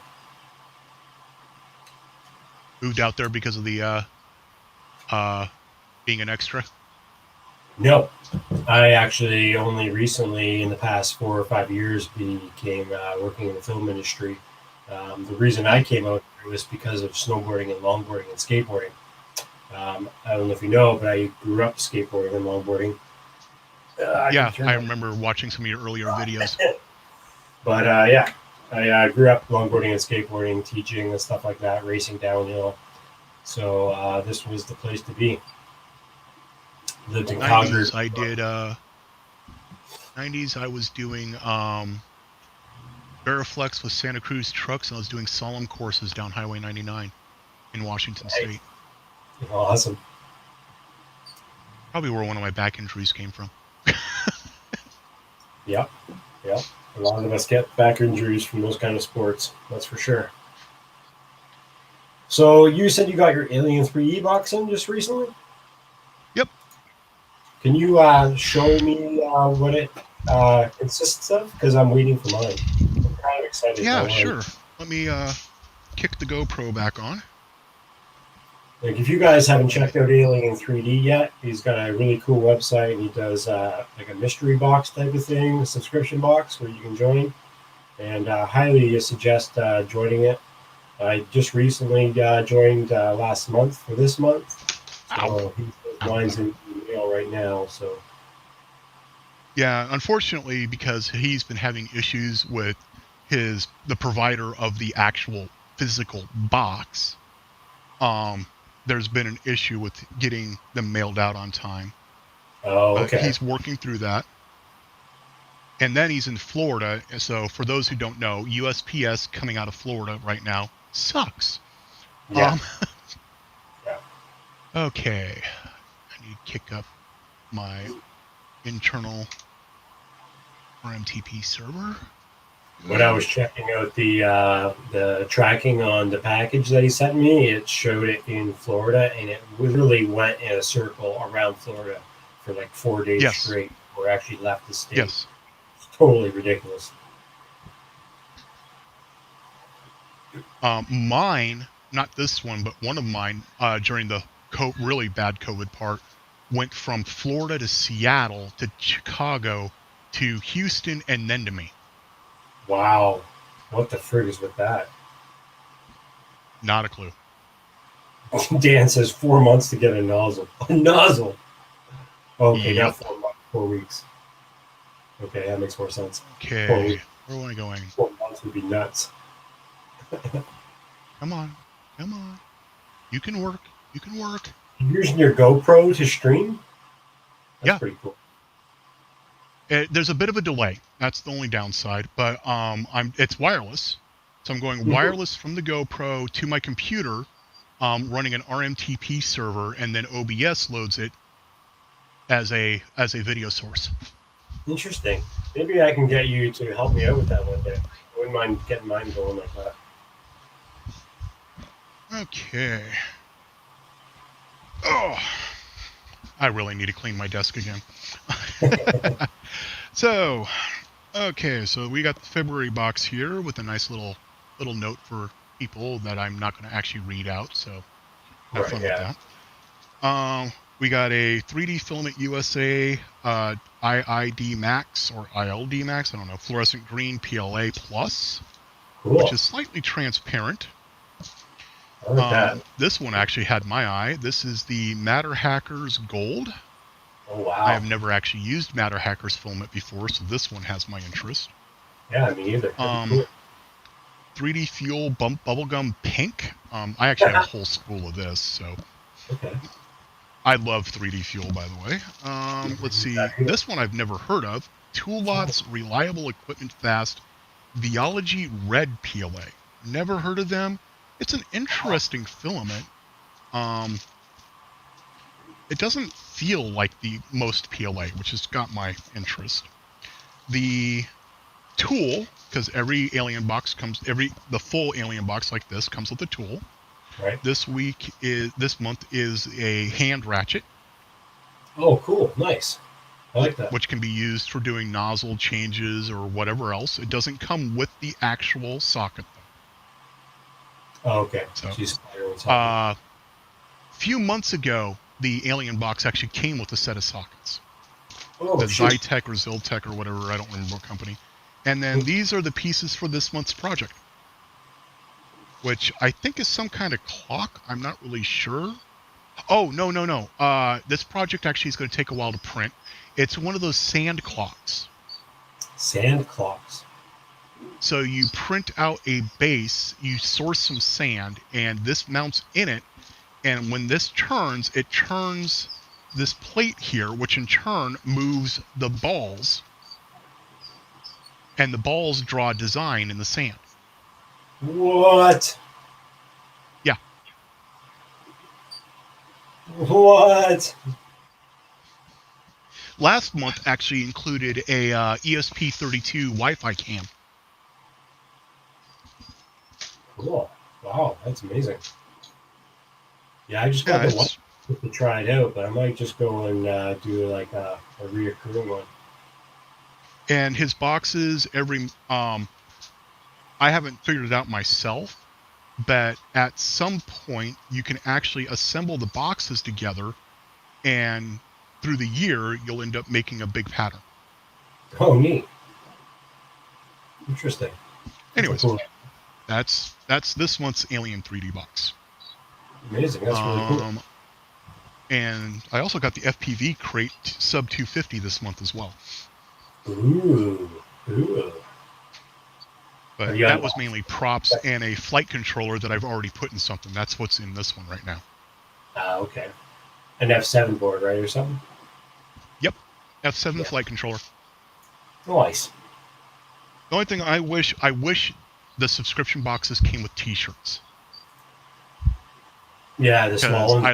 Moved out there because of the being an extra? No, I actually only recently, in the past 4 or 5 years, became working in the film industry. The reason I came out was because of snowboarding and longboarding and skateboarding. I don't know if you know, but I grew up skateboarding and longboarding. I remember watching some of your earlier videos. But yeah, I grew up longboarding and skateboarding, teaching and stuff like that, racing downhill. So this was the place to be. Lived in Calgary. 90s, I did 90s I was doing Veriflex with Santa Cruz trucks, and I was doing solemn courses down Highway 99 in Washington State. Awesome. Probably where one of my back injuries came from. Yep. A lot of us get back injuries from those kind of sports, that's for sure. So you said you got your Alien 3D box in just recently? Yep. Can you show me what it consists of? Because I'm waiting for mine. I'm kind of excited. Yeah, sure. Let me kick the GoPro back on. Like, if you guys haven't checked out Alien 3D yet, he's got a really cool website. He does like a mystery box type of thing, a subscription box where you can join. And highly suggest joining it. I just recently joined last month for this month. So mine's in the mail right now. So yeah, unfortunately, because he's been having issues with the provider of the actual physical box, there's been an issue with getting them mailed out on time. Oh, okay. But he's working through that. And then he's in Florida. So for those who don't know, USPS coming out of Florida right now sucks. Yeah. Yeah. Okay. I need to kick up my internal RMTP server. When I was checking out the tracking on the package that he sent me, it showed it in Florida, and it literally went in a circle around Florida for like 4 days Yes. straight, or actually left the state. Yes. It's totally ridiculous. Mine, not this one, but one of mine during the really bad COVID part, went from Florida to Seattle to Chicago to Houston and then to me. Wow. What the frig is with that? Not a clue. Dan says 4 months to get a nozzle. A nozzle? Okay, Yep. not 4 months, 4 weeks. Okay, that makes more sense. Okay, where am I going? 4 months would be nuts. Come on. You can work. You're using your GoPro to stream? That's pretty cool. There's a bit of a delay. That's the only downside, but it's wireless, so I'm going wireless from the GoPro to my computer, running an RMTP server, and then OBS loads it as a video source. Interesting. Maybe I can get you to help me out with that one day. I wouldn't mind getting mine going like that. Okay. Oh, I really need to clean my desk again. So we got the February box here with a nice little note for people that I'm not going to actually read out, so have fun with that. We got a 3D Filament USA IID Max or ILD Max, I don't know, fluorescent green PLA Plus, which is slightly transparent. I like that. This one actually had my eye. This is the Matter Hackers Gold. Oh, wow. I have never actually used Matter Hackers filament before, so this one has my interest. Yeah, me either. Cool. 3D Fuel Bubblegum Pink. I actually have a whole spool of this, so. Okay. I love 3D Fuel, by the way. Let's see. This one I've never heard of. Toolot's Reliable Equipment Fast Viology Red PLA. Never heard of them. It's an interesting filament. It doesn't feel like the most PLA, which has got my interest. The tool, because every alien box the full alien box like this comes with a tool. Right. This month is a hand ratchet. Oh, cool. Nice. I like that. Which can be used for doing nozzle changes or whatever else. It doesn't come with the actual socket, though. Oh, okay. So, few months ago, the alien box actually came with a set of sockets. Oh, the Zytec or Ziltec or whatever, I don't remember what company. And then these are the pieces for this month's project, which I think is some kind of clock. I'm not really sure. Oh, no. This project actually is going to take a while to print. It's one of those sand clocks. Sand clocks. So you print out a base, you source some sand, and this mounts in it. And when this turns, it turns this plate here, which in turn moves the balls. And the balls draw a design in the sand. What? Yeah. What? Last month actually included a ESP32 Wi-Fi cam. Cool. Wow, that's amazing. Yeah, I just got the one to try it out, but I might just go and do like a reoccurring one. And his boxes, I haven't figured it out myself, but at some point you can actually assemble the boxes together, and through the year you'll end up making a big pattern. Oh, neat. Interesting. Anyways, that's this month's Alien 3D box. Amazing. That's really cool. And I also got the FPV crate sub 250 this month as well. Ooh. But that was mainly props and a flight controller that I've already put in something. That's what's in this one right now. Okay. An F7 board, right, or something? Yep. F7 flight controller. Nice. The only thing I wish the subscription boxes came with T-shirts. Yeah, the small ones.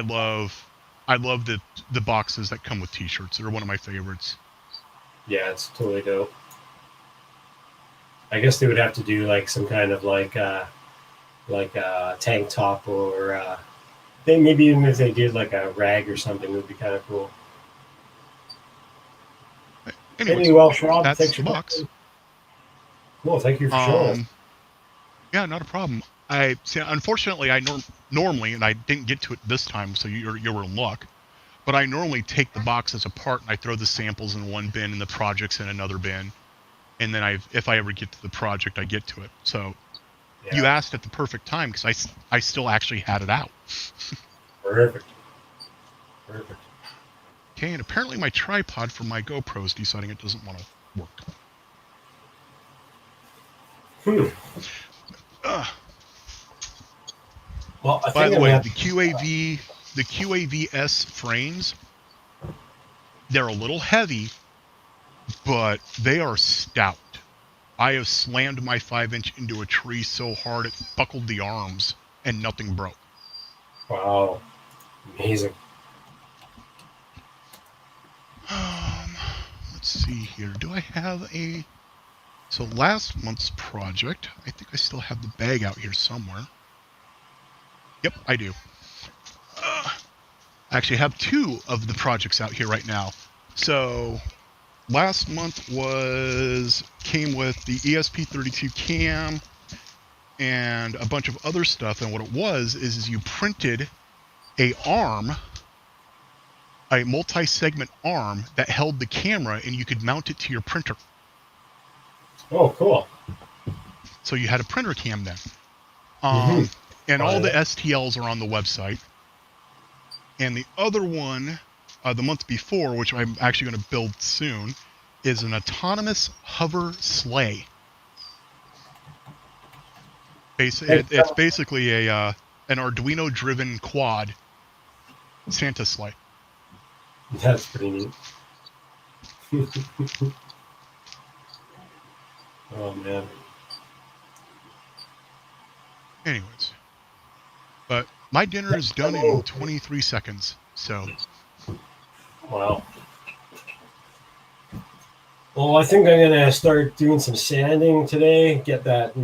I love the boxes that come with T-shirts. They're one of my favorites. Yeah, it's totally dope. I guess they would have to do like some kind of like a tank top, or they maybe even if they did like a rag or something, it would be kind of cool. Anyways, Anyway, well, Schwab, that's thanks the for box. coming. Cool, thank you for showing us. Yeah, not a problem. I see. Unfortunately, I normally, and I didn't get to it this time, so you were in luck. But I normally take the boxes apart and I throw the samples in one bin and the projects in another bin, and then if I ever get to the project, I get to it. So you asked at the perfect time because I still actually had it out. Perfect. Okay, and apparently my tripod for my GoPro is deciding it doesn't want to work. Well, by the way, the QAVS frames, they're a little heavy, but they are stout. I have slammed my 5-inch into a tree so hard it buckled the arms and nothing broke. Wow. Amazing. Let's see here. Do I have a... So last month's project, I think I still have the bag out here somewhere. Yep, I do. I actually have 2 of the projects out here right now. So last month came with the ESP32 cam and a bunch of other stuff. And what it was is you printed a multi-segment arm that held the camera, and you could mount it to your printer. Oh, cool. So you had a printer cam then. And all the STLs are on the website. And the other one, the month before, which I'm actually going to build soon, is an autonomous hover sleigh. It's basically an Arduino-driven quad Santa sleigh. That's pretty neat. Oh, man. Anyways. But my dinner is done in 23 seconds, so... Wow. Well, I think I'm going to start doing some sanding today, get that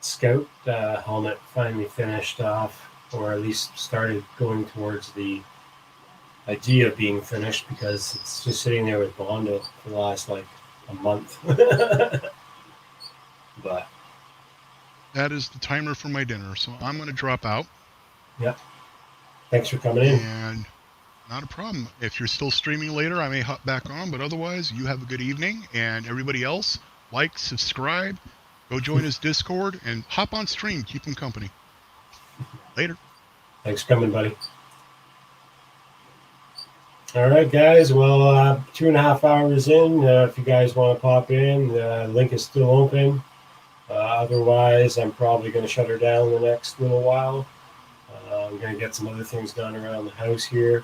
Scout helmet finally finished off, or at least started going towards the idea of being finished, because it's just sitting there with Bondo for the last, like, a month. But that is the timer for my dinner, so I'm going to drop out. Yep. Thanks for coming in. And not a problem. If you're still streaming later, I may hop back on, but otherwise, you have a good evening. And everybody else, like, subscribe, go join his Discord, and hop on stream. Keep him company. Later. Thanks for coming, buddy. All right, guys. Well, 2.5 hours in. If you guys want to pop in, the link is still open. Otherwise, I'm probably going to shut her down the next little while. I'm going to get some other things done around the house here,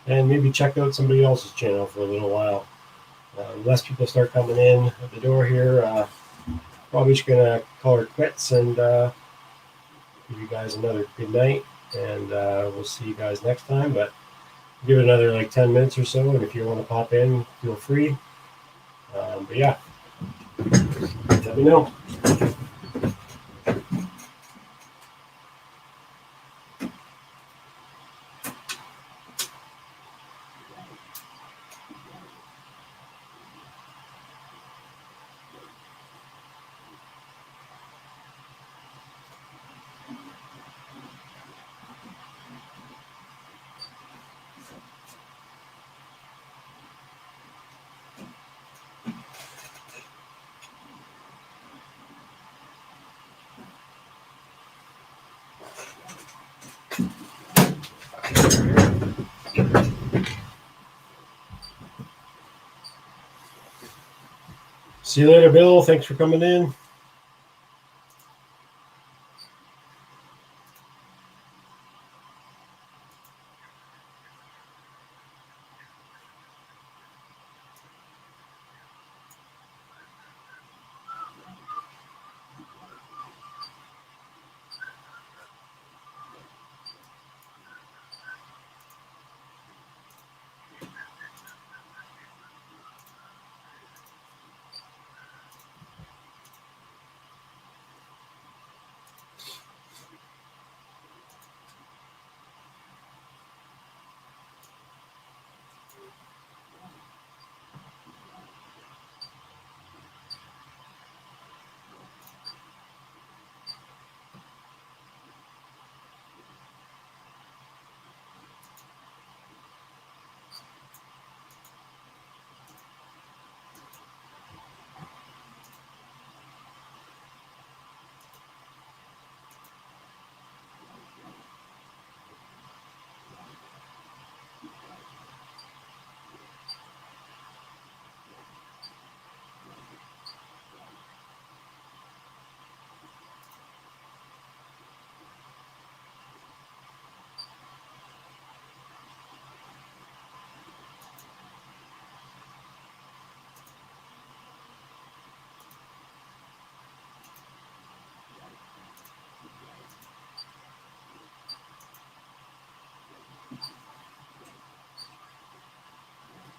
and maybe check out somebody else's channel for a little while. Unless people start coming in at the door here, probably just going to call her quits and give you guys another good night, and we'll see you guys next time. But give it another like 10 minutes or so, and if you want to pop in, feel free. But yeah, let me know. See you later, Bill. Thanks for coming in.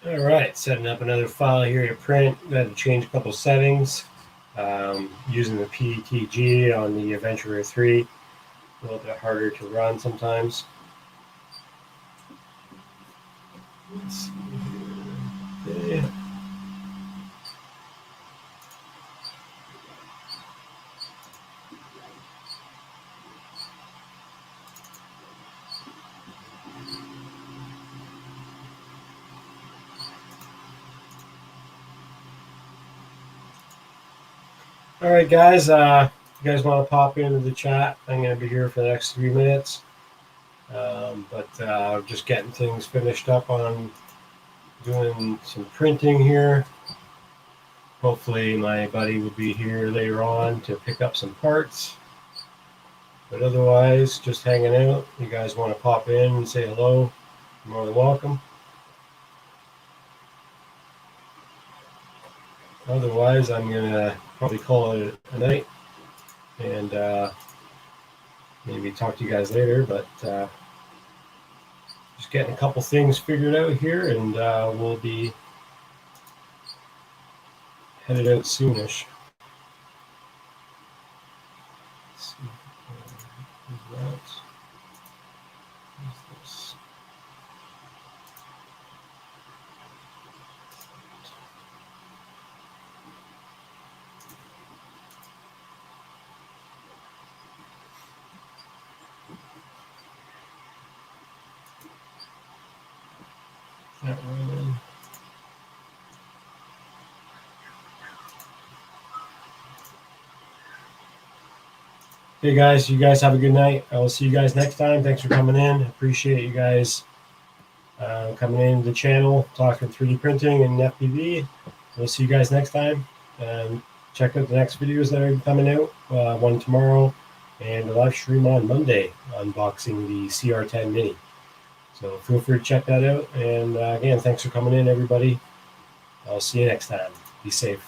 All right, setting up another file here to print. Got to change a couple settings. Using the PETG on the Adventurer 3, a little bit harder to run sometimes. Let's see here. Okay. All right, guys. You guys want to pop into the chat? I'm going to be here for the next 3 minutes. But just getting things finished up on doing some printing here. Hopefully my buddy will be here later on to pick up some parts. But otherwise, just hanging out. You guys want to pop in and say hello? You're more than welcome. Otherwise, I'm going to probably call it a night and maybe talk to you guys later. But just getting a couple things figured out here, and we'll be headed out soonish. Let's see. Who's this? That one. Hey guys, you guys have a good night. I will see you guys next time. Thanks for coming in. Appreciate you guys coming in the channel, talking 3D printing and FPV. We'll see you guys next time. Check out the next videos that are coming out. One tomorrow and a live stream on Monday unboxing the CR10 Mini. So feel free to check that out. And again, thanks for coming in, everybody. I'll see you next time. Be safe.